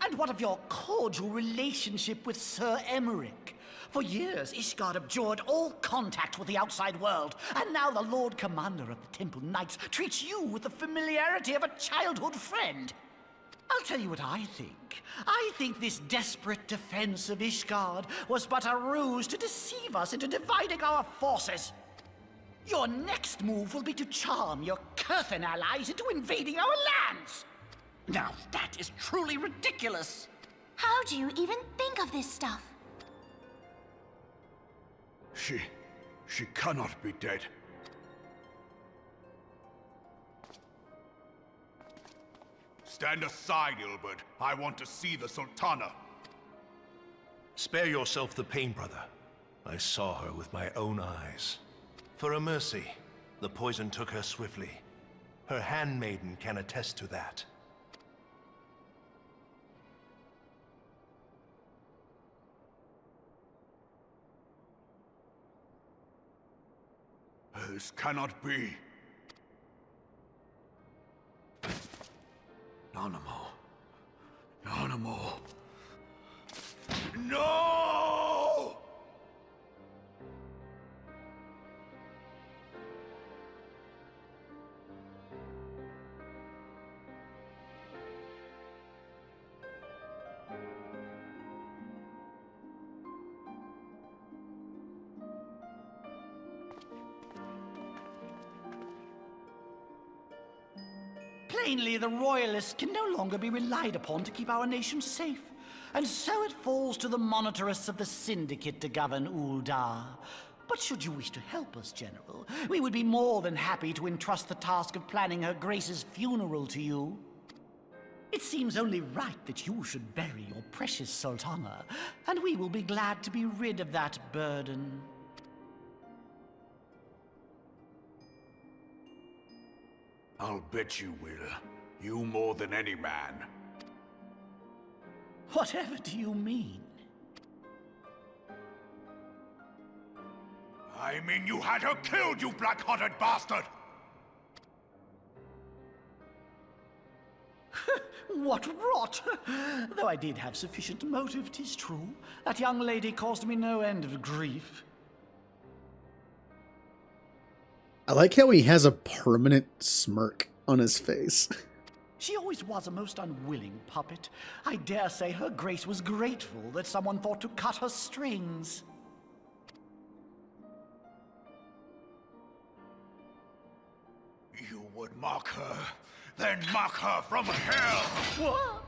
And what of your cordial relationship with Sir Emmerich? For years, Ishgard abjured all contact with the outside world, and now the Lord Commander of the Temple Knights treats you with the familiarity of a childhood friend. I'll tell you what I think. I think this desperate defense of Ishgard was but a ruse to deceive us into dividing our forces. Your next move will be to charm your Kurthan allies into invading our lands. Now that is truly ridiculous. How do you even think of this stuff? She cannot be dead. Stand aside, Ilbert. I want to see the Sultana. Spare yourself the pain, brother. I saw her with my own eyes. For a mercy, the poison took her swiftly. Her handmaiden can attest to that. This cannot be. Nanamo. Nanamo. No! Plainly, the Royalists can no longer be relied upon to keep our nation safe. And so it falls to the monitorists of the Syndicate to govern Uldar. But should you wish to help us, General, we would be more than happy to entrust the task of planning Her Grace's funeral to you. It seems only right that you should bury your precious Sultana, and we will be glad to be rid of that burden. I'll bet you will. You more than any man. Whatever do you mean? I mean you had her killed, you black-hearted bastard! What rot! Though I did have sufficient motive, 'tis true. That young lady caused me no end of grief. I like how he has a permanent smirk on his face. She always was a most unwilling puppet. I dare say Her Grace was grateful that someone thought to cut her strings. You would mock her, then mock her from hell! What?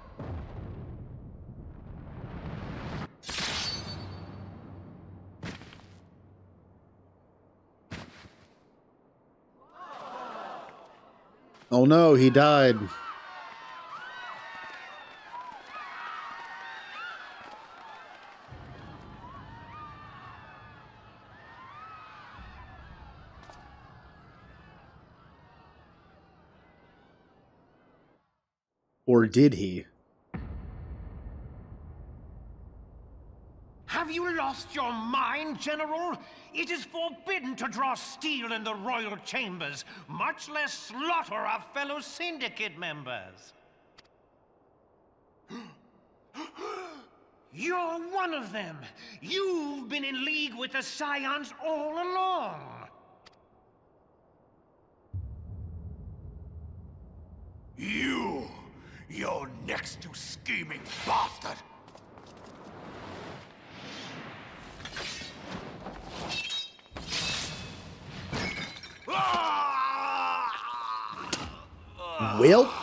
Oh no, he died. Or did he? Have you lost your mind, General? It is forbidden to draw steel in the royal chambers, much less slaughter our fellow Syndicate members. You're one of them. You've been in league with the Scions all along. You're next, you scheming bastard! Well,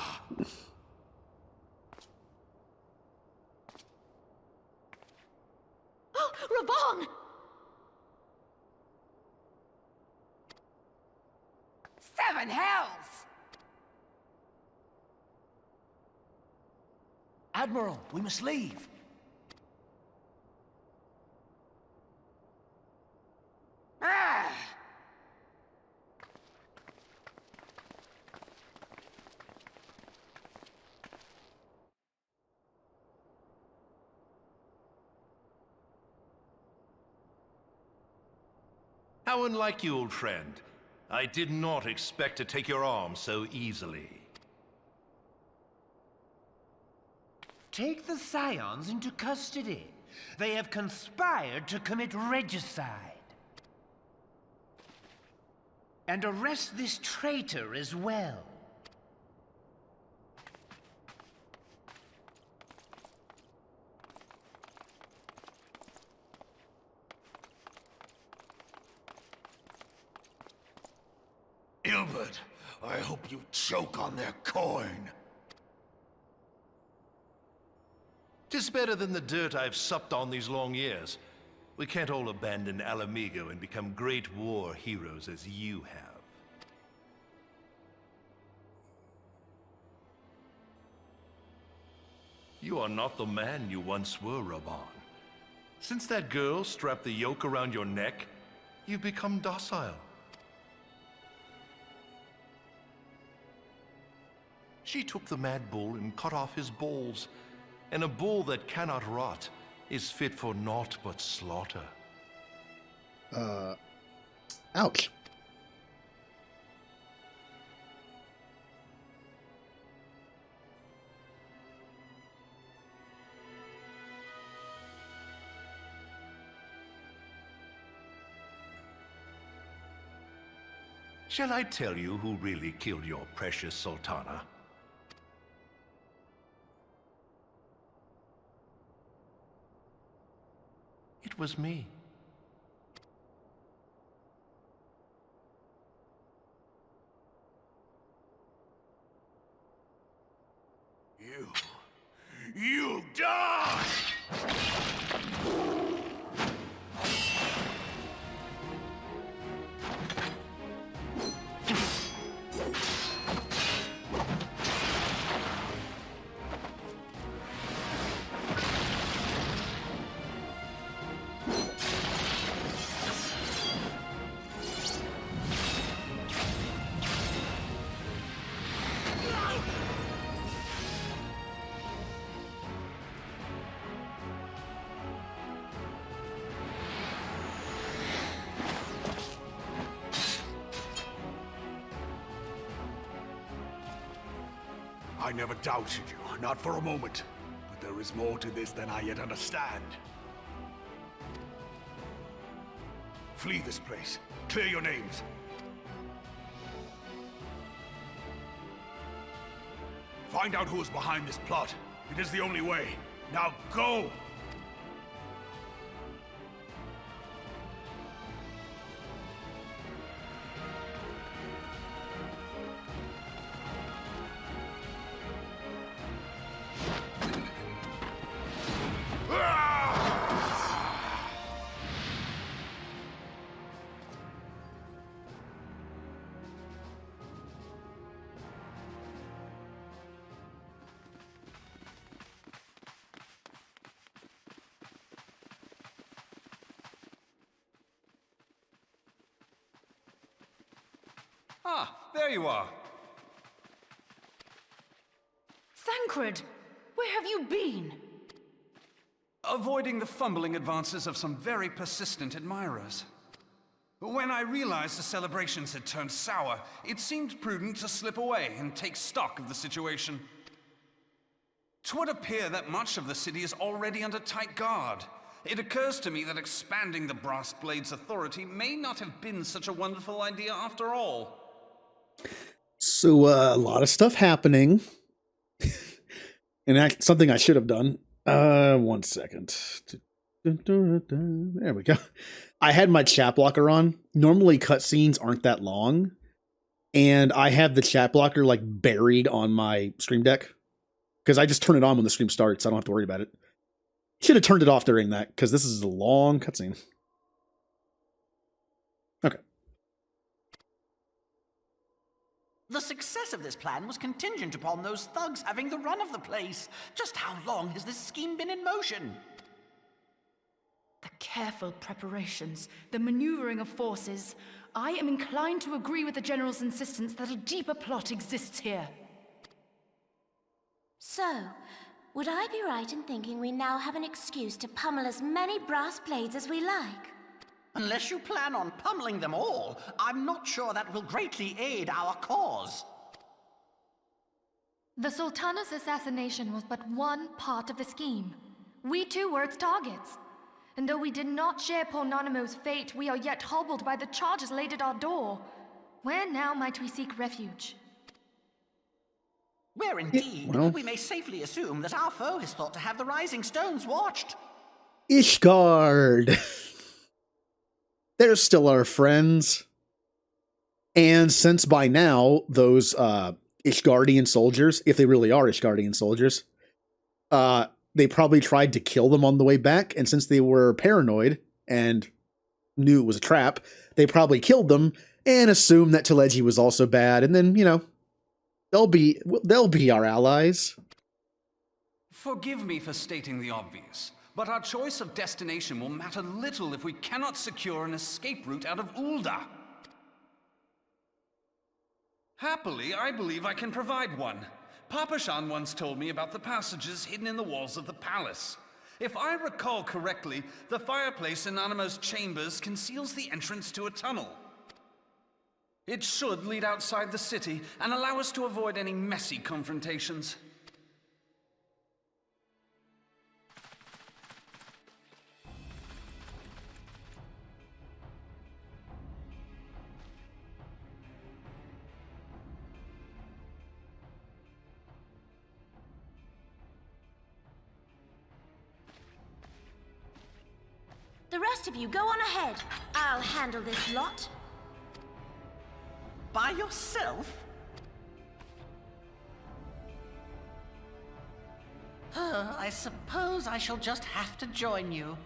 Oh, Rabong! Seven hells! Admiral, we must leave. Ah! How unlike you, old friend. I did not expect to take your arm so easily. Take the Scions into custody. They have conspired to commit regicide. And arrest this traitor as well. Ilbert, I hope you choke on their coin. 'Tis better than the dirt I've supped on these long years. We can't all abandon Alamigo and become great war heroes as you have. You are not the man you once were, Raban. Since that girl strapped the yoke around your neck, you've become docile. She took the mad bull and cut off his balls, and a bull that cannot rot is fit for naught but slaughter. Ouch. Shall I tell you who really killed your precious Sultana? It was me. You die! I never doubted you, not for a moment. But there is more to this than I yet understand. Flee this place. Clear your names. Find out who is behind this plot. It is the only way. Now go! Ah, there you are. Thancred! Where have you been? Avoiding the fumbling advances of some very persistent admirers. When I realized the celebrations had turned sour, it seemed prudent to slip away and take stock of the situation. 'Twould appear that much of the city is already under tight guard. It occurs to me that expanding the Brass Blade's authority may not have been such a wonderful idea after all. So a lot of stuff happening. And something I should have done. 1 second. There we go. I had my chat blocker on. Normally cutscenes aren't that long. And I have the chat blocker like buried on my stream deck. Because I just turn it on when the stream starts. I don't have to worry about it. Should have turned it off during that, because this is a long cutscene. Okay. The success of this plan was contingent upon those thugs having the run of the place. Just how long has this scheme been in motion? The careful preparations, the maneuvering of forces. I am inclined to agree with the General's insistence that a deeper plot exists here. So, would I be right in thinking we now have an excuse to pummel as many brass blades as we like? Unless you plan on pummeling them all, I'm not sure that will greatly aid our cause. The Sultana's assassination was but one part of the scheme. We too were its targets. And though we did not share poor Nanamo's fate, we are yet hobbled by the charges laid at our door. Where now might we seek refuge? Where indeed, well, we may safely assume that our foe is thought to have the Rising Stones watched. Ishgard! They're still our friends. And since by now, those Ishgardian soldiers, if they really are Ishgardian soldiers, they probably tried to kill them on the way back, and since they were paranoid and knew it was a trap, they probably killed them and assumed that Teleji was also bad, and then, you know, they'll be our allies. Forgive me for stating the obvious, but our choice of destination will matter little if we cannot secure an escape route out of Ul'dah. Happily, I believe I can provide one. Papa Shan once told me about the passages hidden in the walls of the palace. If I recall correctly, the fireplace in Nanamo's chambers conceals the entrance to a tunnel. It should lead outside the city and allow us to avoid any messy confrontations. The rest of you, go on ahead. I'll handle this lot. By yourself? I suppose I shall just have to join you.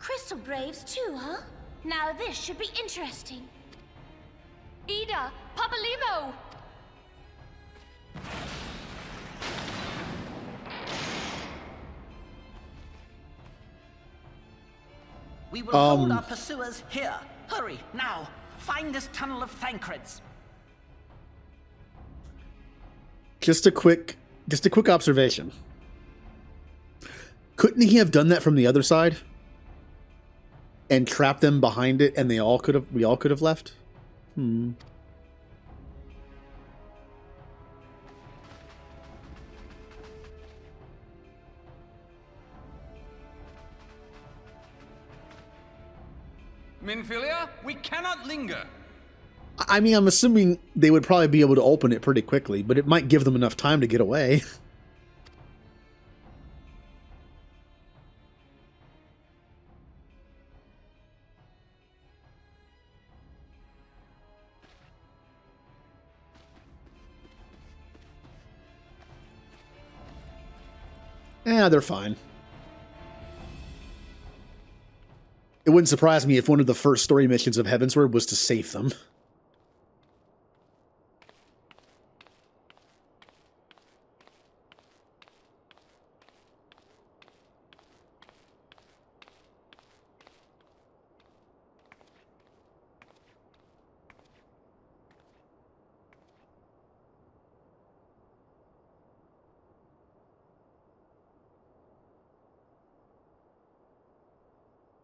Crystal Braves too, huh? Now this should be interesting. Ida! Papalimo! We will hold our pursuers here. Hurry, now. Find this tunnel of Thancred's. Just a quick observation. Couldn't he have done that from the other side? And trapped them behind it, and we all could have left? Minfilia, we cannot linger. I mean, I'm assuming they would probably be able to open it pretty quickly, but it might give them enough time to get away. Yeah, they're fine. It wouldn't surprise me if one of the first story missions of Heavensward was to save them.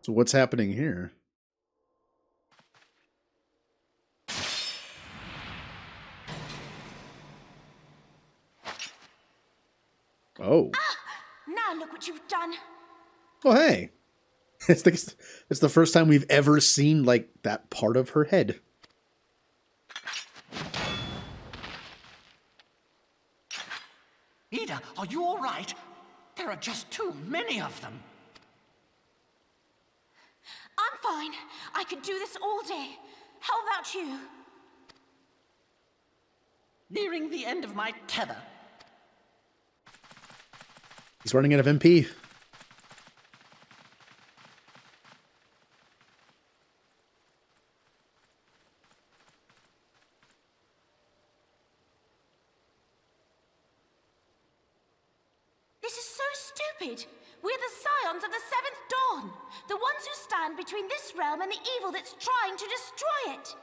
So what's happening here? Oh. Now look what you've done. Oh, hey. It's the first time we've ever seen, like, that part of her head. Ida, are you all right? There are just too many of them. I'm fine. I could do this all day. How about you? Nearing the end of my tether. He's running out of MP. This is so stupid. We're the scions of the Seventh Dawn. The ones who stand between this realm and the evil that's trying to destroy it.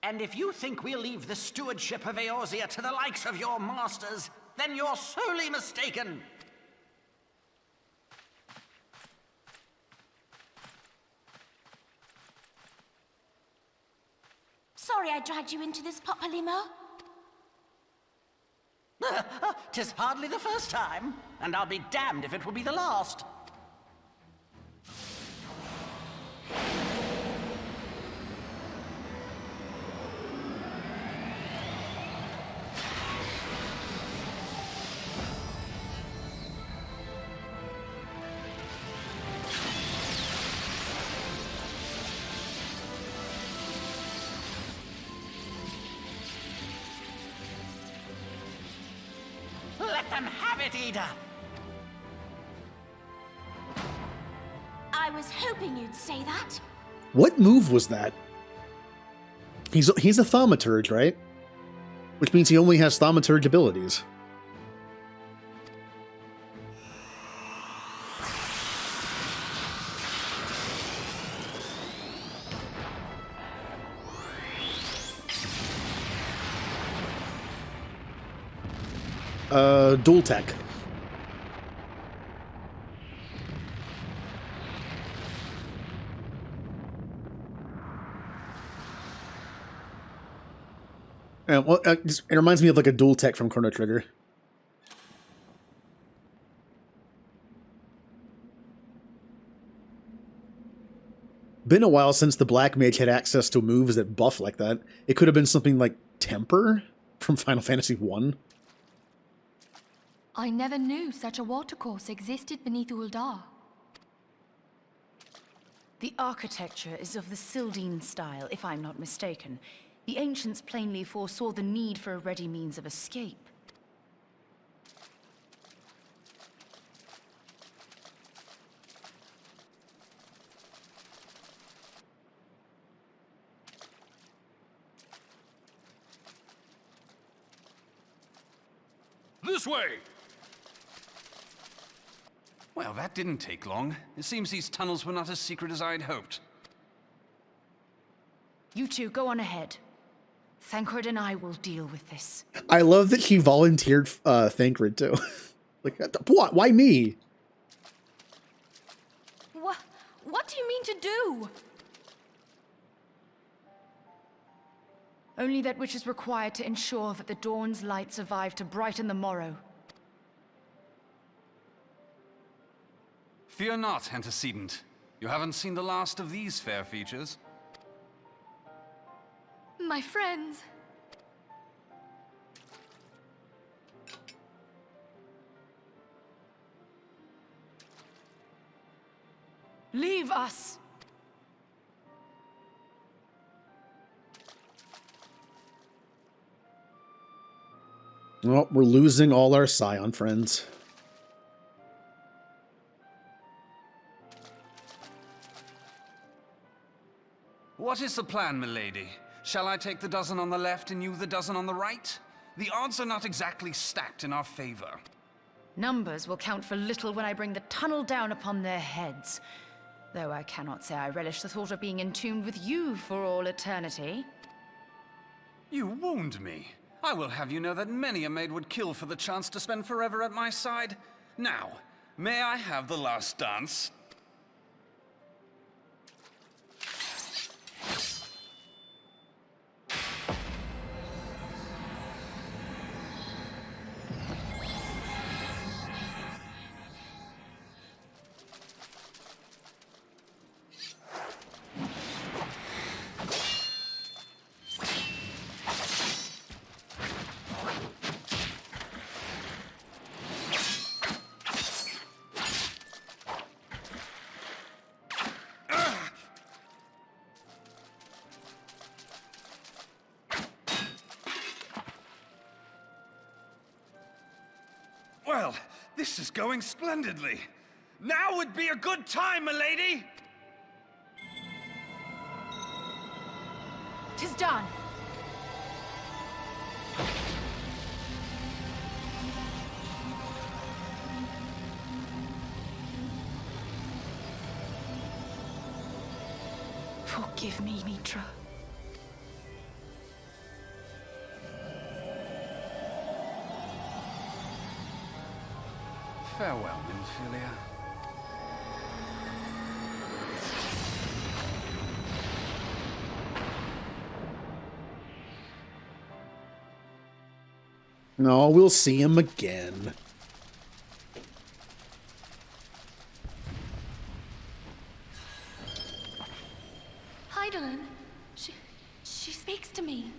And if you think we'll leave the stewardship of Eorzea to the likes of your masters, then you're sorely mistaken. Sorry I dragged you into this, Papalymo. 'Tis hardly the first time, and I'll be damned if it will be the last. Let them have it, Ida! I was hoping you'd say that. What move was that? He's a thaumaturge, right? Which means he only has thaumaturge abilities. Dual tech. Well, it reminds me of like a dual tech from Chrono Trigger. Been a while since the Black Mage had access to moves that buff like that. It could have been something like Temper from Final Fantasy I. I never knew such a watercourse existed beneath Uldar. The architecture is of the Sildine style, if I'm not mistaken. The ancients plainly foresaw the need for a ready means of escape. This way! Well, that didn't take long. It seems these tunnels were not as secret as I'd hoped. You two, go on ahead. Thancred and I will deal with this. I love that he volunteered Thancred too. Like, what? Why me? What do you mean to do? Only that which is required to ensure that the dawn's light survive to brighten the morrow. Fear not, antecedent. You haven't seen the last of these fair features. My friends. Leave us! Well, we're losing all our Scion friends. What is the plan, milady? Shall I take the dozen on the left and you the dozen on the right? The odds are not exactly stacked in our favor. Numbers will count for little when I bring the tunnel down upon their heads. Though I cannot say I relish the thought of being entombed with you for all eternity. You wound me. I will have you know that many a maid would kill for the chance to spend forever at my side. Now, may I have the last dance? Well, this is going splendidly. Now would be a good time, milady! 'Tis done. Forgive me, Mitra. Farewell, Nymphilia. No, we'll see him again. Heidelin, she speaks to me.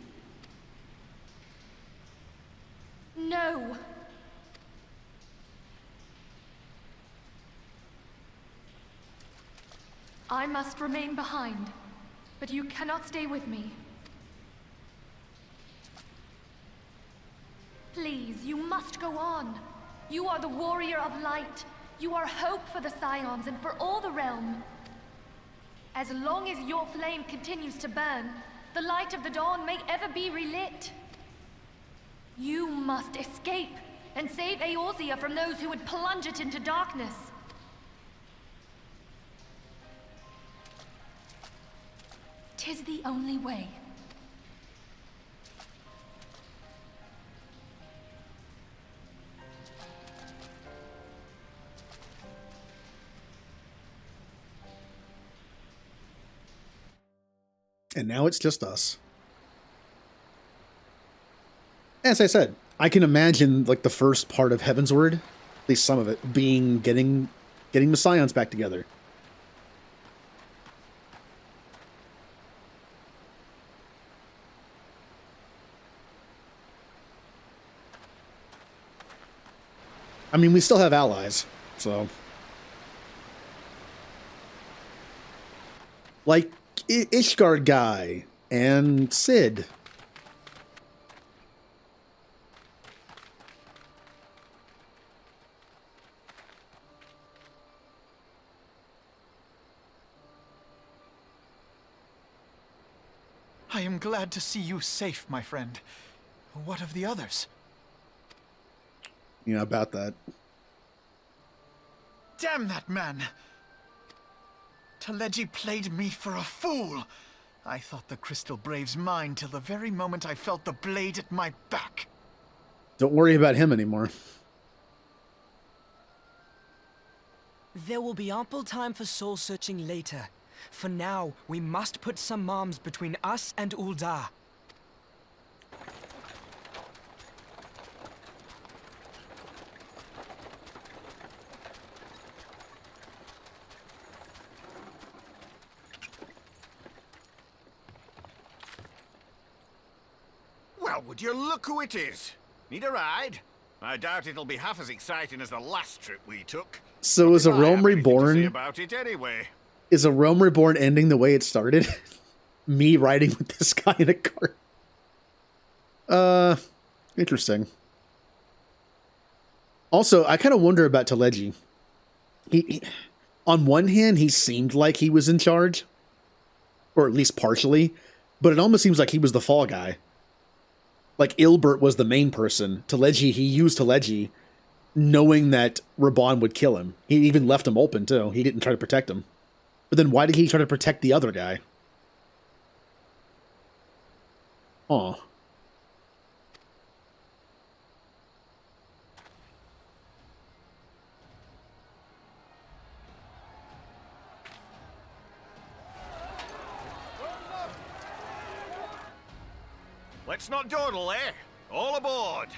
No. I must remain behind, but you cannot stay with me. Please, you must go on. You are the warrior of light. You are hope for the Scions and for all the realm. As long as your flame continues to burn, the light of the dawn may ever be relit. You must escape and save Eorzea from those who would plunge it into darkness. "'Tis the only way. And now it's just us. As I said, I can imagine like the first part of Heavensward, at least some of it, being getting the Scions back together. I mean, we still have allies, so like Ishgard guy and Sid. I am glad to see you safe, my friend. What of the others? You know about that. Damn that man! Teleji played me for a fool. I thought the Crystal Brave's mine till the very moment I felt the blade at my back. Don't worry about him anymore. There will be ample time for soul-searching later. For now, we must put some arms between us and Ul'dah. Well, would you look who it is? Need a ride? I doubt it'll be half as exciting as the last trip we took. So is a Realm Reborn About it anyway. Is a Realm Reborn ending the way it started? Me riding with this guy in a cart. Interesting. Also, I kind of wonder about Teleji. He, on one hand, he seemed like he was in charge, or at least partially, but it almost seems like he was the fall guy. Like Ilbert was the main person. Teleji, he used Teleji, knowing that Raban would kill him. He even left him open too. He didn't try to protect him. But then why did he try to protect the other guy? Aw. Let's not dawdle, eh? All aboard!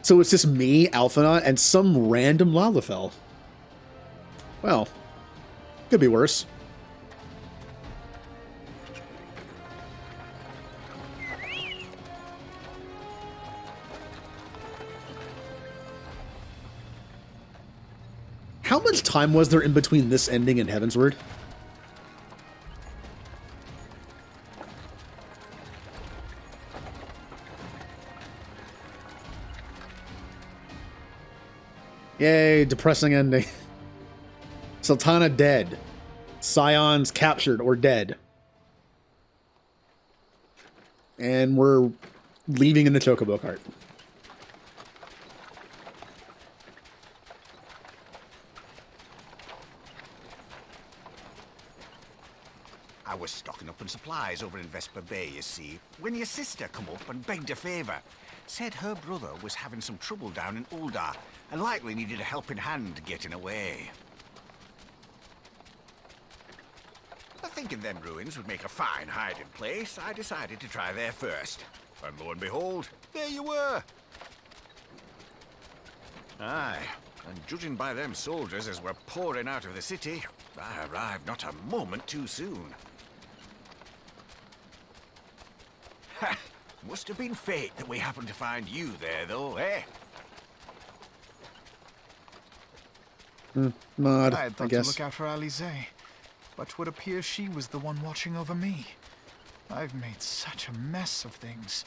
So it's just me, Alphinaud, and some random Lalafell. Well, could be worse. How much time was there in between this ending and Heavensward? Yay, depressing ending. Sultana dead. Scions captured or dead. And we're leaving in the Chocobo cart. I was stocking up on supplies over in Vesper Bay, you see, when your sister come up and begged a favor. Said her brother was having some trouble down in Uldar, and likely needed a helping hand getting away. Thinking them ruins would make a fine hiding place, I decided to try there first. And lo and behold, there you were. Aye, and judging by them soldiers as were pouring out of the city, I arrived not a moment too soon. Ha! Must have been fate that we happened to find you there, though, eh? Mod, I had thought I guess. to look out for Alize, but would appear she was the one watching over me. I've made such a mess of things.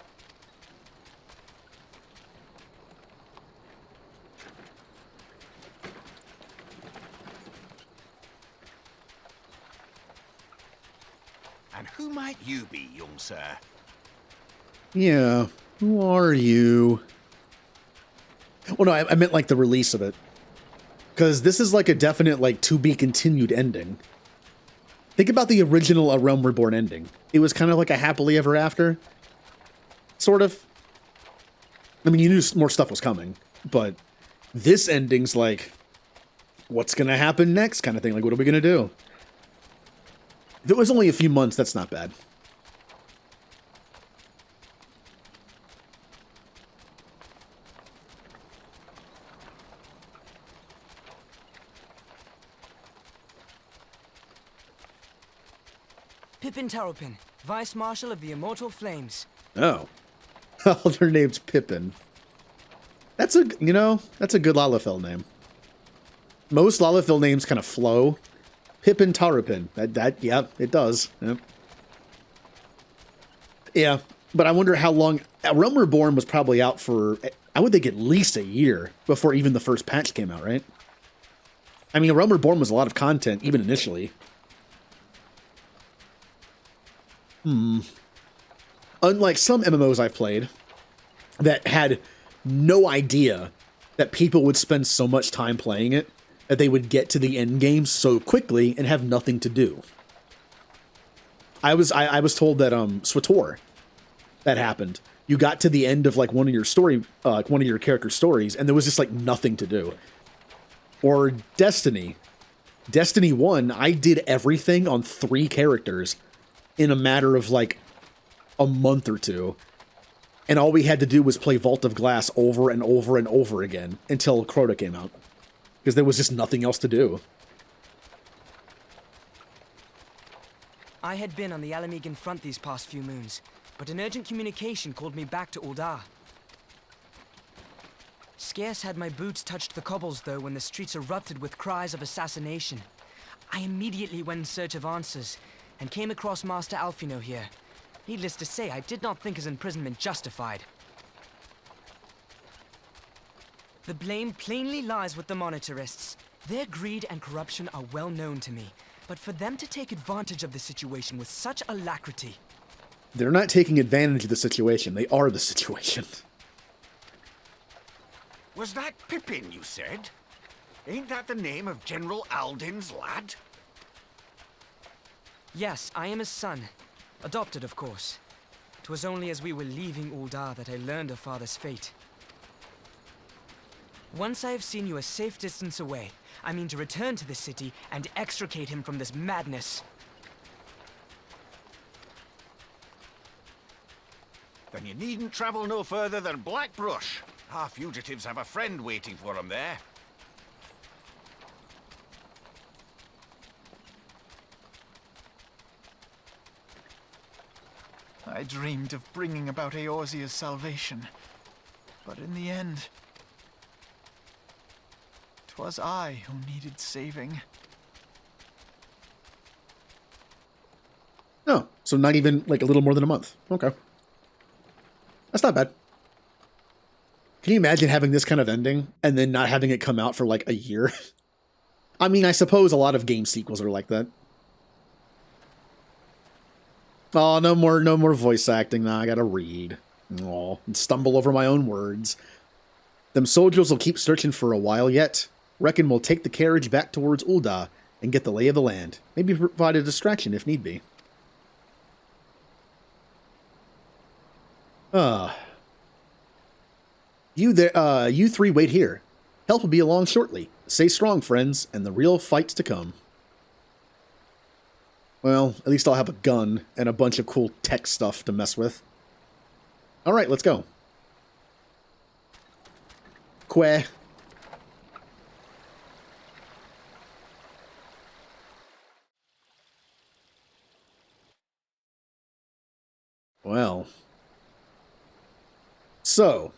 And who might you be, young sir? Yeah, who are you? Well, no, I meant like the release of it. Because this is like a definite, like, to-be-continued ending. Think about the original A Realm Reborn ending. It was kind of like a happily ever after. Sort of. I mean, you knew more stuff was coming. But this ending's like, what's going to happen next kind of thing. Like, what are we going to do? If it was only a few months, that's not bad. Pippin Taropin, Vice Marshal of the Immortal Flames. Oh. Oh, their name's Pippin. That's a, you know, that's a good Lalafell name. Most Lalafell names kind of flow. Pippin Taropin. Yeah, it does. Yep. Yeah, but I wonder how long... Realm Reborn was probably out for, I would think, at least a year before even the first patch came out, right? I mean, Realm Reborn was a lot of content, even initially. Unlike some MMOs I've played that had no idea that people would spend so much time playing it that they would get to the end game so quickly and have nothing to do. I was told that SWTOR, that happened. You got to the end of like one of your story, like one of your character stories, and there was just like nothing to do. Or Destiny. Destiny 1, I did everything on 3 characters in a matter of like a month or two. And all we had to do was play Vault of Glass over and over and over again until Crota came out. Because there was just nothing else to do. I had been on the Alamegan front these past few moons, but an urgent communication called me back to Uldar. Scarce had my boots touched the cobbles, though, when the streets erupted with cries of assassination. I immediately went in search of answers, and came across Master Alfino here. Needless to say, I did not think his imprisonment justified. The blame plainly lies with the Monitarists. Their greed and corruption are well known to me, but for them to take advantage of the situation with such alacrity... They're not taking advantage of the situation, they are the situation. Was that Pippin, you said? Ain't that the name of General Aldin's lad? Yes, I am his son. Adopted, of course. 'Twas only as we were leaving Uldar that I learned of father's fate. Once I have seen you a safe distance away, I mean to return to the city and extricate him from this madness. Then you needn't travel no further than Blackbrush. Our fugitives have a friend waiting for them there. I dreamed of bringing about Eorzea's salvation, but in the end, 'twas I who needed saving. Oh, so not even like a little more than a month. Okay. That's not bad. Can you imagine having this kind of ending and then not having it come out for like a year? I mean, I suppose a lot of game sequels are like that. Oh, no more voice acting now. I gotta read. Oh, and stumble over my own words. Them soldiers will keep searching for a while yet. Reckon we'll take the carriage back towards Uldar and get the lay of the land. Maybe provide a distraction if need be. You three wait here. Help will be along shortly. Stay strong, friends, and the real fight's to come. Well, at least I'll have a gun and a bunch of cool tech stuff to mess with. Alright, let's go. Queh. Well. So,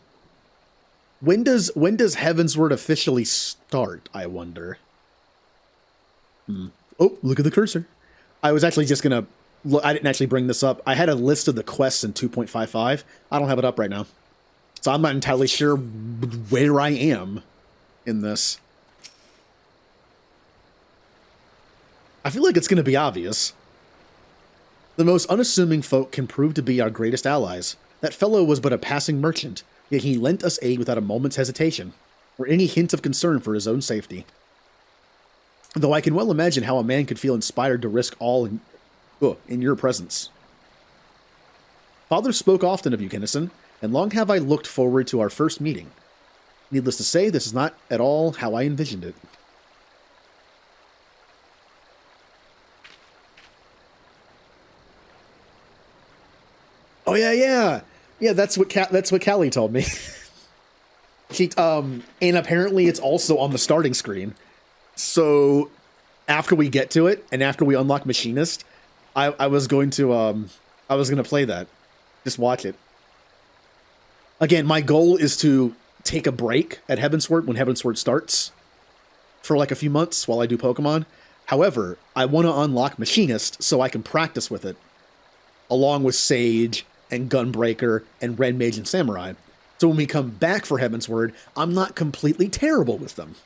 when does Heavensward officially start, I wonder? Oh, look at the cursor. I was actually just gonna look, I didn't actually bring this up. I had a list of the quests in 2.55. I don't have it up right now. So I'm not entirely sure where I am in this. I feel like it's gonna be obvious. The most unassuming folk can prove to be our greatest allies. That fellow was but a passing merchant, yet he lent us aid without a moment's hesitation, or any hint of concern for his own safety. Though I can well imagine how a man could feel inspired to risk all in your presence. Father spoke often of you, Kinnison, and long have I looked forward to our first meeting. Needless to say, this is not at all how I envisioned it. Oh yeah. That's what Callie told me. She and apparently it's also on the starting screen. So after we get to it and after we unlock Machinist, I was going to play that. Just watch it. Again, my goal is to take a break at Heavensward when Heavensward starts for like a few months while I do Pokemon. However, I want to unlock Machinist so I can practice with it along with Sage and Gunbreaker and Red Mage and Samurai. So when we come back for Heavensward, I'm not completely terrible with them.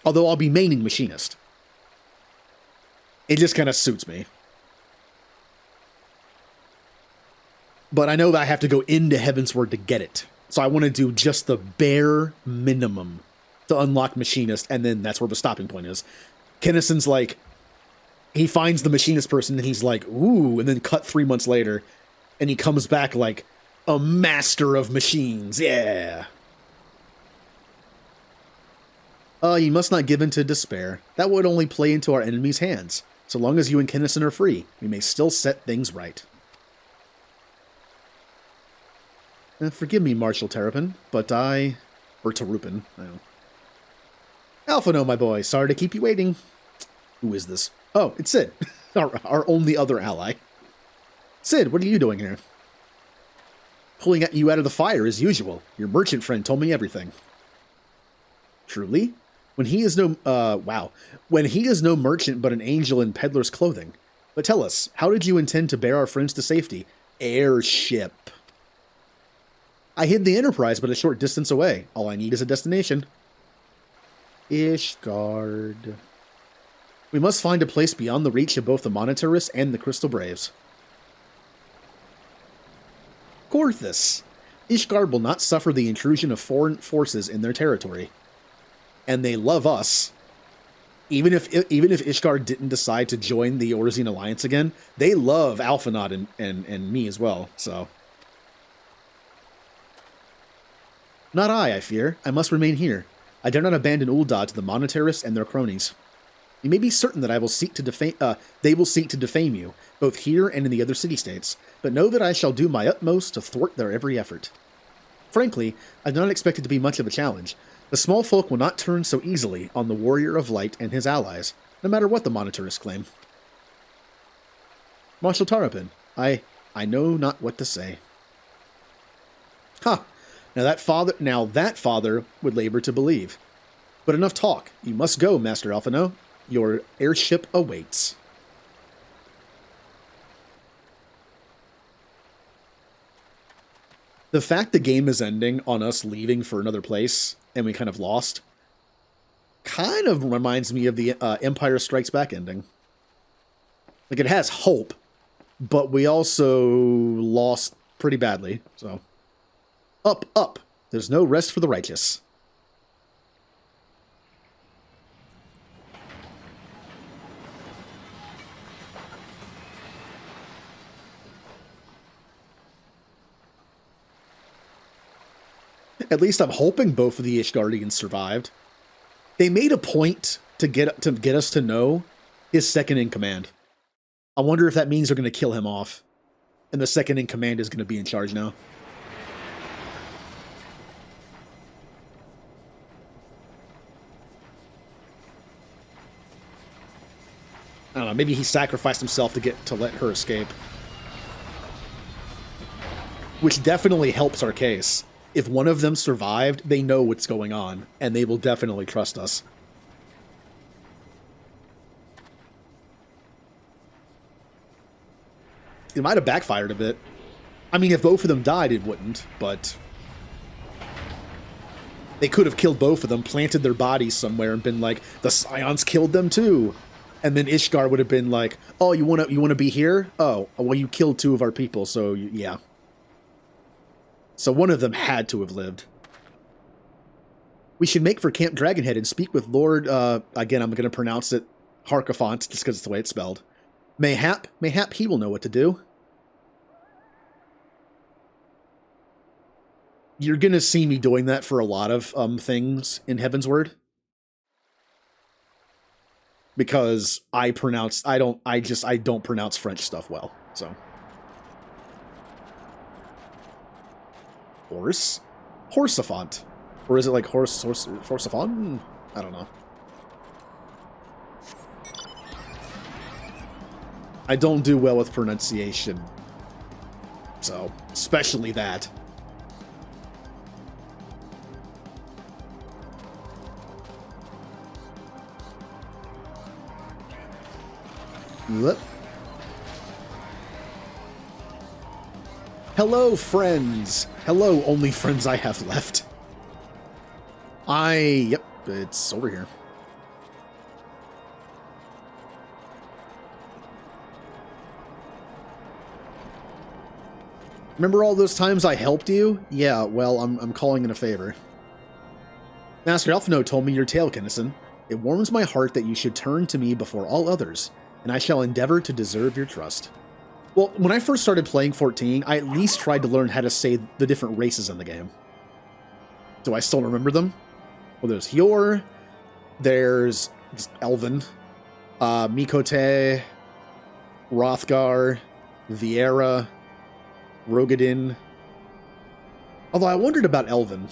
Although I'll be maining Machinist. It just kind of suits me. But I know that I have to go into Heavensward to get it. So I want to do just the bare minimum to unlock Machinist, and then that's where the stopping point is. Kinnison's like, he finds the Machinist person, and he's like, ooh, and then cut 3 months later, and he comes back like a master of machines. Yeah. You must not give in to despair. That would only play into our enemy's hands. So long as you and Kinnison are free, we may still set things right. Forgive me, Marshal Terrapin, but or Terrupin, I don't know. Alphino, my boy, sorry to keep you waiting. Who is this? Oh, it's Sid, our only other ally. Sid, what are you doing here? Pulling you out of the fire as usual. Your merchant friend told me everything. Truly? When he is no merchant but an angel in peddler's clothing. But tell us, how did you intend to bear our friends to safety? Airship. I hid the Enterprise but a short distance away. All I need is a destination. Ishgard. We must find a place beyond the reach of both the Monetarists and the Crystal Braves. Korthus. Ishgard will not suffer the intrusion of foreign forces in their territory. And they love us. Even if Ishgard didn't decide to join the Orzian Alliance again, they love Alphinaud and me as well, so. Not I fear. I must remain here. I dare not abandon Uldad to the Monetarists and their cronies. You may be certain that they will seek to defame you, both here and in the other city-states, but know that I shall do my utmost to thwart their every effort. Frankly, I do not expect it to be much of a challenge. The small folk will not turn so easily on the Warrior of Light and his allies, no matter what the Monetarists claim. Marshal Terrapin, I know not what to say. Ha! Now that father would labor to believe. But enough talk. You must go, Master Alphino. Your airship awaits. The fact the game is ending on us leaving for another place, and we kind of lost, kind of reminds me of the Empire Strikes Back ending. Like, it has hope, but we also lost pretty badly, so. Up, up. There's no rest for the righteous. At least I'm hoping both of the Ishgardians survived. They made a point to get us to know his second in command. I wonder if that means they're going to kill him off. And the second in command is going to be in charge now. I don't know, maybe he sacrificed himself to let her escape. Which definitely helps our case. If one of them survived, they know what's going on, and they will definitely trust us. It might have backfired a bit. I mean, if both of them died, it wouldn't, but... They could have killed both of them, planted their bodies somewhere, and been like, the Scions killed them too! And then Ishgard would have been like, oh, you wanna be here? Oh, well, you killed two of our people, so yeah. So one of them had to have lived. We should make for Camp Dragonhead and speak with Lord, again, I'm going to pronounce it Harkafont, just because it's the way it's spelled. Mayhap he will know what to do. You're going to see me doing that for a lot of things in Heavensward. Because I don't pronounce French stuff well, so. Horse? Horsafont. Or is it like Horsafont? I don't know. I don't do well with pronunciation. So, especially that. What? Hello, friends. Hello, only friends I have left. Yep, it's over here. Remember all those times I helped you? Yeah, well, I'm calling in a favor. Master Alphino told me your tale, Kinnison. It warms my heart that you should turn to me before all others, and I shall endeavor to deserve your trust. Well, when I first started playing 14, I at least tried to learn how to say the different races in the game. Do I still remember them? Well, there's Hyor, there's Elven, Mikote, Hrothgar, Viera, Rogadin. Although I wondered about Elven.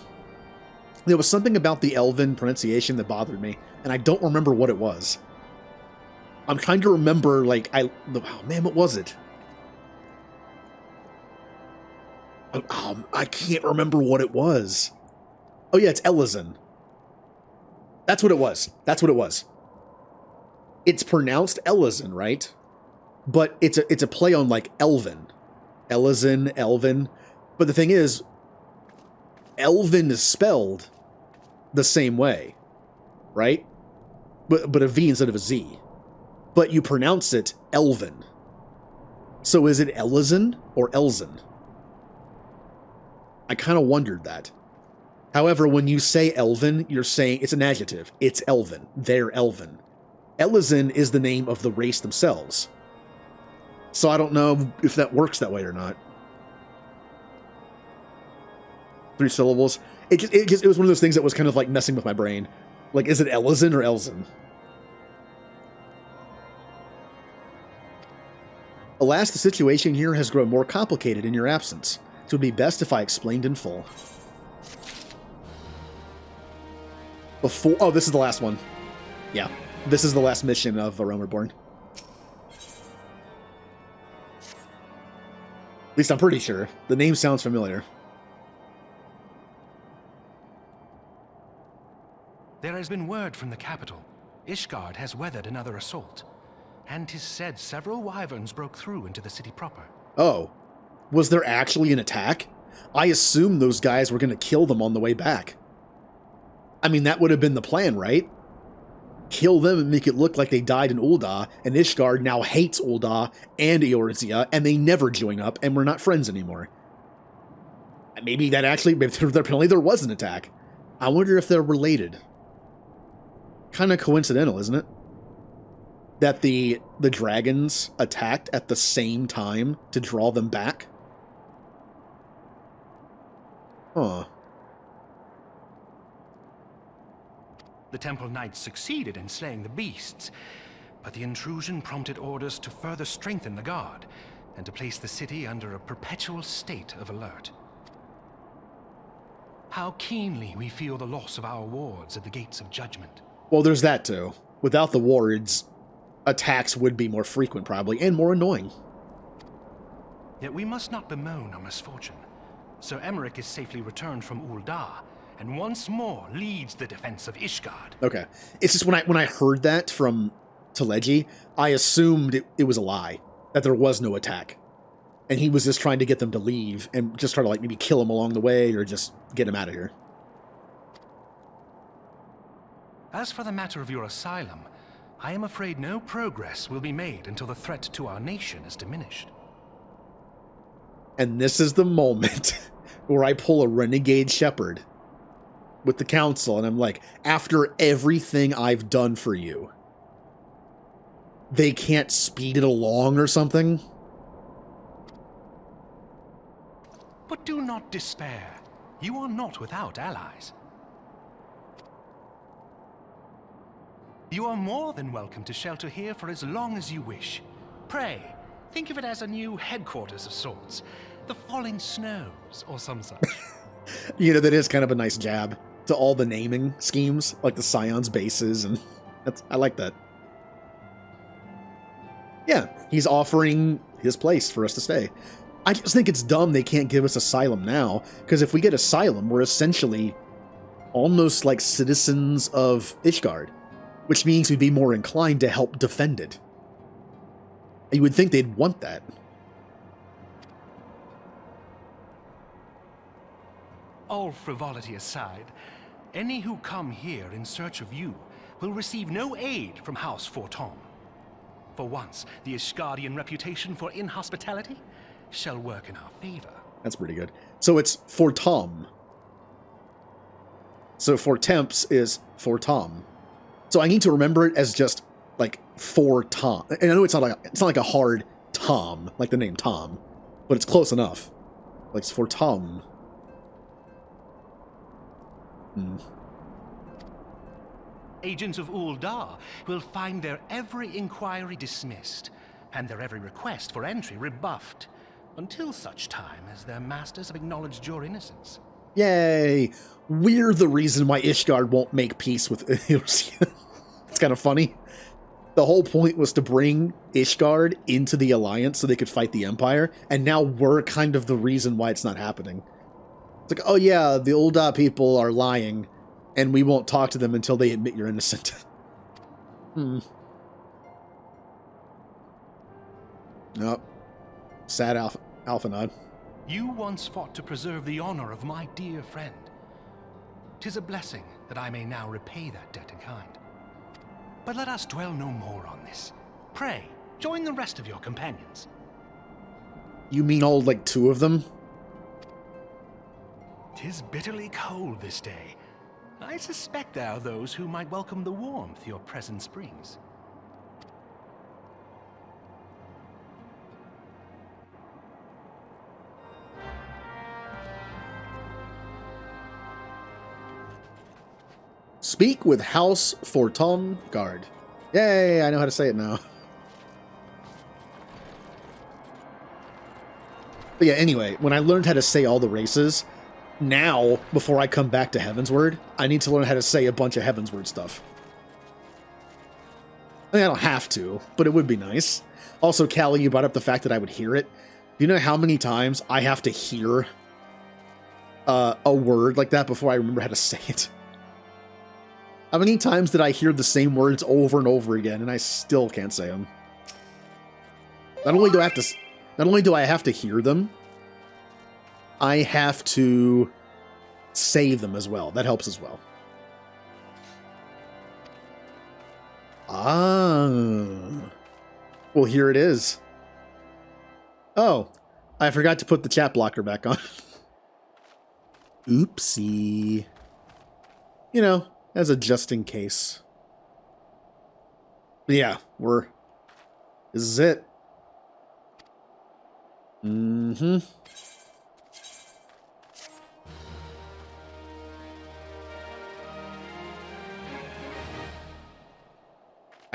There was something about the Elven pronunciation that bothered me, and I don't remember what it was. I'm trying to remember, like, oh man, what was it? I can't remember what it was. Oh yeah, it's Elizin. That's what it was. That's what it was. It's pronounced Elizin, right? But it's a play on like Elven. Elizin, Elven. But the thing is, Elven is spelled the same way, right? But a V instead of a Z. But you pronounce it Elven. So is it Elizin or Elzin? I kind of wondered that. However, when you say Elven, you're saying it's an adjective. It's Elven. They're Elven. Elizin is the name of the race themselves. So I don't know if that works that way or not. 3 syllables. It was one of those things that was kind of like messing with my brain. Like, is it Elizin or Elzin? Alas, the situation here has grown more complicated in your absence. It would be best if I explained in full. Oh, this is the last one. Yeah, this is the last mission of A Realm Reborn. At least I'm pretty sure. The name sounds familiar. There has been word from the capital. Ishgard has weathered another assault. And 'tis said several wyverns broke through into the city proper. Oh. Was there actually an attack? I assumed those guys were going to kill them on the way back. I mean, that would have been the plan, right? Kill them and make it look like they died in Ul'dah, and Ishgard now hates Ul'dah and Eorzea, and they never join up, and we're not friends anymore. Maybe that actually, apparently there was an attack. I wonder if they're related. Kind of coincidental, isn't it? That the dragons attacked at the same time to draw them back? Huh. The Temple Knights succeeded in slaying the beasts, but the intrusion prompted orders to further strengthen the guard and to place the city under a perpetual state of alert. How keenly we feel the loss of our wards at the Gates of Judgment. Well, there's that too. Without the wards, attacks would be more frequent probably, and more annoying. Yet we must not bemoan our misfortune. Sir Emmerich is safely returned from Ul'dah, and once more leads the defense of Ishgard. Okay. It's just when I heard that from Teleji, I assumed it was a lie, that there was no attack. And he was just trying to get them to leave and just try to like maybe kill him along the way or just get him out of here. As for the matter of your asylum, I am afraid no progress will be made until the threat to our nation is diminished. And this is the moment where I pull a renegade shepherd with the council, and I'm like, after everything I've done for you, they can't speed it along or something? But do not despair. You are not without allies. You are more than welcome to shelter here for as long as you wish. Pray, think of it as a new headquarters of sorts. The falling snows, or some such. You know, that is kind of a nice jab to all the naming schemes, like the Scion's bases, and I like that. Yeah, he's offering his place for us to stay. I just think it's dumb they can't give us asylum now, because if we get asylum, we're essentially almost like citizens of Ishgard, which means we'd be more inclined to help defend it. You would think they'd want that. All frivolity aside, any who come here in search of you will receive no aid from House Fortom. For once, the Ishgardian reputation for inhospitality shall work in our favor. That's pretty good. So it's Fortom. So Fortemps is Fortom. So I need to remember it as just like Fortom. And I know it's not like a hard Tom, like the name Tom, but it's close enough. Like it's Fortom. Agents of Ul'dah will find their every inquiry dismissed, and their every request for entry rebuffed, until such time as their masters have acknowledged your innocence. Yay! We're the reason why Ishgard won't make peace with Eorzea. It's kind of funny. The whole point was to bring Ishgard into the Alliance so they could fight the Empire, and now we're kind of the reason why it's not happening. It's like, oh yeah, the Ul'dah people are lying, and we won't talk to them until they admit you're innocent. Nope. Sad Alphanod. You once fought to preserve the honor of my dear friend. 'Tis a blessing that I may now repay that debt in kind. But let us dwell no more on this. Pray, join the rest of your companions. You mean all, like, two of them? 'Tis bitterly cold this day. I suspect there are those who might welcome the warmth your presence brings. Speak with House Fortom Guard. Yay, I know how to say it now. But yeah, anyway, when I learned how to say all the races, now, before I come back to Heavensward, I need to learn how to say a bunch of Heavensward stuff. I mean, I don't have to, but it would be nice. Also, Callie, you brought up the fact that I would hear it. Do you know how many times I have to hear a word like that before I remember how to say it? How many times did I hear the same words over and over again, and I still can't say them? Not only do I have to hear them, I have to say them as well. That helps as well. Ah. Well, here it is. Oh, I forgot to put the chat blocker back on. Oopsie. You know, as a just in case. But yeah, this is it. Mm-hmm.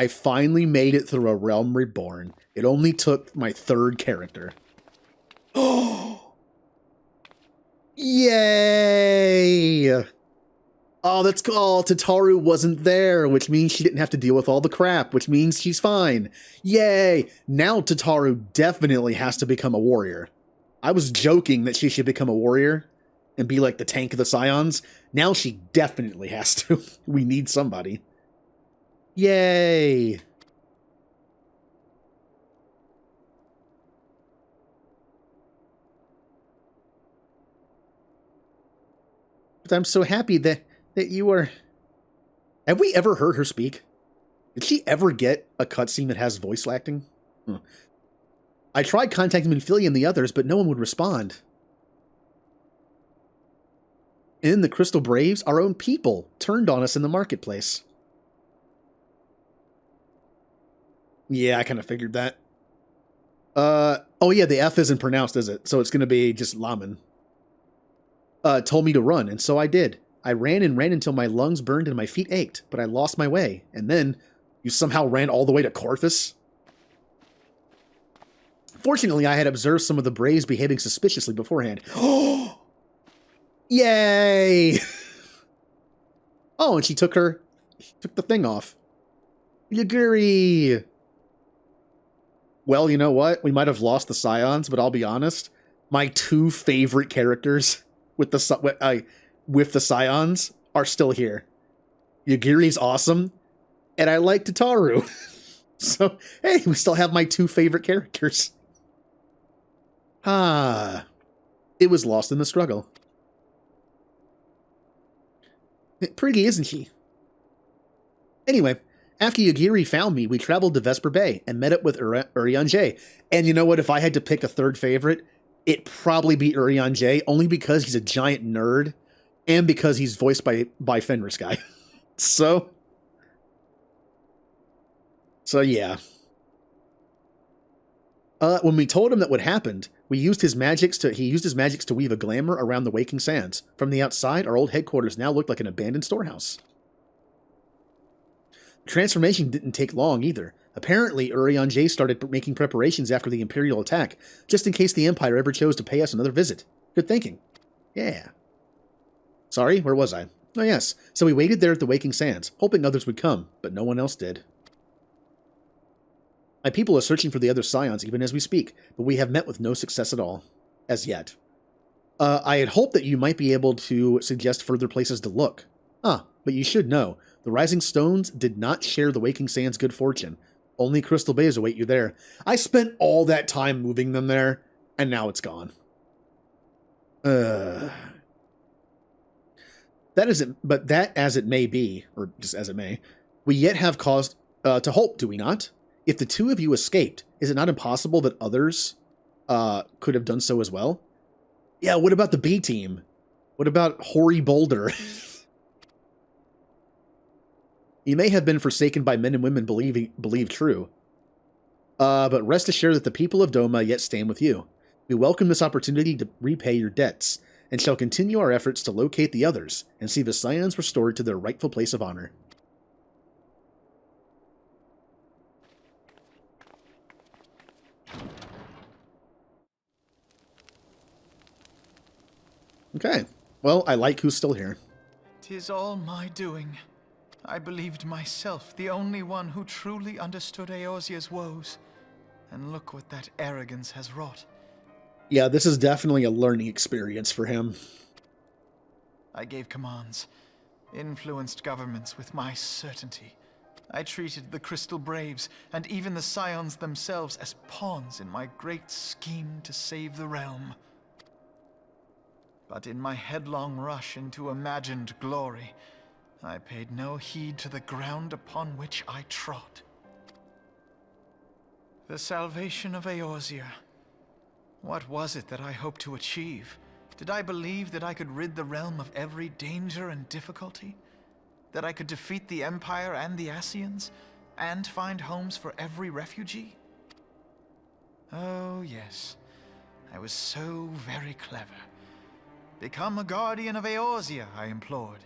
I finally made it through a Realm Reborn. It only took my 3rd character. Oh! Yay! Oh, that's cool. Tataru wasn't there, which means she didn't have to deal with all the crap, which means she's fine. Yay! Now Tataru definitely has to become a warrior. I was joking that she should become a warrior and be like the tank of the Scions. Now she definitely has to. We need somebody. Yay! But I'm so happy that you are... Have we ever heard her speak? Did she ever get a cutscene that has voice acting? I tried contacting Minfilia and the others, but no one would respond. In the Crystal Braves, our own people turned on us in the marketplace. Yeah, I kind of figured that. Oh yeah, the F isn't pronounced, is it? So it's going to be just Laman. Told me to run, and so I did. I ran and ran until my lungs burned and my feet ached, but I lost my way. And then, you somehow ran all the way to Corthus? Fortunately, I had observed some of the Braves behaving suspiciously beforehand. Oh! Yay! Oh, and she took the thing off. Yaguri! Well, you know what? We might have lost the Scions, but I'll be honest. My 2 favorite characters with the Scions are still here. Yagiri's awesome, and I like Tataru. So, hey, we still have my 2 favorite characters. It was lost in the struggle. Pretty, isn't she? Anyway, after Yagiri found me, we traveled to Vesper Bay and met up with Urianger. And you know what? If I had to pick a 3rd favorite, it'd probably be Urianger, only because he's a giant nerd and because he's voiced by Fenris guy. So yeah. When we told him that what happened, he used his magics to weave a glamour around the Waking Sands. From the outside, our old headquarters now looked like an abandoned storehouse. Transformation didn't take long either. Apparently, Urianger started making preparations after the Imperial attack, just in case the Empire ever chose to pay us another visit. Good thinking. Yeah. Sorry, where was I? Oh yes, so we waited there at the Waking Sands, hoping others would come, but no one else did. My people are searching for the other Scions even as we speak, but we have met with no success at all. As yet. I had hoped that you might be able to suggest further places to look. But you should know, the Rising Stones did not share the Waking Sands' good fortune. Only Crystal Bays await you there. I spent all that time moving them there, and now it's gone. That as it may be, or just as it may, we yet have cause to hope, do we not? If the 2 of you escaped, is it not impossible that others could have done so as well? Yeah, what about the B team? What about Hoary Boulder? You may have been forsaken by men and women believe true. But rest assured that the people of Doma yet stand with you. We welcome this opportunity to repay your debts, and shall continue our efforts to locate the others, and see the Scions restored to their rightful place of honor. Okay. Well, I like who's still here. 'Tis all my doing. I believed myself the only one who truly understood Eorzea's woes. And look what that arrogance has wrought. Yeah, this is definitely a learning experience for him. I gave commands, influenced governments with my certainty. I treated the Crystal Braves and even the Scions themselves as pawns in my great scheme to save the realm. But in my headlong rush into imagined glory, I paid no heed to the ground upon which I trod. The salvation of Eorzea. What was it that I hoped to achieve? Did I believe that I could rid the realm of every danger and difficulty? That I could defeat the Empire and the Ascians, and find homes for every refugee? Oh, yes. I was so very clever. Become a guardian of Eorzea, I implored.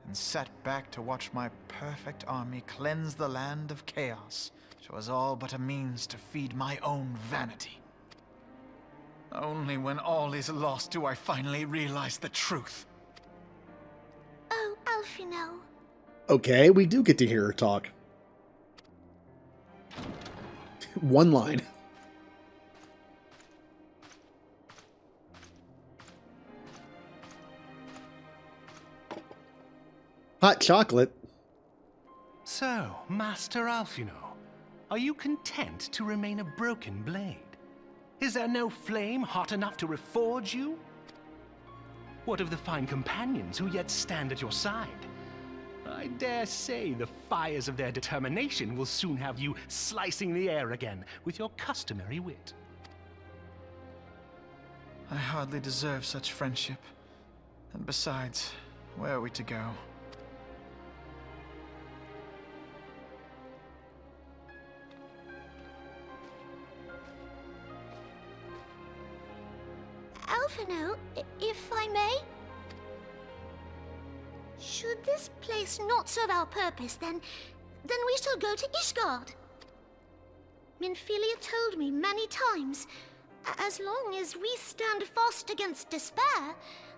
and sat back to watch my perfect army cleanse the land of chaos, which was all but a means to feed my own vanity. Only when all is lost do I finally realize the truth. Oh, Alfino. Okay, we do get to hear her talk. One line. Hot chocolate. So, Master Alfino, are you content to remain a broken blade? Is there no flame hot enough to reforge you? What of the fine companions who yet stand at your side? I dare say the fires of their determination will soon have you slicing the air again with your customary wit. I hardly deserve such friendship. And besides, where are we to go? Alfino, if I may? Should this place not serve our purpose, then we shall go to Ishgard. Minfilia told me many times, as long as we stand fast against despair,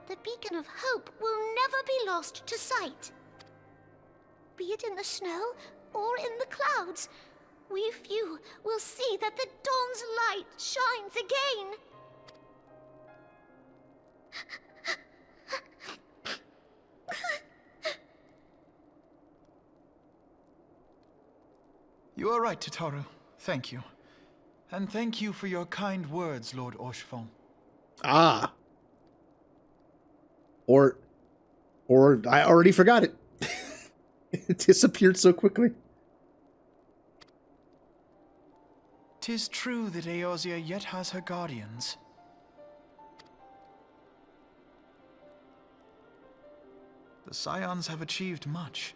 the beacon of hope will never be lost to sight. Be it in the snow or in the clouds, we few will see that the dawn's light shines again. You are right, Tataru. Thank you. And thank you for your kind words, Lord Orchefon. Ah. Or I already forgot it. It disappeared so quickly. 'Tis true that Eorzea yet has her guardians. The Scions have achieved much,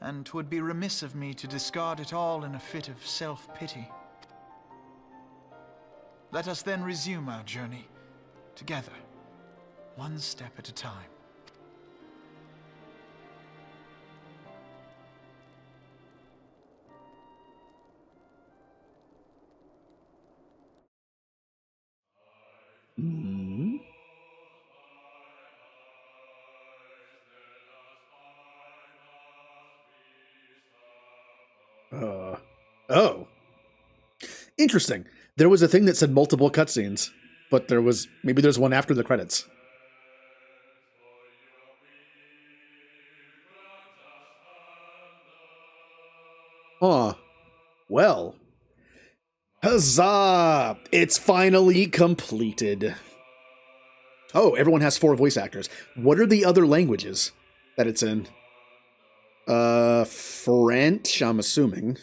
and 'twould be remiss of me to discard it all in a fit of self-pity. Let us then resume our journey, together, one step at a time. Hmm. Oh. Interesting. There was a thing that said multiple cutscenes, but maybe there's one after the credits. Huh. Well. Huzzah! It's finally completed. Oh, everyone has 4 voice actors. What are the other languages that it's in? French, I'm assuming.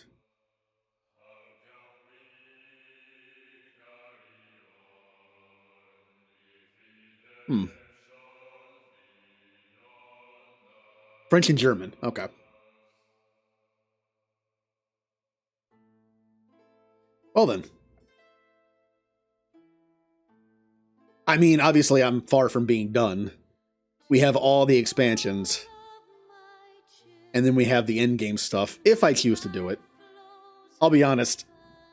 French and German. Okay. Well then. I mean, obviously I'm far from being done. We have all the expansions. And then we have the endgame stuff, if I choose to do it. I'll be honest,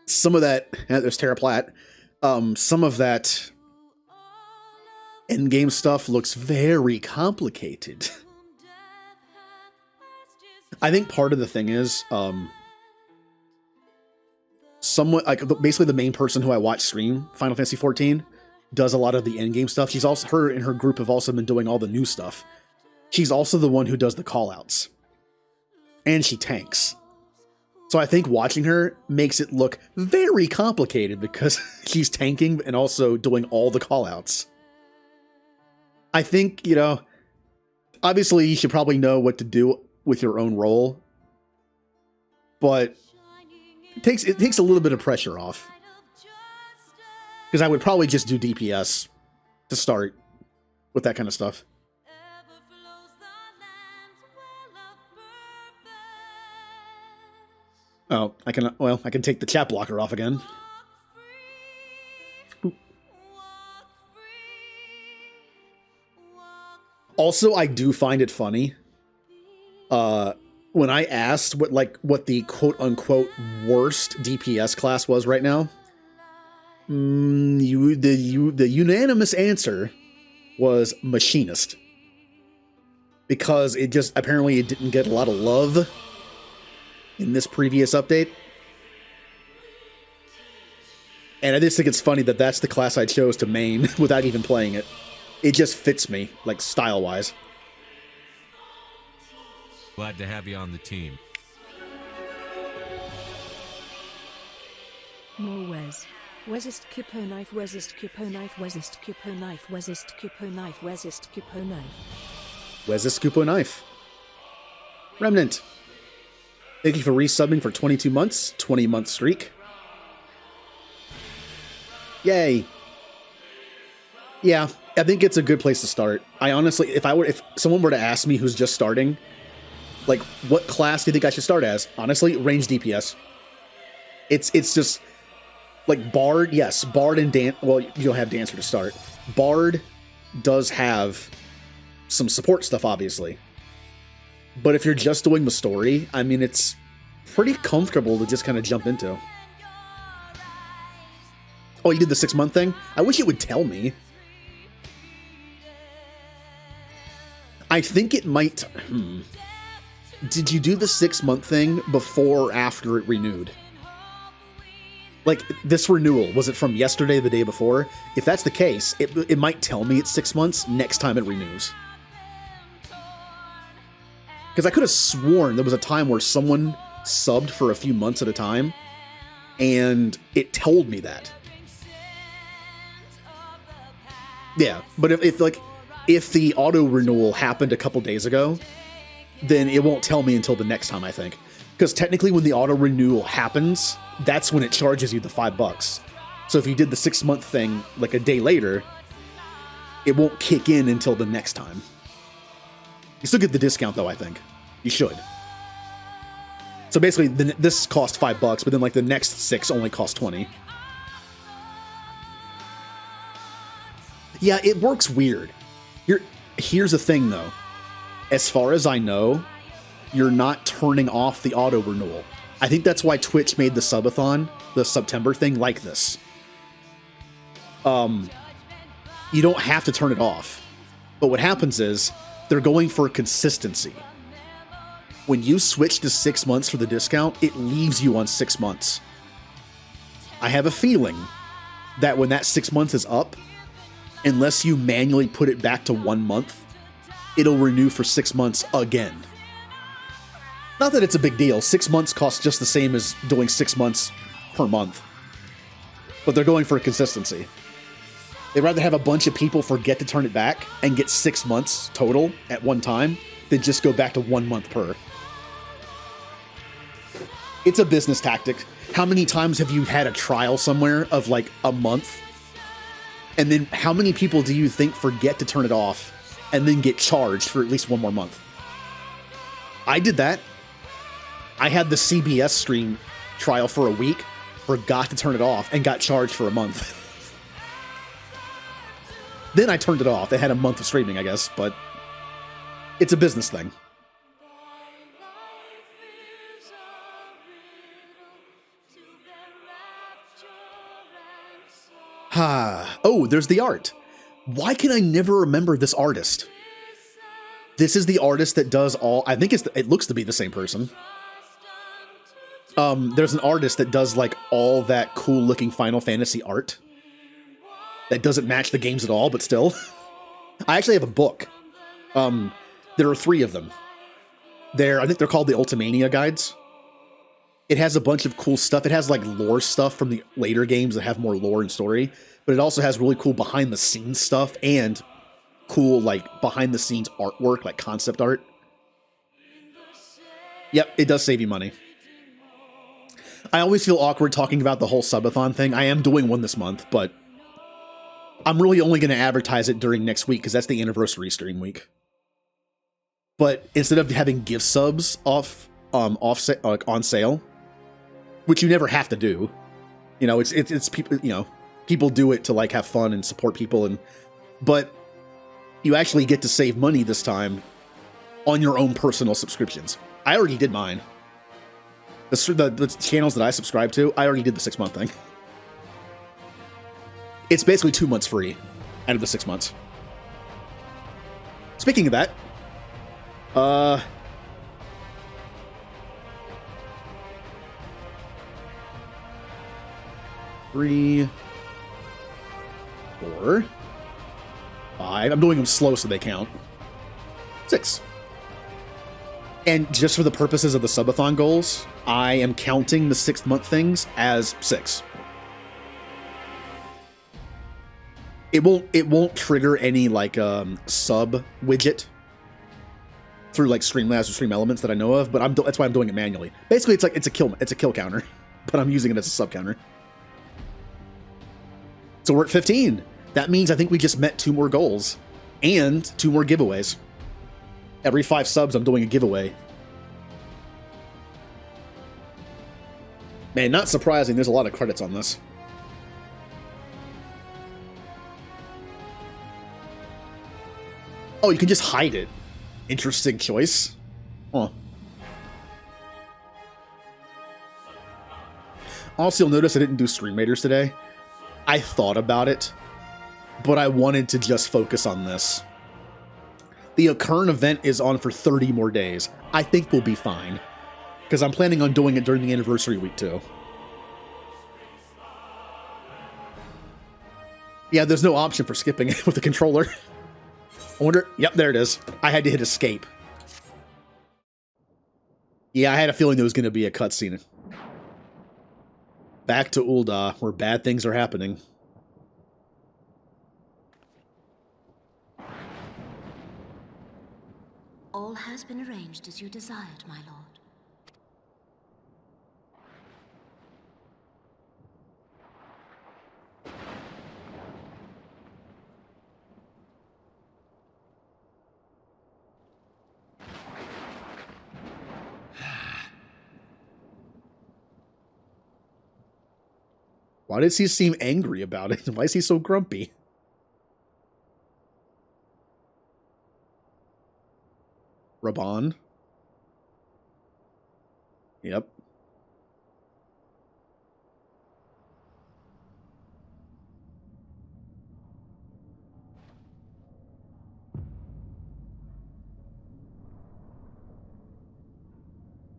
some of that... There's Terra Platt. Some of that endgame stuff looks very complicated. I think part of the thing is... basically the main person who I watch stream Final Fantasy XIV does a lot of the endgame stuff. She's also... Her and her group have also been doing all the new stuff. She's also the one who does the callouts. And she tanks. So I think watching her makes it look very complicated because she's tanking and also doing all the callouts. I think, obviously you should probably know what to do with your own role, but it takes a little bit of pressure off. Because I would probably just do DPS to start with that kind of stuff. Oh, I can take the chat blocker off again. Also, I do find it funny when I asked what the quote unquote worst DPS class was right now, the unanimous answer was machinist, because it just apparently it didn't get a lot of love in this previous update. And I just think it's funny that that's the class I chose to main without even playing it. It just fits me, like, style-wise. Glad to have you on the team. More Wes. Wesist Kupo knife, Wesist Kupo knife, Wesist Kupo knife, Wesist Kupo knife, Wesist Kupo knife. Wesist Kupo knife. Remnant. Thank you for resubbing for 22 months, 20-month streak. Yay. Yeah, I think it's a good place to start. I honestly, if someone were to ask me who's just starting, like, what class do you think I should start as? Honestly, range DPS. It's just, like, Bard, yes, Bard and well, you'll have Dancer to start. Bard does have some support stuff, obviously. But if you're just doing the story, I mean, it's pretty comfortable to just kind of jump into. Oh, you did the 6-month thing? I wish it would tell me. I think it might... Did you do the 6-month thing before or after it renewed? Like, this renewal, was it from yesterday, the day before? If that's the case, it might tell me it's 6 months next time it renews. Because I could have sworn there was a time where someone subbed for a few months at a time, and it told me that. Yeah, but if the auto renewal happened a couple days ago, then it won't tell me until the next time, I think. Because technically when the auto renewal happens, that's when it charges you the $5. So if you did the 6-month thing like a day later, it won't kick in until the next time. You still get the discount though, I think. You should. So basically this cost $5, but then like the next 6 only cost 20. Yeah, it works weird. Here's the thing, though. As far as I know, you're not turning off the auto renewal. I think that's why Twitch made the subathon, the September thing, like this. You don't have to turn it off. But what happens is, they're going for consistency. When you switch to 6 months for the discount, it leaves you on 6 months. I have a feeling that when that 6 months is up, unless you manually put it back to 1 month, it'll renew for 6 months again. Not that it's a big deal. 6 months costs just the same as doing 6 months per month. But they're going for consistency. They'd rather have a bunch of people forget to turn it back and get 6 months total at one time than just go back to 1 month per. It's a business tactic. How many times have you had a trial somewhere of like a month? And then how many people do you think forget to turn it off and then get charged for at least 1 more month? I did that. I had the CBS stream trial for a week, forgot to turn it off, and got charged for a month. Then I turned it off. They had a month of streaming, I guess, but it's a business thing. Oh, there's the art. Why can I never remember this artist? This is the artist that does all... I think it looks to be the same person. There's an artist that does like all that cool looking Final Fantasy art. That doesn't match the games at all, but still. I actually have a book. There are 3 of them. I think they're called the Ultimania guides. It has a bunch of cool stuff. It has like lore stuff from the later games that have more lore and story, but it also has really cool behind the scenes stuff and cool like behind the scenes artwork, like concept art. Yep, it does save you money. I always feel awkward talking about the whole subathon thing. I am doing one this month, but I'm really only going to advertise it during next week because that's the anniversary stream week. But instead of having gift subs on sale, which you never have to do, you know, it's people, you know, people do it to like have fun and support people, but you actually get to save money this time on your own personal subscriptions. I already did mine. The channels that I subscribe to, I already did the 6-month thing. It's basically 2 months free out of the 6 months. Speaking of that, 3, 4, 5. I'm doing them slow so they count. 6. And just for the purposes of the subathon goals, I am counting the 6th month things as 6. It won't trigger any like sub widget through like Streamlabs or Stream Elements that I know of, but that's why I'm doing it manually. Basically, it's a kill counter, but I'm using it as a sub counter. So we're at 15. That means I think we just met 2 more goals and 2 more giveaways. Every 5 subs, I'm doing a giveaway. Man, not surprising. There's a lot of credits on this. Oh, you can just hide it. Interesting choice. Huh. Also, you'll notice I didn't do Stream Raiders today. I thought about it, but I wanted to just focus on this. The current event is on for 30 more days. I think we'll be fine, because I'm planning on doing it during the anniversary week too. Yeah, there's no option for skipping it with the controller. I wonder... Yep, there it is. I had to hit escape. Yeah, I had a feeling there was going to be a cutscene. Back to Ul'dah, where bad things are happening. All has been arranged as you desired, my lord. Why does he seem angry about it? Why is he so grumpy? Raban. Yep.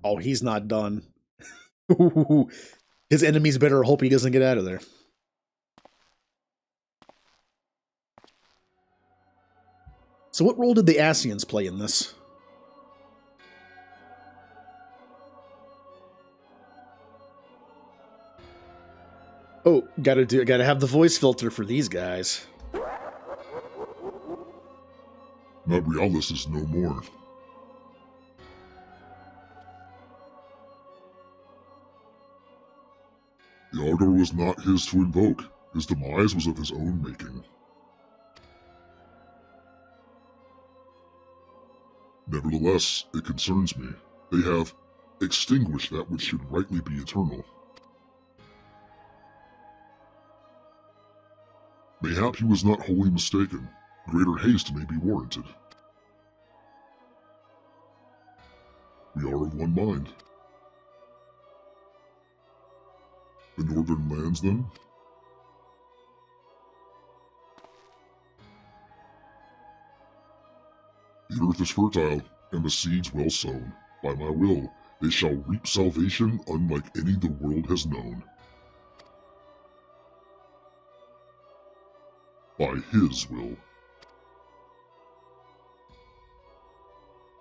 Oh, he's not done. His enemies better hope he doesn't get out of there. So what role did the Ascians play in this? Oh, gotta have the voice filter for these guys. Nabrialis is no more. The Ardor was not his to invoke. His demise was of his own making. Nevertheless, it concerns me. They have extinguished that which should rightly be eternal. Mayhap he was not wholly mistaken. Greater haste may be warranted. We are of one mind. The northern lands, then? The earth is fertile, and the seeds well sown. By my will, they shall reap salvation unlike any the world has known. By his will.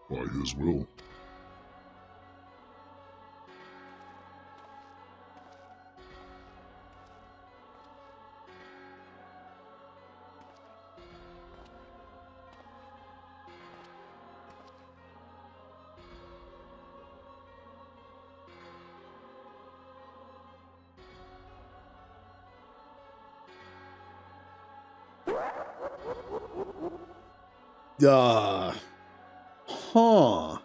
By his will. Huh.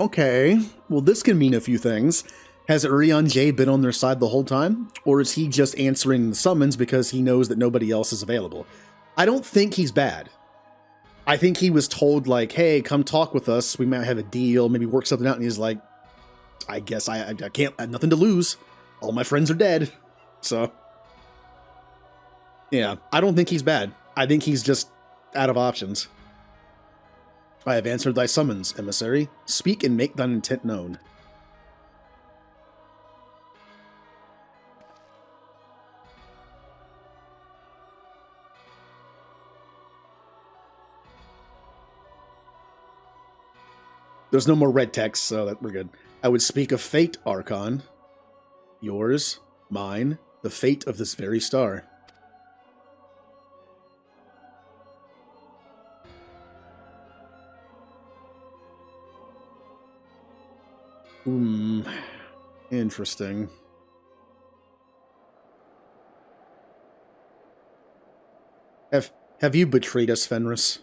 Okay, well this can mean a few things. Has Urian J been on their side the whole time? Or is he just answering the summons because he knows that nobody else is available? I don't think he's bad. I think he was told, like, hey, come talk with us. We might have a deal, maybe work something out. And he's like, I guess I can't, I have nothing to lose. All my friends are dead. So, yeah, I don't think he's bad. I think he's just out of options. I have answered thy summons, emissary. Speak and make thine intent known. There's no more red text, so that we're good. I would speak of fate, Archon. Yours, mine, the fate of this very star. Interesting. Have you betrayed us, Fenris?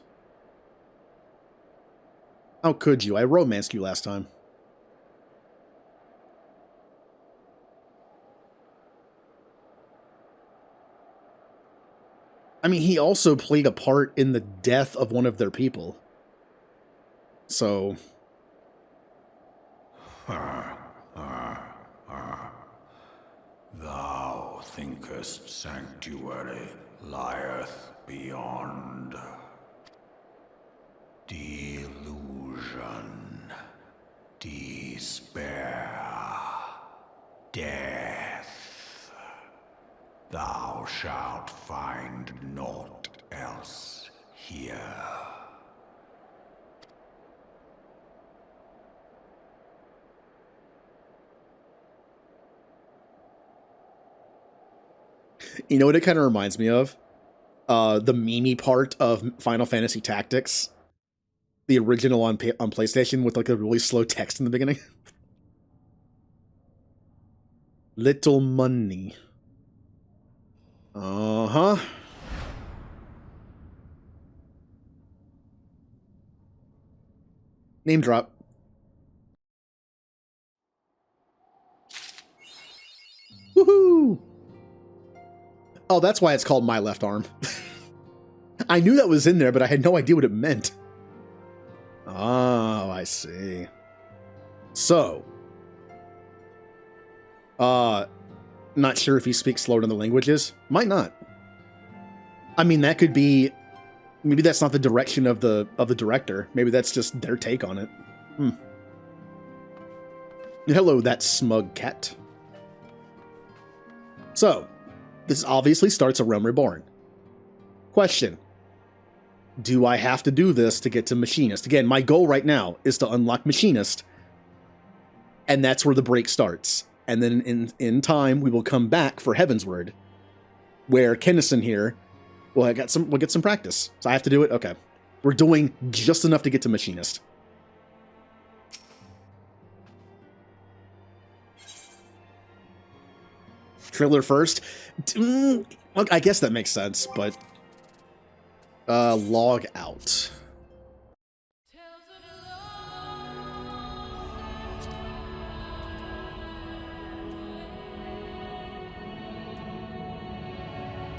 How could you? I romanced you last time. I mean, he also played a part in the death of one of their people. So... Thou thinkest sanctuary lieth beyond. Delusion, despair, death. Thou shalt find naught else here. You know what it kind of reminds me of? The meme part of Final Fantasy Tactics. The original on PlayStation with like a really slow text in the beginning. Little money. Uh-huh. Name drop. Woohoo! Oh, that's why it's called My Left Arm. I knew that was in there, but I had no idea what it meant. Oh, I see. So. Not sure if he speaks slower than the languages. Might not. I mean, that could be... Maybe that's not the direction of the director. Maybe that's just their take on it. Hello, that smug cat. So, this obviously starts a Realm Reborn. Question. Do I have to do this to get to Machinist? Again, my goal right now is to unlock Machinist, and that's where the break starts. And then in time, we will come back for Heavensward, where Kennison here we'll get some practice. So I have to do it? Okay. We're doing just enough to get to Machinist. Trailer first? Look, I guess that makes sense, but... log out.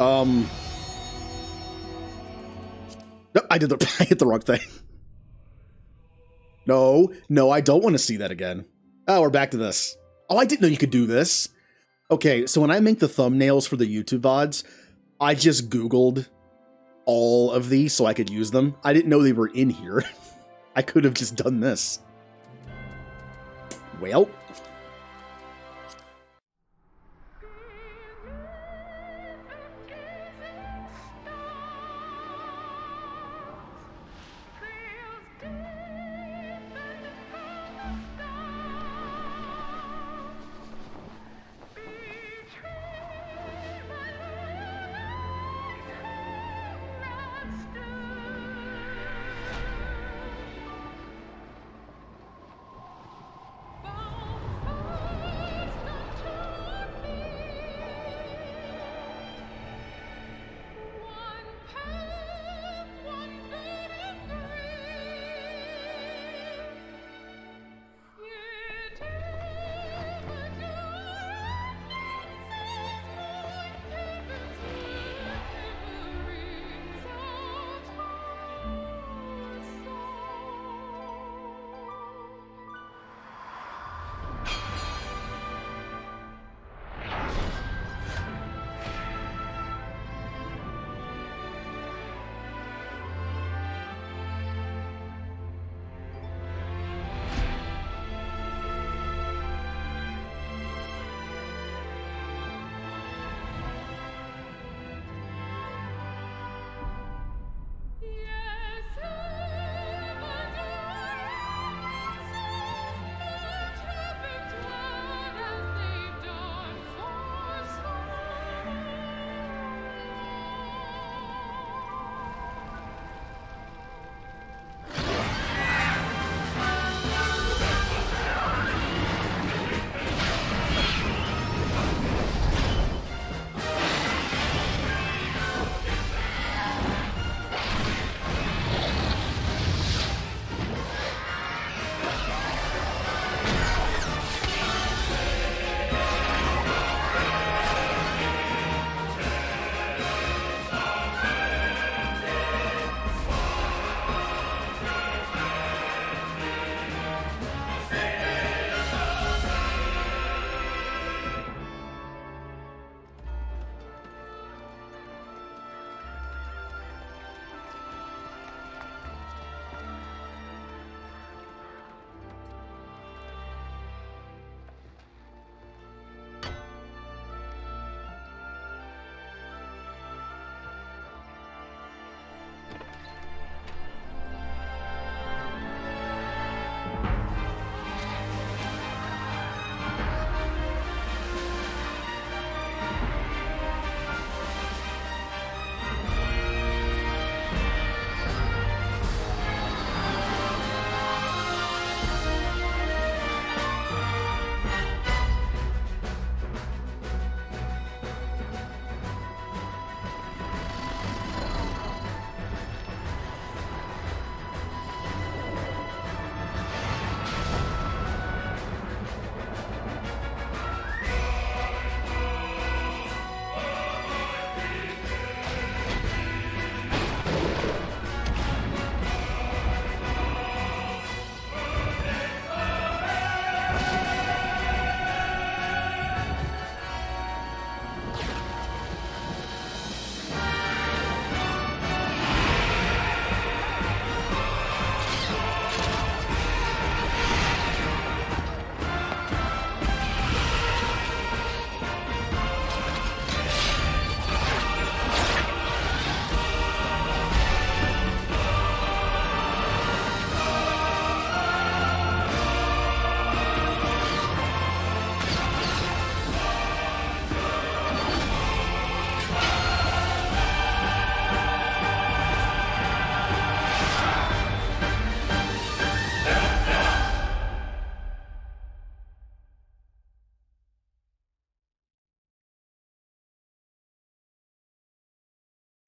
No, I hit the wrong thing. No, I don't want to see that again. Oh, we're back to this. Oh, I didn't know you could do this. Okay, so when I make the thumbnails for the YouTube VODs, I just Googled all of these so I could use them. I didn't know they were in here. I could have just done this. Well.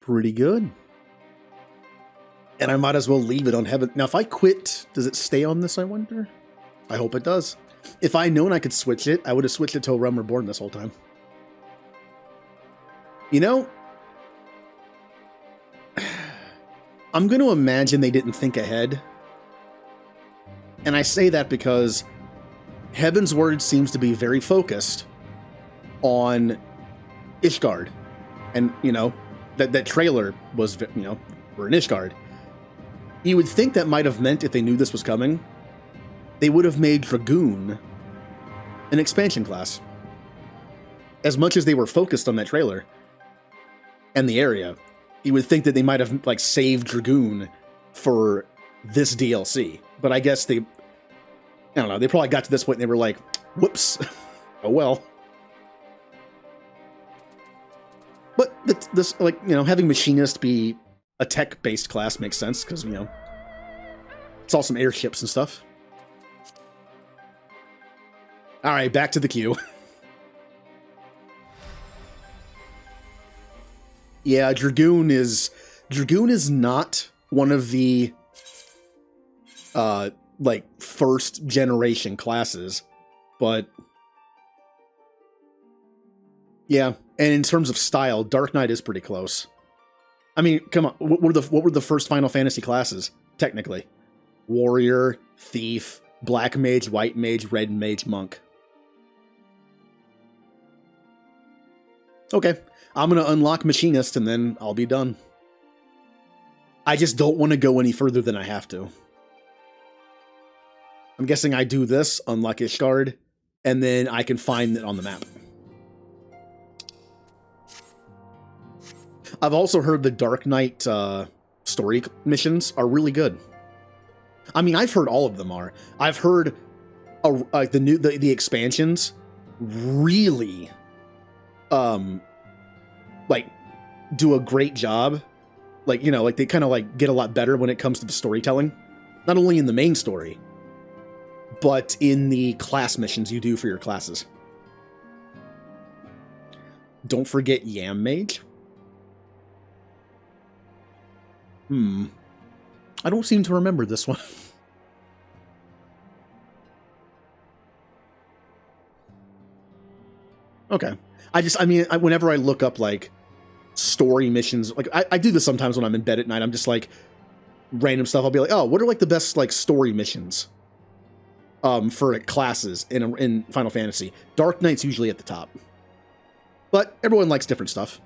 pretty good. And I might as well leave it on Heaven. Now, if I quit, does it stay on this, I wonder? I hope it does. If I known I could switch it, I would have switched it to A Realm Reborn this whole time. You know, I'm going to imagine they didn't think ahead. And I say that because Heaven's Word seems to be very focused on Ishgard. And, you know, that trailer was, you know, for an Ishgard. You would think that might have meant, if they knew this was coming, they would have made Dragoon an expansion class. As much as they were focused on that trailer and the area, you would think that they might have, like, saved Dragoon for this DLC. But I guess they, I don't know, they probably got to this point and they were like, whoops, oh well. But this, like, you know, having Machinist be a tech-based class makes sense, because, you know, it's all some airships and stuff. Alright, back to the queue. Yeah, Dragoon is not one of the, like, first-generation classes, but yeah, and in terms of style, Dark Knight is pretty close. I mean, come on, what were the first Final Fantasy classes, technically? Warrior, Thief, Black Mage, White Mage, Red Mage, Monk. Okay, I'm going to unlock Machinist and then I'll be done. I just don't want to go any further than I have to. I'm guessing I do this, unlock Ishgard, and then I can find it on the map. I've also heard the Dark Knight story missions are really good. I mean, I've heard all of them are. I've heard the expansions really like do a great job. Like, you know, like they kind of like get a lot better when it comes to the storytelling, not only in the main story, but in the class missions you do for your classes. Don't forget Yam Mage. I don't seem to remember this one. Okay. Whenever I look up, like, story missions, like, I do this sometimes when I'm in bed at night. I'm just, like, random stuff. I'll be like, oh, what are, like, the best, like, story missions for classes in Final Fantasy? Dark Knight's usually at the top. But everyone likes different stuff.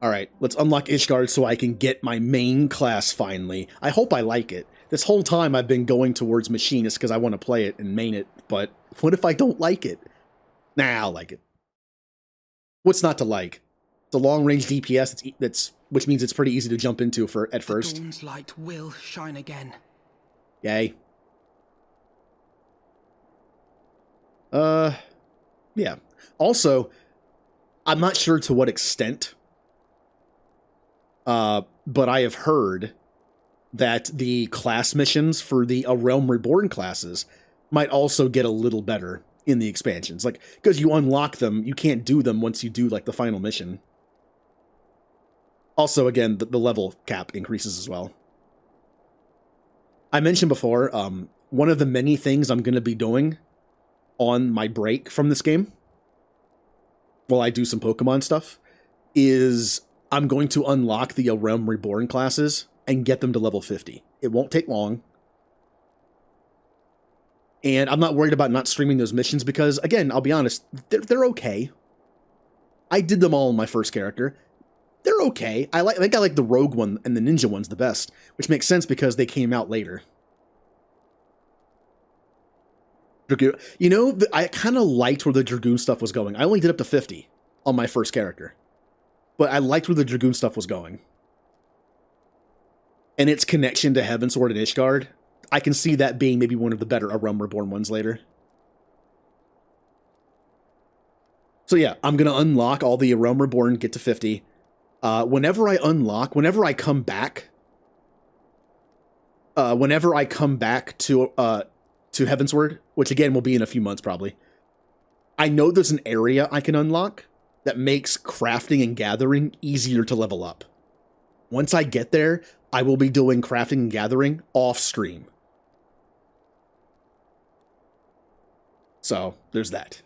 Alright, let's unlock Ishgard so I can get my main class finally. I hope I like it. This whole time I've been going towards Machinist because I want to play it and main it, but what if I don't like it? Nah, I'll like it. What's not to like? It's a long-range DPS which means it's pretty easy to jump into at first. Dawn's light will shine again. Yay. Yeah. Also, I'm not sure to what extent, but I have heard that the class missions for the A Realm Reborn classes might also get a little better in the expansions. Like, because you unlock them, you can't do them once you do, like, the final mission. Also, again, the level cap increases as well. I mentioned before, one of the many things I'm going to be doing on my break from this game, while I do some Pokemon stuff, is I'm going to unlock the A Realm Reborn classes and get them to level 50. It won't take long. And I'm not worried about not streaming those missions because, again, I'll be honest, they're okay. I did them all in my first character. They're okay. I think I like the Rogue one and the Ninja ones the best, which makes sense because they came out later. You know, I kind of liked where the Dragoon stuff was going. I only did up to 50 on my first character, but I liked where the Dragoon stuff was going. And its connection to Heavensward and Ishgard, I can see that being maybe one of the better A Realm Reborn ones later. So yeah, I'm going to unlock all the A Realm Reborn, get to 50. Whenever I come back to Heavensward, which again will be in a few months probably, I know there's an area I can unlock that makes crafting and gathering easier to level up. Once I get there, I will be doing crafting and gathering off stream. So, there's that.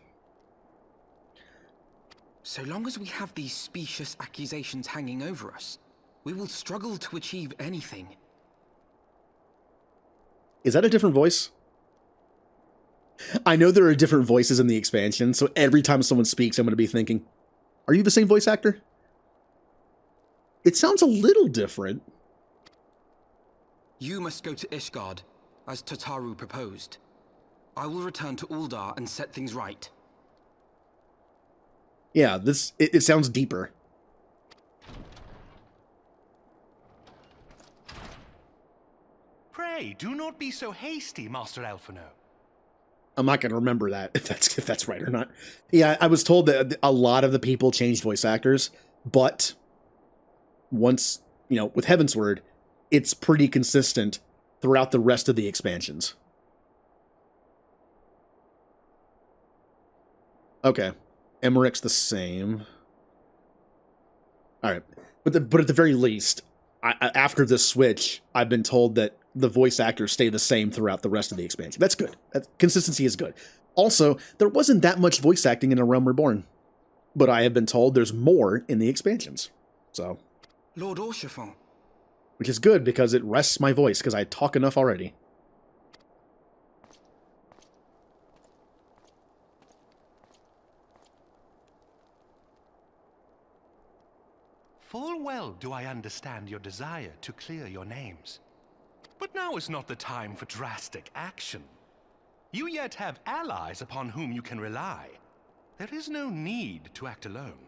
So long as we have these specious accusations hanging over us, we will struggle to achieve anything. Is that a different voice? I know there are different voices in the expansion, so every time someone speaks, I'm going to be thinking, are you the same voice actor? It sounds a little different. You must go to Ishgard, as Tataru proposed. I will return to Uldar and set things right. Yeah, it sounds deeper. Pray, do not be so hasty, Master Alphino. I'm not going to remember that, if that's right or not. Yeah, I was told that a lot of the people changed voice actors, but once, with Heavensward, it's pretty consistent throughout the rest of the expansions. Okay. Emmerich's the same. All right. But at the very least, after this switch, I've been told that the voice actors stay the same throughout the rest of the expansion. That's good. Consistency is good. Also, there wasn't that much voice acting in A Realm Reborn, but I have been told there's more in the expansions. So, Lord Orchiffon. Which is good because it rests my voice because I talk enough already. Full well do I understand your desire to clear your names. But now is not the time for drastic action. You yet have allies upon whom you can rely. There is no need to act alone.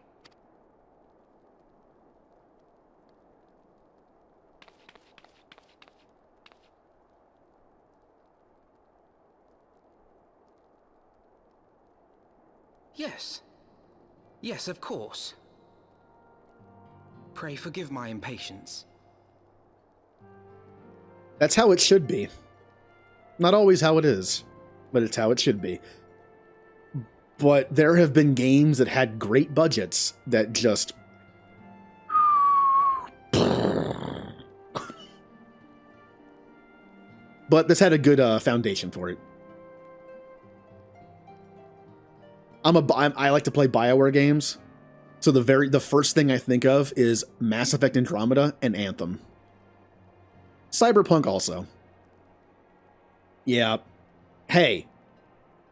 Yes. Yes, of course. Pray forgive my impatience. That's how it should be. Not always how it is, but it's how it should be. But there have been games that had great budgets that just... But this had a good foundation for it. I like to play BioWare games, so the first thing I think of is Mass Effect Andromeda and Anthem. Cyberpunk also. Yeah. Hey,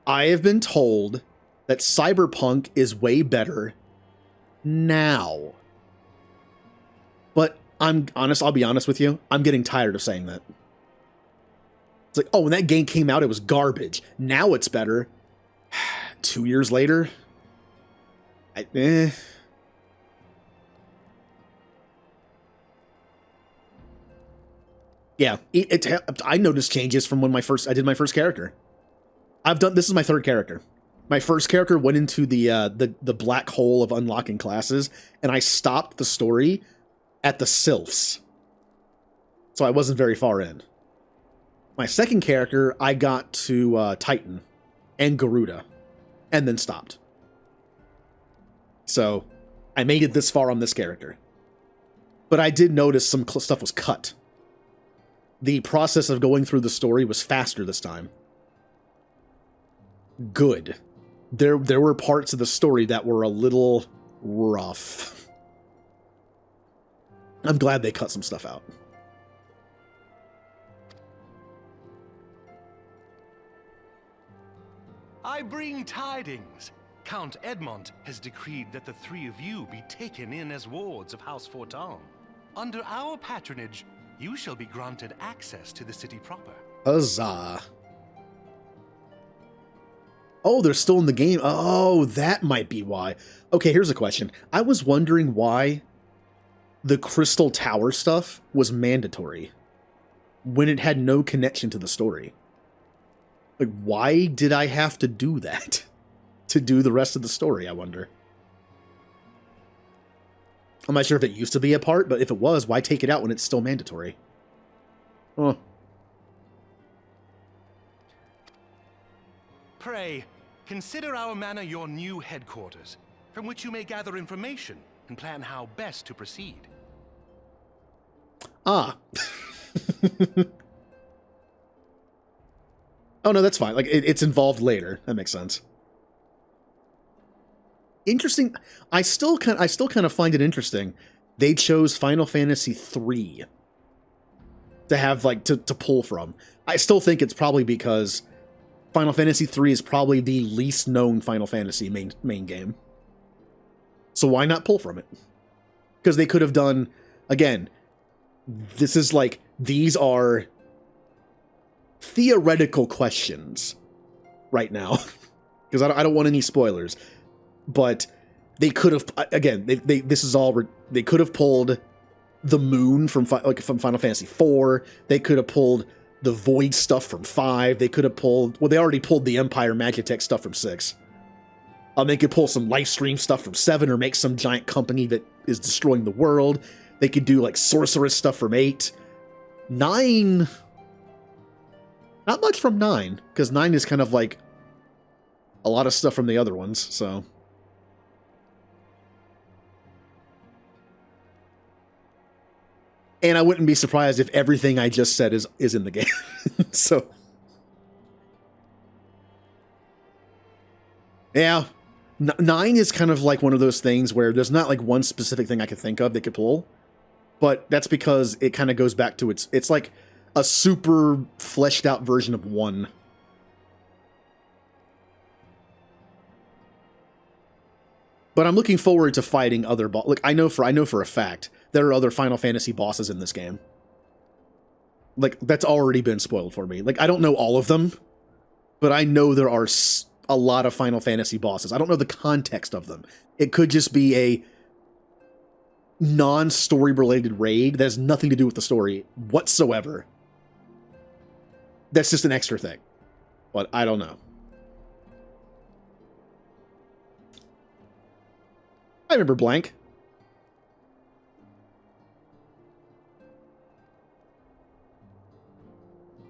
I have been told that Cyberpunk is way better now. But I'll be honest with you, I'm getting tired of saying that. It's like, oh, when that game came out, it was garbage. Now it's better. 2 years later? Yeah, I noticed changes from when I did my first character. This is my third character. My first character went into the black hole of unlocking classes, and I stopped the story at the Sylphs. So I wasn't very far in. My second character, I got to Titan and Garuda, and then stopped. So I made it this far on this character. But I did notice some stuff was cut. The process of going through the story was faster this time. Good. There were parts of the story that were a little rough. I'm glad they cut some stuff out. I bring tidings. Count Edmond has decreed that the three of you be taken in as wards of House Forton. Under our patronage, you shall be granted access to the city proper. Huzzah. Oh, they're still in the game. Oh, that might be why. Okay, here's a question. I was wondering why the Crystal Tower stuff was mandatory when it had no connection to the story. Like, why did I have to do that to do the rest of the story, I wonder? I'm not sure if it used to be a part, but if it was, why take it out when it's still mandatory? Pray, Consider our manor your new headquarters, from which you may gather information and plan how best to proceed. Ah. Oh no, that's fine. Like it's involved later. That makes sense. Interesting. I still kind of find it interesting. They chose Final Fantasy III to have like to pull from. I still think it's probably because Final Fantasy III is probably the least known Final Fantasy main game. So why not pull from it? Because they could have done, again, this is like, these are theoretical questions right now. Because I don't want any spoilers. But they could have, again, they could have pulled the moon from Final Fantasy IV. They could have pulled the Void stuff from 5. They could have pulled, well, they already pulled the Empire Magitech stuff from 6. They could pull some live stream stuff from 7 or make some giant company that is destroying the world. They could do like sorceress stuff from 8. 9, not much from 9, because 9 is kind of like a lot of stuff from the other ones, so. And I wouldn't be surprised if everything I just said is in the game. So. Yeah. 9 is kind of like one of those things where there's not like one specific thing I could think of they could pull. But that's because it kind of goes back to it's like a super fleshed out version of 1. But I'm looking forward to fighting other Like I know for a fact there are other Final Fantasy bosses in this game. Like that's already been spoiled for me. Like I don't know all of them, but I know there are a lot of Final Fantasy bosses. I don't know the context of them. It could just be a non-story related raid that has nothing to do with the story whatsoever. That's just an extra thing. But I don't know. I remember blank.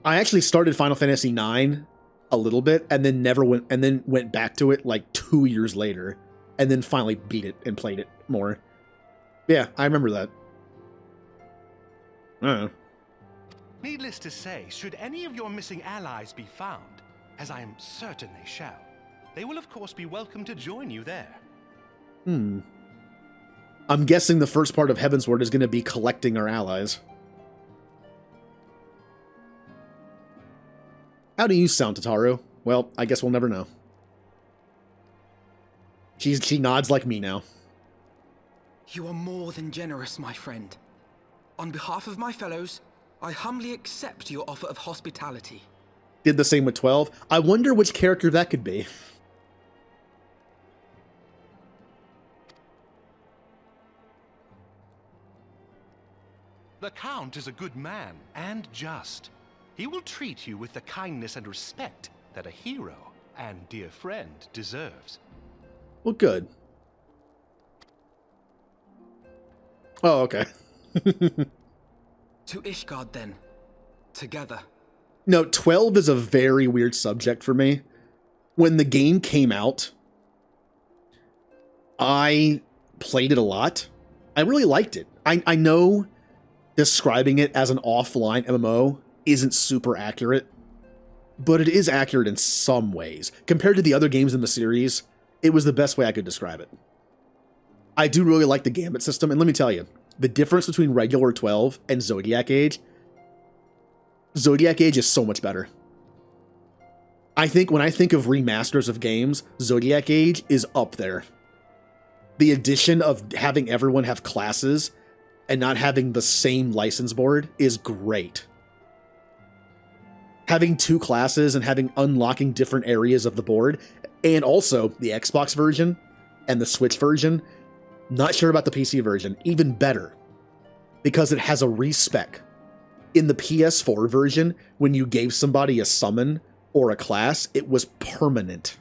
I actually started Final Fantasy IX a little bit and then went back to it like 2 years later and then finally beat it and played it more. Yeah, I remember that. I don't know. Needless to say, should any of your missing allies be found, as I am certain they shall, they will of course be welcome to join you there. I'm guessing the first part of Heavensward is going to be collecting our allies. How do you sound, Tataru? Well, I guess we'll never know. She nods like me now. You are more than generous, my friend. On behalf of my fellows, I humbly accept your offer of hospitality. Did the same with 12. I wonder which character that could be. The Count is a good man and just. He will treat you with the kindness and respect that a hero and dear friend deserves. Well, good. Oh, okay. To Ishgard, then. Together. No, 12 is a very weird subject for me. When the game came out, I played it a lot. I really liked it. I know describing it as an offline MMO isn't super accurate, but it is accurate in some ways. Compared to the other games in the series, it was the best way I could describe it. I do really like the gambit system, and let me tell you, the difference between regular 12 and Zodiac Age is so much better. I think when I think of remasters of games, Zodiac Age is up there. The addition of having everyone have classes and not having the same license board is great. Having 2 classes and unlocking different areas of the board, and also the Xbox version and the Switch version, not sure about the PC version, even better, because it has a respec. In the PS4 version, when you gave somebody a summon or a class, it was permanent.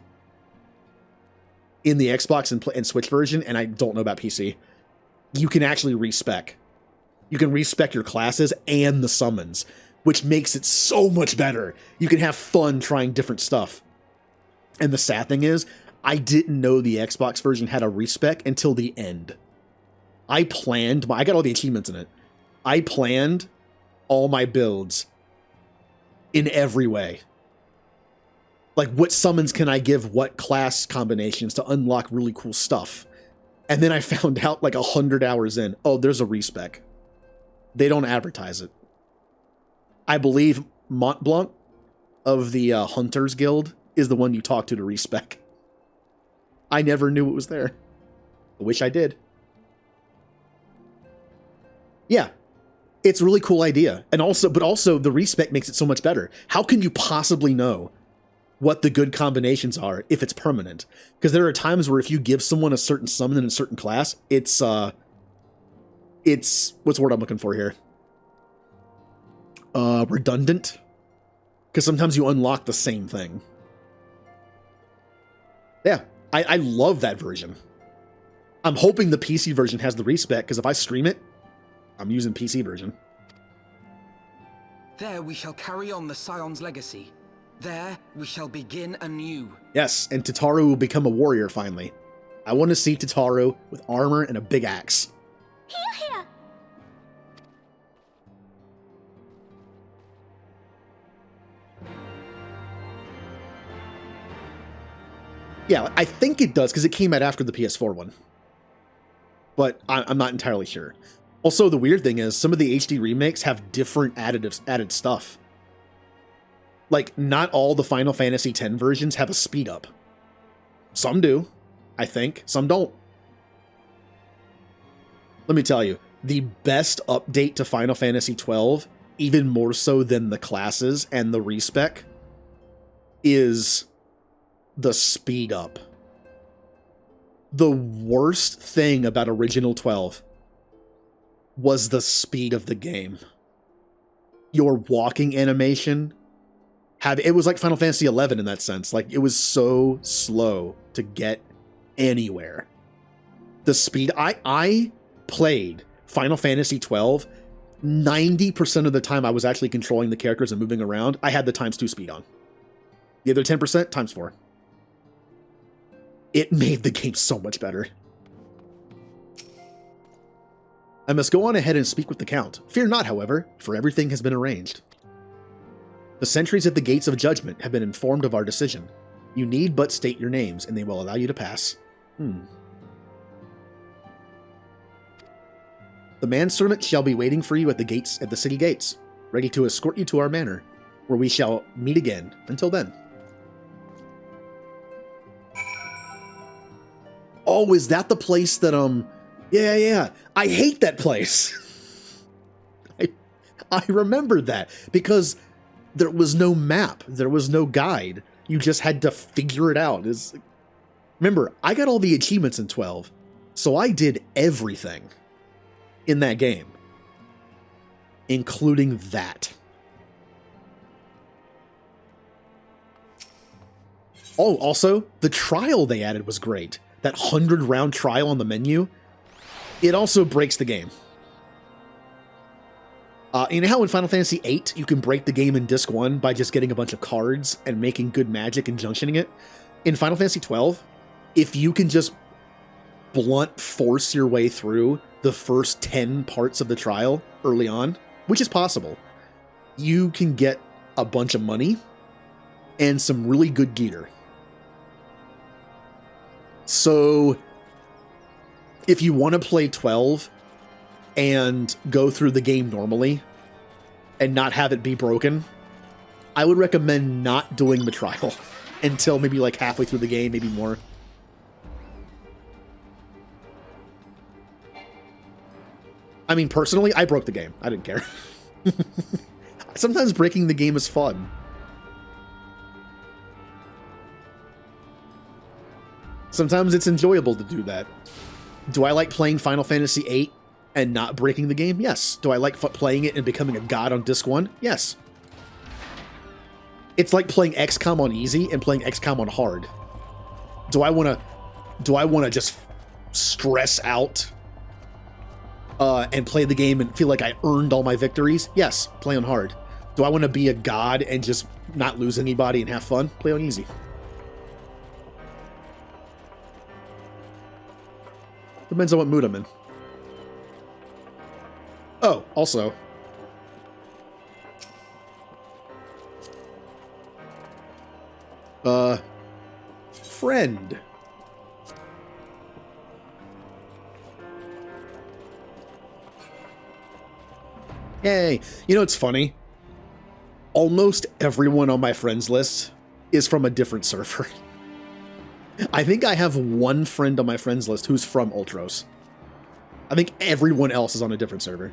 In the Xbox and Switch version, and I don't know about PC, you can actually respec. You can respec your classes and the summons, which makes it so much better. You can have fun trying different stuff. And the sad thing is, I didn't know the Xbox version had a respec until the end. I got all the achievements in it. I planned all my builds in every way. Like, what summons can I give what class combinations to unlock really cool stuff? And then I found out like 100 hours in, oh, there's a respec. They don't advertise it. I believe Mont Blanc of the Hunters Guild is the one you talk to respec. I never knew it was there. I wish I did. Yeah, it's a really cool idea. And also the respec makes it so much better. How can you possibly know what the good combinations are if it's permanent? Because there are times where if you give someone a certain summon in a certain class, it's what's the word I'm looking for here? Redundant. Because sometimes you unlock the same thing. Yeah, I love that version. I'm hoping the PC version has the respec, because if I stream it, I'm using PC version. There we shall carry on the Scion's legacy. There we shall begin anew. Yes, and Tataru will become a warrior finally. I want to see Tataru with armor and a big axe. Here. Yeah, I think it does, because it came out after the PS4 one. But I'm not entirely sure. Also, the weird thing is, some of the HD remakes have different added stuff. Like, not all the Final Fantasy X versions have a speed up. Some do, I think. Some don't. Let me tell you, the best update to Final Fantasy XII, even more so than the classes and the respec, is the speed up. The worst thing about original 12 was the speed of the game. Your walking animation it was like Final Fantasy XI in that sense. Like, it was so slow to get anywhere. The speed I played Final Fantasy XII 90% of the time I was actually controlling the characters and moving around. I had the ×2 speed on. The other 10% ×4. It made the game so much better. I must go on ahead and speak with the Count. Fear not, however, for everything has been arranged. The sentries at the gates of judgment have been informed of our decision. You need but state your names, and they will allow you to pass. The manservant shall be waiting for you at the city gates, ready to escort you to our manor, where we shall meet again. Until then. Oh, is that the place that, yeah. I hate that place. I remember that, because there was no map. There was no guide. You just had to figure it out. Remember, I got all the achievements in 12, so I did everything in that game, including that. Oh, also, the trial they added was great. That 100-round trial on the menu, it also breaks the game. You know how in Final Fantasy VIII, you can break the game in Disc 1 by just getting a bunch of cards and making good magic and junctioning it? In Final Fantasy XII, if you can just blunt force your way through the first 10 parts of the trial early on, which is possible, you can get a bunch of money and some really good gear. So, if you want to play 12 and go through the game normally and not have it be broken, I would recommend not doing the trial until maybe like halfway through the game, maybe more. I mean, personally, I broke the game. I didn't care. Sometimes breaking the game is fun. Sometimes it's enjoyable to do that. Do I like playing Final Fantasy VIII and not breaking the game? Yes. Do I like playing it and becoming a god on Disc 1? Yes. It's like playing XCOM on easy and playing XCOM on hard. Do I want to just stress out and play the game and feel like I earned all my victories? Yes, play on hard. Do I want to be a god and just not lose anybody and have fun? Play on easy. Depends on what mood I'm in. Oh, also. Friend. Yay. You know, it's funny. Almost everyone on my friends list is from a different server. I think I have one friend on my friends list who's from Ultros. I think everyone else is on a different server.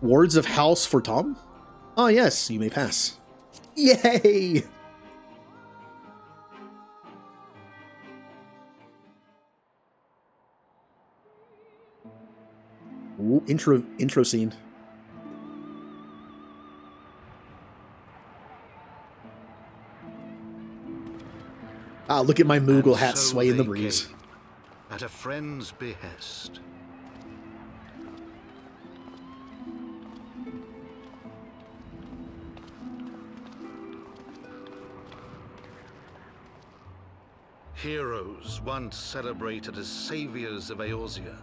Wards of House for Tom? Oh yes, you may pass. Yay! Ooh, intro scene. Ah, look at my Moogle hat sway in the breeze. At a friend's behest. Heroes once celebrated as saviors of Eorzea,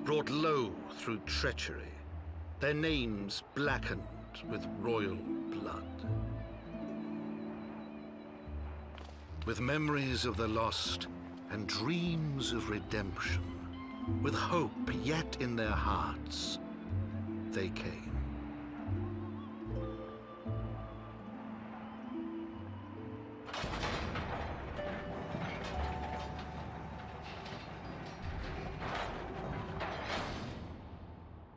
brought low through treachery, their names blackened with royal blood. With memories of the lost and dreams of redemption, with hope yet in their hearts, they came.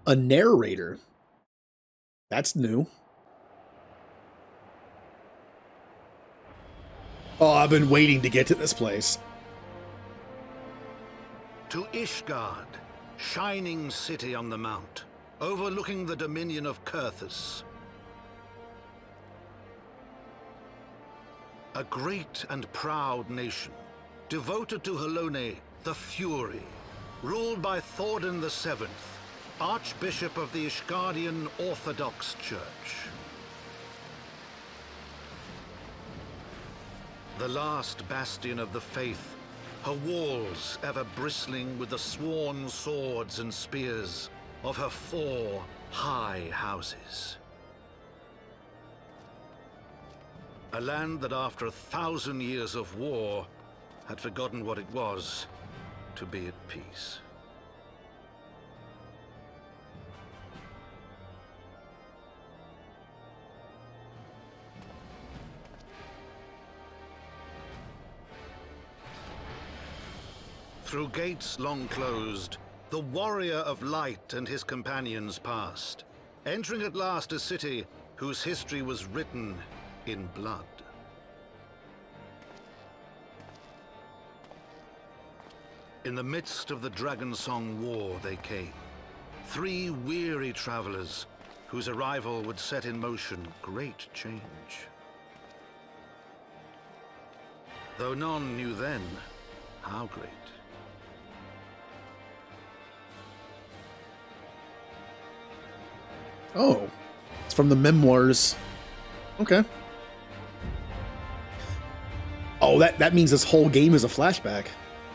A narrator? That's new. Oh, I've been waiting to get to this place. To Ishgard, shining city on the mount, overlooking the dominion of Kurthus. A great and proud nation, devoted to Helone, the Fury, ruled by Thordan VII, Archbishop of the Ishgardian Orthodox Church. The last bastion of the faith, her walls ever bristling with the sworn swords and spears of her 4 high houses. A land that after 1,000 years of war had forgotten what it was to be at peace. Through gates long closed, the warrior of light and his companions passed, entering at last a city whose history was written in blood. In the midst of the Dragonsong War they came, 3 weary travelers whose arrival would set in motion great change. Though none knew then how great. Oh, it's from the memoirs. Okay. Oh, that means this whole game is a flashback.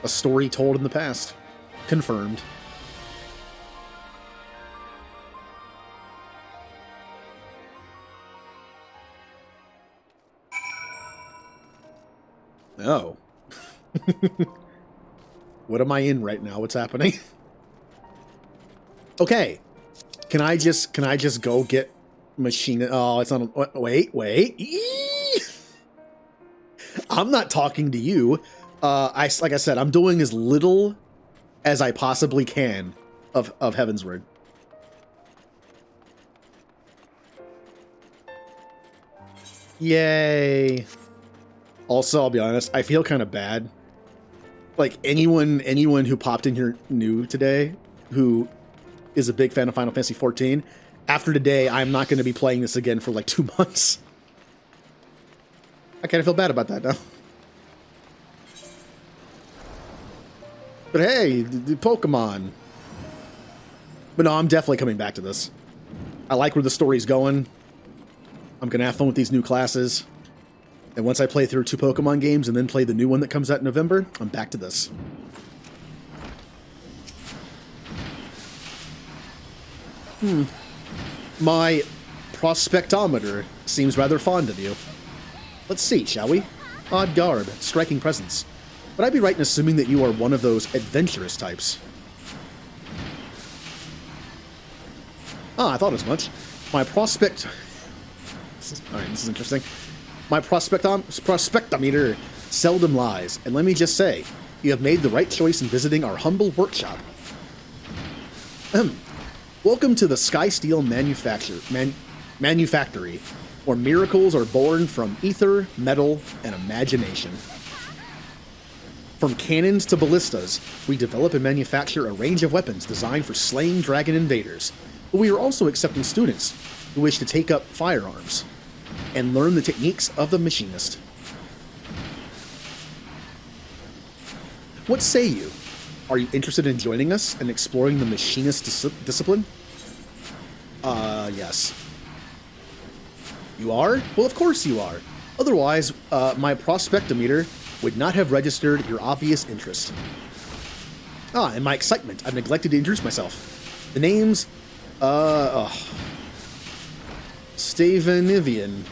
A story told in the past. Confirmed. Oh. What am I in right now? What's happening? Okay. Can I just go get machine? Oh, it's on. Wait. Eee! I'm not talking to you. Like I said, I'm doing as little as I possibly can of Heavensward. Yay. Also, I'll be honest, I feel kind of bad. Like anyone who popped in here new today, who is a big fan of Final Fantasy XIV, after today, I'm not going to be playing this again for like 2 months. I kind of feel bad about that now. But hey, the Pokemon. But no, I'm definitely coming back to this. I like where the story's going. I'm going to have fun with these new classes. And once I play through 2 Pokemon games and then play the new one that comes out in November, I'm back to this. My prospectometer seems rather fond of you. Let's see, shall we? Odd garb, striking presence. Would I be right in assuming that you are one of those adventurous types? Ah, I thought as much. My prospect... Alright, this is interesting. My prospectometer seldom lies, and let me just say, you have made the right choice in visiting our humble workshop. Welcome to the Skysteel Manufactory, where miracles are born from ether, metal, and imagination. From cannons to ballistas, we develop and manufacture a range of weapons designed for slaying dragon invaders, but we are also accepting students who wish to take up firearms and learn the techniques of the machinist. What say you? Are you interested in joining us and exploring the machinist discipline? Yes. You are? Well, of course you are. Otherwise, my prospectometer would not have registered your obvious interest. Ah, and my excitement. I've neglected to introduce myself. The name's, Stevenivian.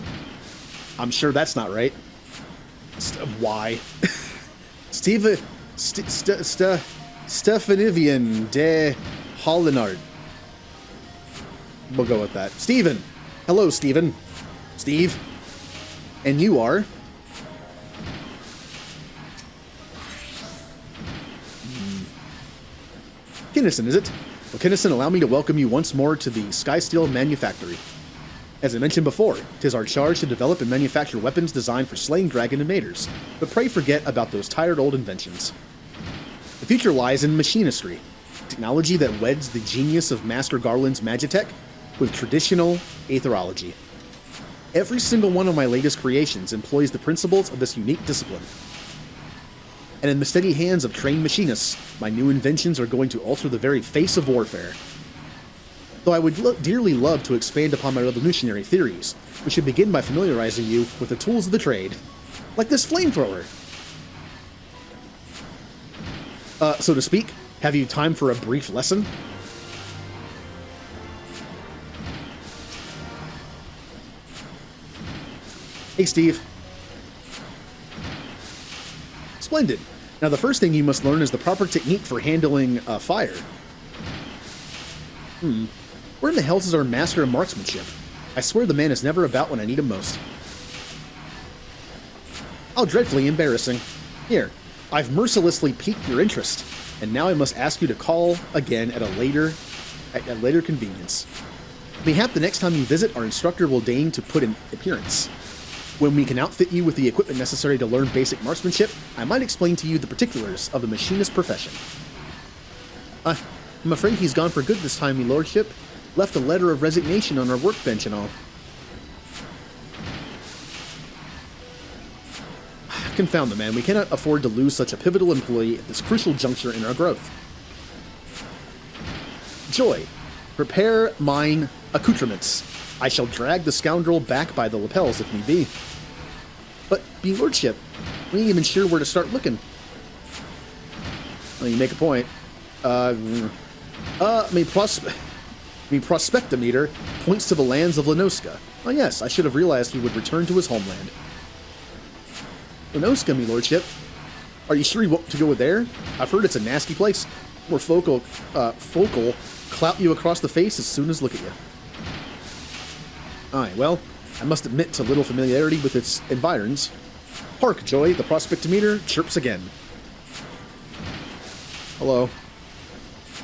I'm sure that's not right. Why? Stefanivian de Hollinard. We'll go with that. Steven! Hello, Steven. Steve. And you are? Kinnison, is it? Well, Kinnison, allow me to welcome you once more to the Skysteel Manufactory. As I mentioned before, 'tis our charge to develop and manufacture weapons designed for slaying dragon invaders, but pray forget about those tired old inventions. The future lies in machinistry, technology that weds the genius of Master Garland's Magitech with traditional aetherology. Every single one of my latest creations employs the principles of this unique discipline. And in the steady hands of trained machinists, my new inventions are going to alter the very face of warfare. Though I would dearly love to expand upon my revolutionary theories, we should begin by familiarizing you with the tools of the trade, like this flamethrower. So to speak, have you time for a brief lesson? Hey, Steve. Splendid. Now, the first thing you must learn is the proper technique for handling fire. Where in the hell is our master of marksmanship? I swear the man is never about when I need him most. How dreadfully embarrassing. Here, I've mercilessly piqued your interest, and now I must ask you to call again at a later convenience. Mayhap the next time you visit, our instructor will deign to put in appearance. When we can outfit you with the equipment necessary to learn basic marksmanship, I might explain to you the particulars of the machinist profession. I'm afraid he's gone for good this time, me lordship. Left a letter of resignation on our workbench and all. Confound the man, we cannot afford to lose such a pivotal employee at this crucial juncture in our growth. Joy, prepare mine accoutrements. I shall drag the scoundrel back by the lapels if need be. But, me lordship, we ain't even sure where to start looking. Well, you make a point. Me prospectometer points to the lands of Lenoska. Oh yes, I should have realized he would return to his homeland. Lenoska, me lordship. Are you sure you want to go there? I've heard it's a nasty place, where folk'll clout you across the face as soon as look at you. Aye, well, I must admit to little familiarity with its environs. Hark, Joy, the prospectometer chirps again. Hello.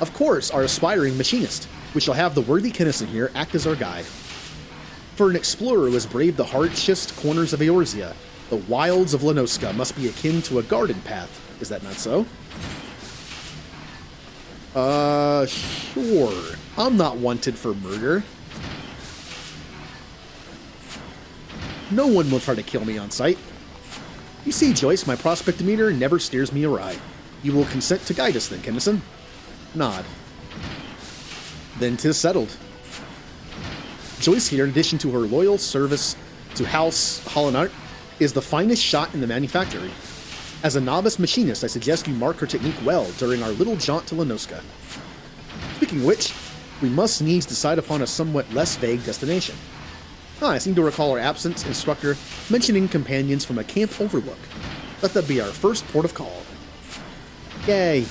Of course, our aspiring machinist. We shall have the worthy Kinnison here act as our guide. For an explorer who has braved the harshest corners of Eorzea, the wilds of Lenoska must be akin to a garden path. Is that not so? Sure. I'm not wanted for murder. No one will try to kill me on sight. You see, Joyce, my prospectometer never steers me awry. You will consent to guide us then, Kinnison? Nod. Then 'tis settled. Joyce here, in addition to her loyal service to House Hollinart, is the finest shot in the manufactory. As a novice machinist, I suggest you mark her technique well during our little jaunt to Lenoska. Speaking of which, we must needs decide upon a somewhat less vague destination. I seem to recall our absence instructor mentioning companions from a camp overlook. Let that be our first port of call. Yay!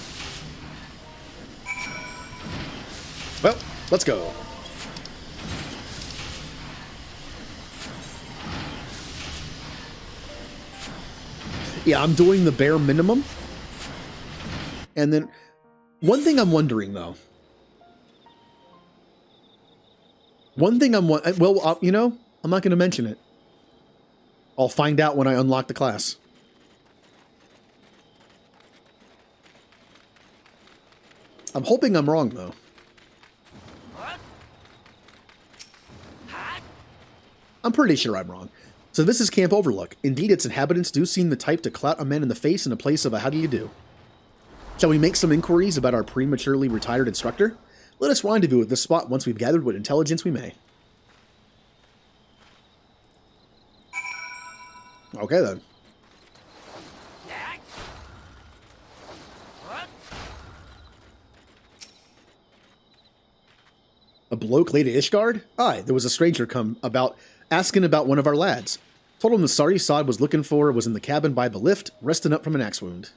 Well, let's go. Yeah, I'm doing the bare minimum. And then, one thing I'm wondering, though. You know, I'm not going to mention it. I'll find out when I unlock the class. I'm hoping I'm wrong, though. I'm pretty sure I'm wrong. So this is Camp Overlook. Indeed, its inhabitants do seem the type to clout a man in the face in a place of a how do you do. Shall we make some inquiries about our prematurely retired instructor? Let us rendezvous at this spot once we've gathered what intelligence we may. Okay, then. A bloke laid at Ishgard? Aye, there was a stranger come about asking about one of our lads. Told him the sorry sod was looking for was in the cabin by the lift, resting up from an axe wound.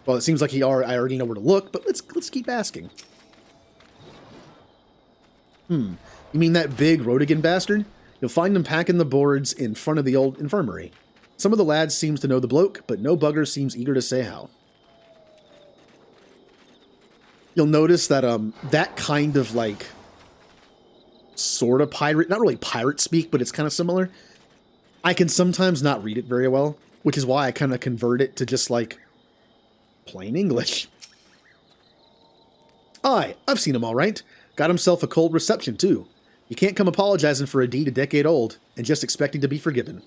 Well, it seems like I already know where to look, but let's keep asking. You mean that big Rodigan bastard? You'll find him packing the boards in front of the old infirmary. Some of the lads seems to know the bloke, but no bugger seems eager to say how. You'll notice that that kind of like sort of pirate, not really pirate speak, but it's kind of similar. I can sometimes not read it very well, which is why I kind of convert it to just like plain English. Aye, I've seen him all right. Got himself a cold reception too. You can't come apologizing for a deed a decade old and just expecting to be forgiven.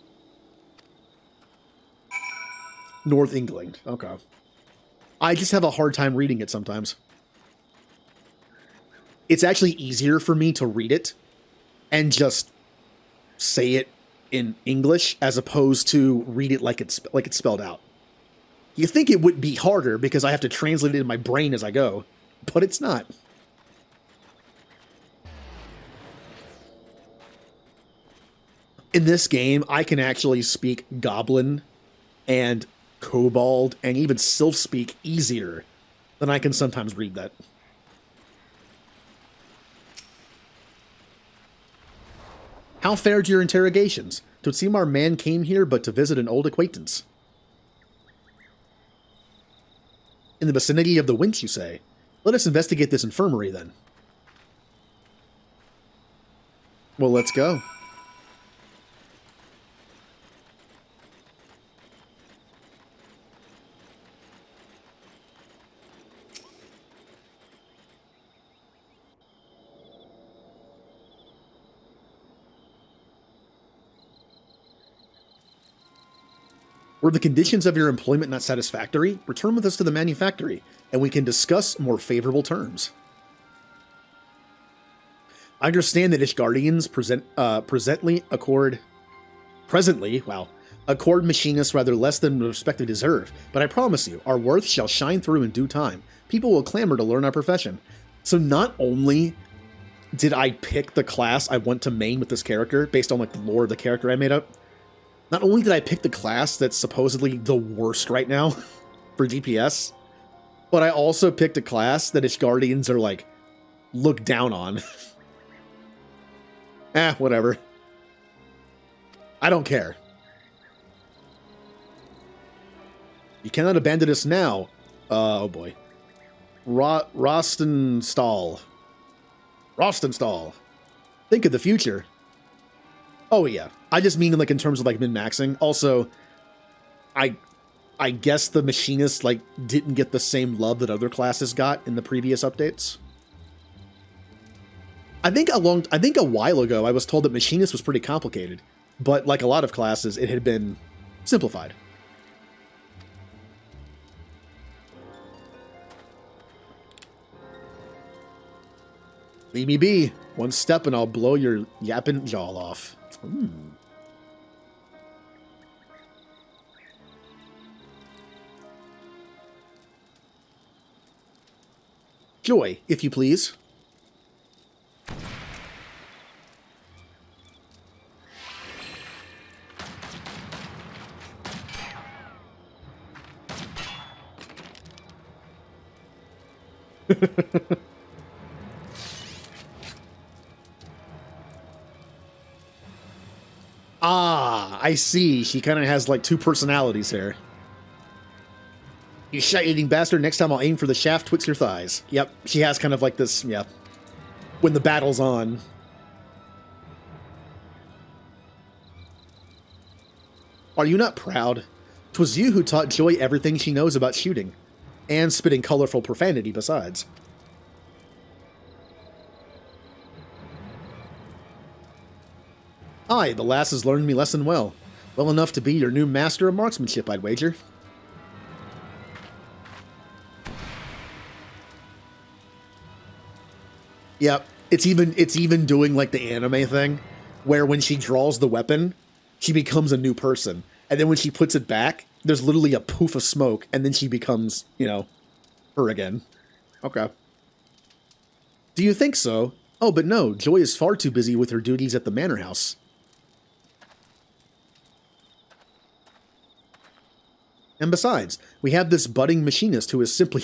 North England. Okay. I just have a hard time reading it sometimes. It's actually easier for me to read it and just say it in English as opposed to read it like it's spelled out. You think it would be harder because I have to translate it in my brain as I go, but it's not. In this game, I can actually speak Goblin and Kobold and even Sylph speak easier than I can sometimes read that. How fared your interrogations? 'Twould seem our man came here but to visit an old acquaintance. In the vicinity of the winch, you say? Let us investigate this infirmary, then. Well, let's go. Were the conditions of your employment not satisfactory? Return with us to the manufactory, and we can discuss more favorable terms. I understand that Ishgardians accord machinists rather less than the respect they deserve, but I promise you, our worth shall shine through in due time. People will clamor to learn our profession. So not only did I pick the class I want to main with this character, based on like the lore of the character I made up, not only did I pick the class that's supposedly the worst right now for DPS, but I also picked a class that Ishgardians are like, look down on. Whatever. I don't care. You cannot abandon us now. Oh boy. Rostenstall. Think of the future. Oh yeah. I just mean like in terms of like min-maxing. Also, I guess the machinists like didn't get the same love that other classes got in the previous updates. I think a while ago I was told that machinist was pretty complicated, but like a lot of classes, it had been simplified. Leave me be. One step and I'll blow your yapping jaw off. Joy, if you please. Ah, I see. She kind of has like two personalities here. You shite-eating bastard, next time I'll aim for the shaft twixt your thighs. Yep, she has kind of like this, yeah. When the battle's on. Are you not proud? 'Twas you who taught Joy everything she knows about shooting. And spitting colorful profanity besides. Aye, the lass has learned me lesson well. Well enough to be your new master of marksmanship, I'd wager. Yep, it's even doing like the anime thing, where when she draws the weapon, she becomes a new person. And then when she puts it back, there's literally a poof of smoke, and then she becomes, you know, her again. Okay. Do you think so? Oh, but no, Joy is far too busy with her duties at the manor house. And besides, we have this budding machinist who is simply...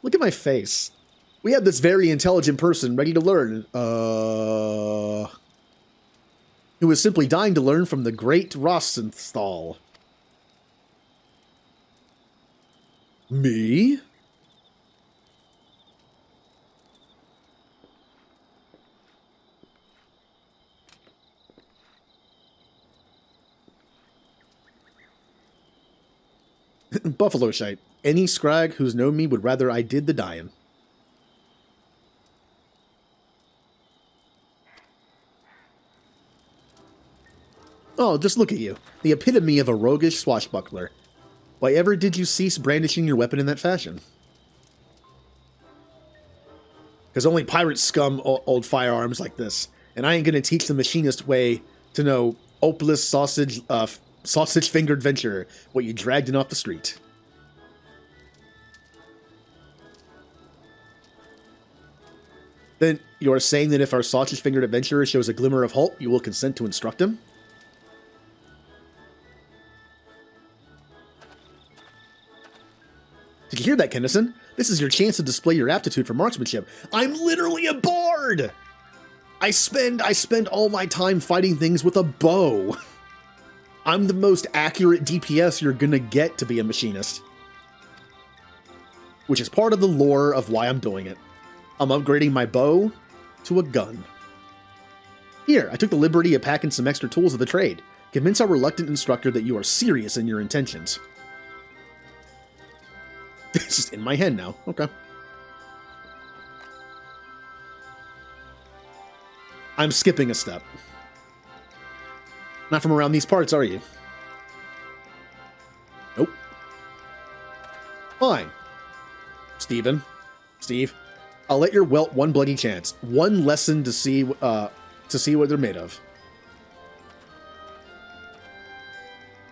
Look at my face. We have this very intelligent person ready to learn, who is simply dying to learn from the great Rosenthal. Me? Buffalo shite. Any scrag who's known me would rather I did the dying. Oh, just look at you. The epitome of a roguish swashbuckler. Why ever did you cease brandishing your weapon in that fashion? Because only pirate scum hold firearms like this. And I ain't gonna teach the machinist way to know opaless sausage-fingered venturer what you dragged in off the street. Then you are saying that if our sausage-fingered adventurer shows a glimmer of hope, you will consent to instruct him? Did you hear that, Kennison? This is your chance to display your aptitude for marksmanship. I'm literally a bard! I spend all my time fighting things with a bow. I'm the most accurate DPS you're gonna get to be a machinist. Which is part of the lore of why I'm doing it. I'm upgrading my bow to a gun. Here, I took the liberty of packing some extra tools of the trade. Convince our reluctant instructor that you are serious in your intentions. It's just in my head now. Okay. I'm skipping a step. Not from around these parts, are you? Nope. Fine. Steve. I'll let your welt one bloody chance. One lesson to see what they're made of.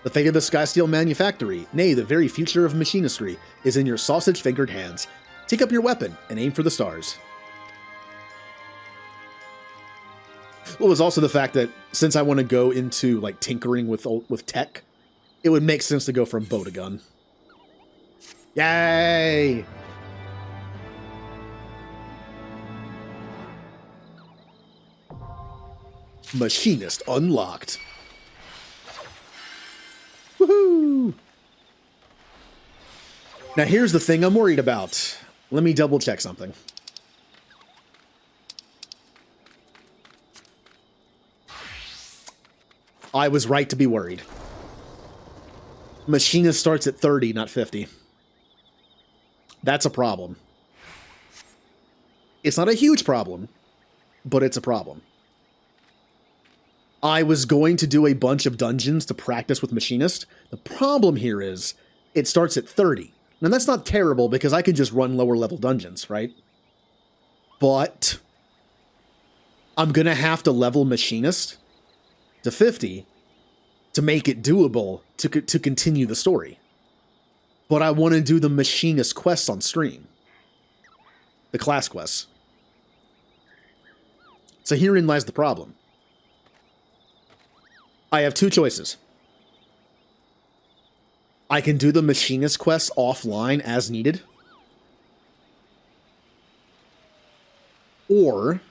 The fate of the Skysteel manufactory, nay, the very future of machinistry, is in your sausage-fingered hands. Take up your weapon and aim for the stars. Well, it was also the fact that since I want to go into like tinkering with tech, it would make sense to go from bow to gun. Yay! Machinist unlocked. Woohoo! Now here's the thing I'm worried about. Let me double check something. I was right to be worried. Machinist starts at 30, not 50. That's a problem. It's not a huge problem, but it's a problem. I was going to do a bunch of dungeons to practice with Machinist. The problem here is, it starts at 30. Now that's not terrible because I can just run lower level dungeons, right? But I'm gonna have to level Machinist to 50 to make it doable to continue the story. but I want to do the machinist quests on stream. The class quests. So herein lies the problem. I have two choices. I can do the machinist quests offline as needed. Or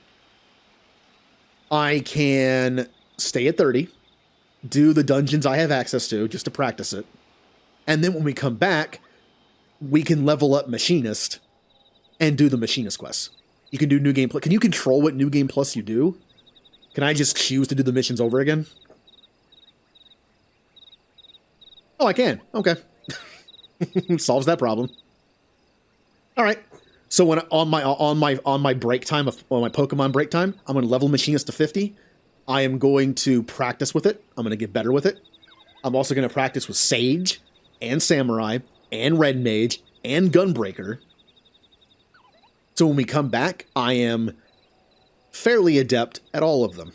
I can stay at 30, do the dungeons I have access to just to practice it. And then when we come back, we can level up machinist and do the machinist quests. You can do new game plus. Can you control what new game plus you do? Can I just choose to do the missions over again? Oh, I can. Okay. Solves that problem. All right. So when on my break time on my Pokemon break time, I'm going to level machinist to 50. I am going to practice with it. I'm going to get better with it. I'm also going to practice with Sage and Samurai and Red Mage and Gunbreaker. So when we come back, I am fairly adept at all of them.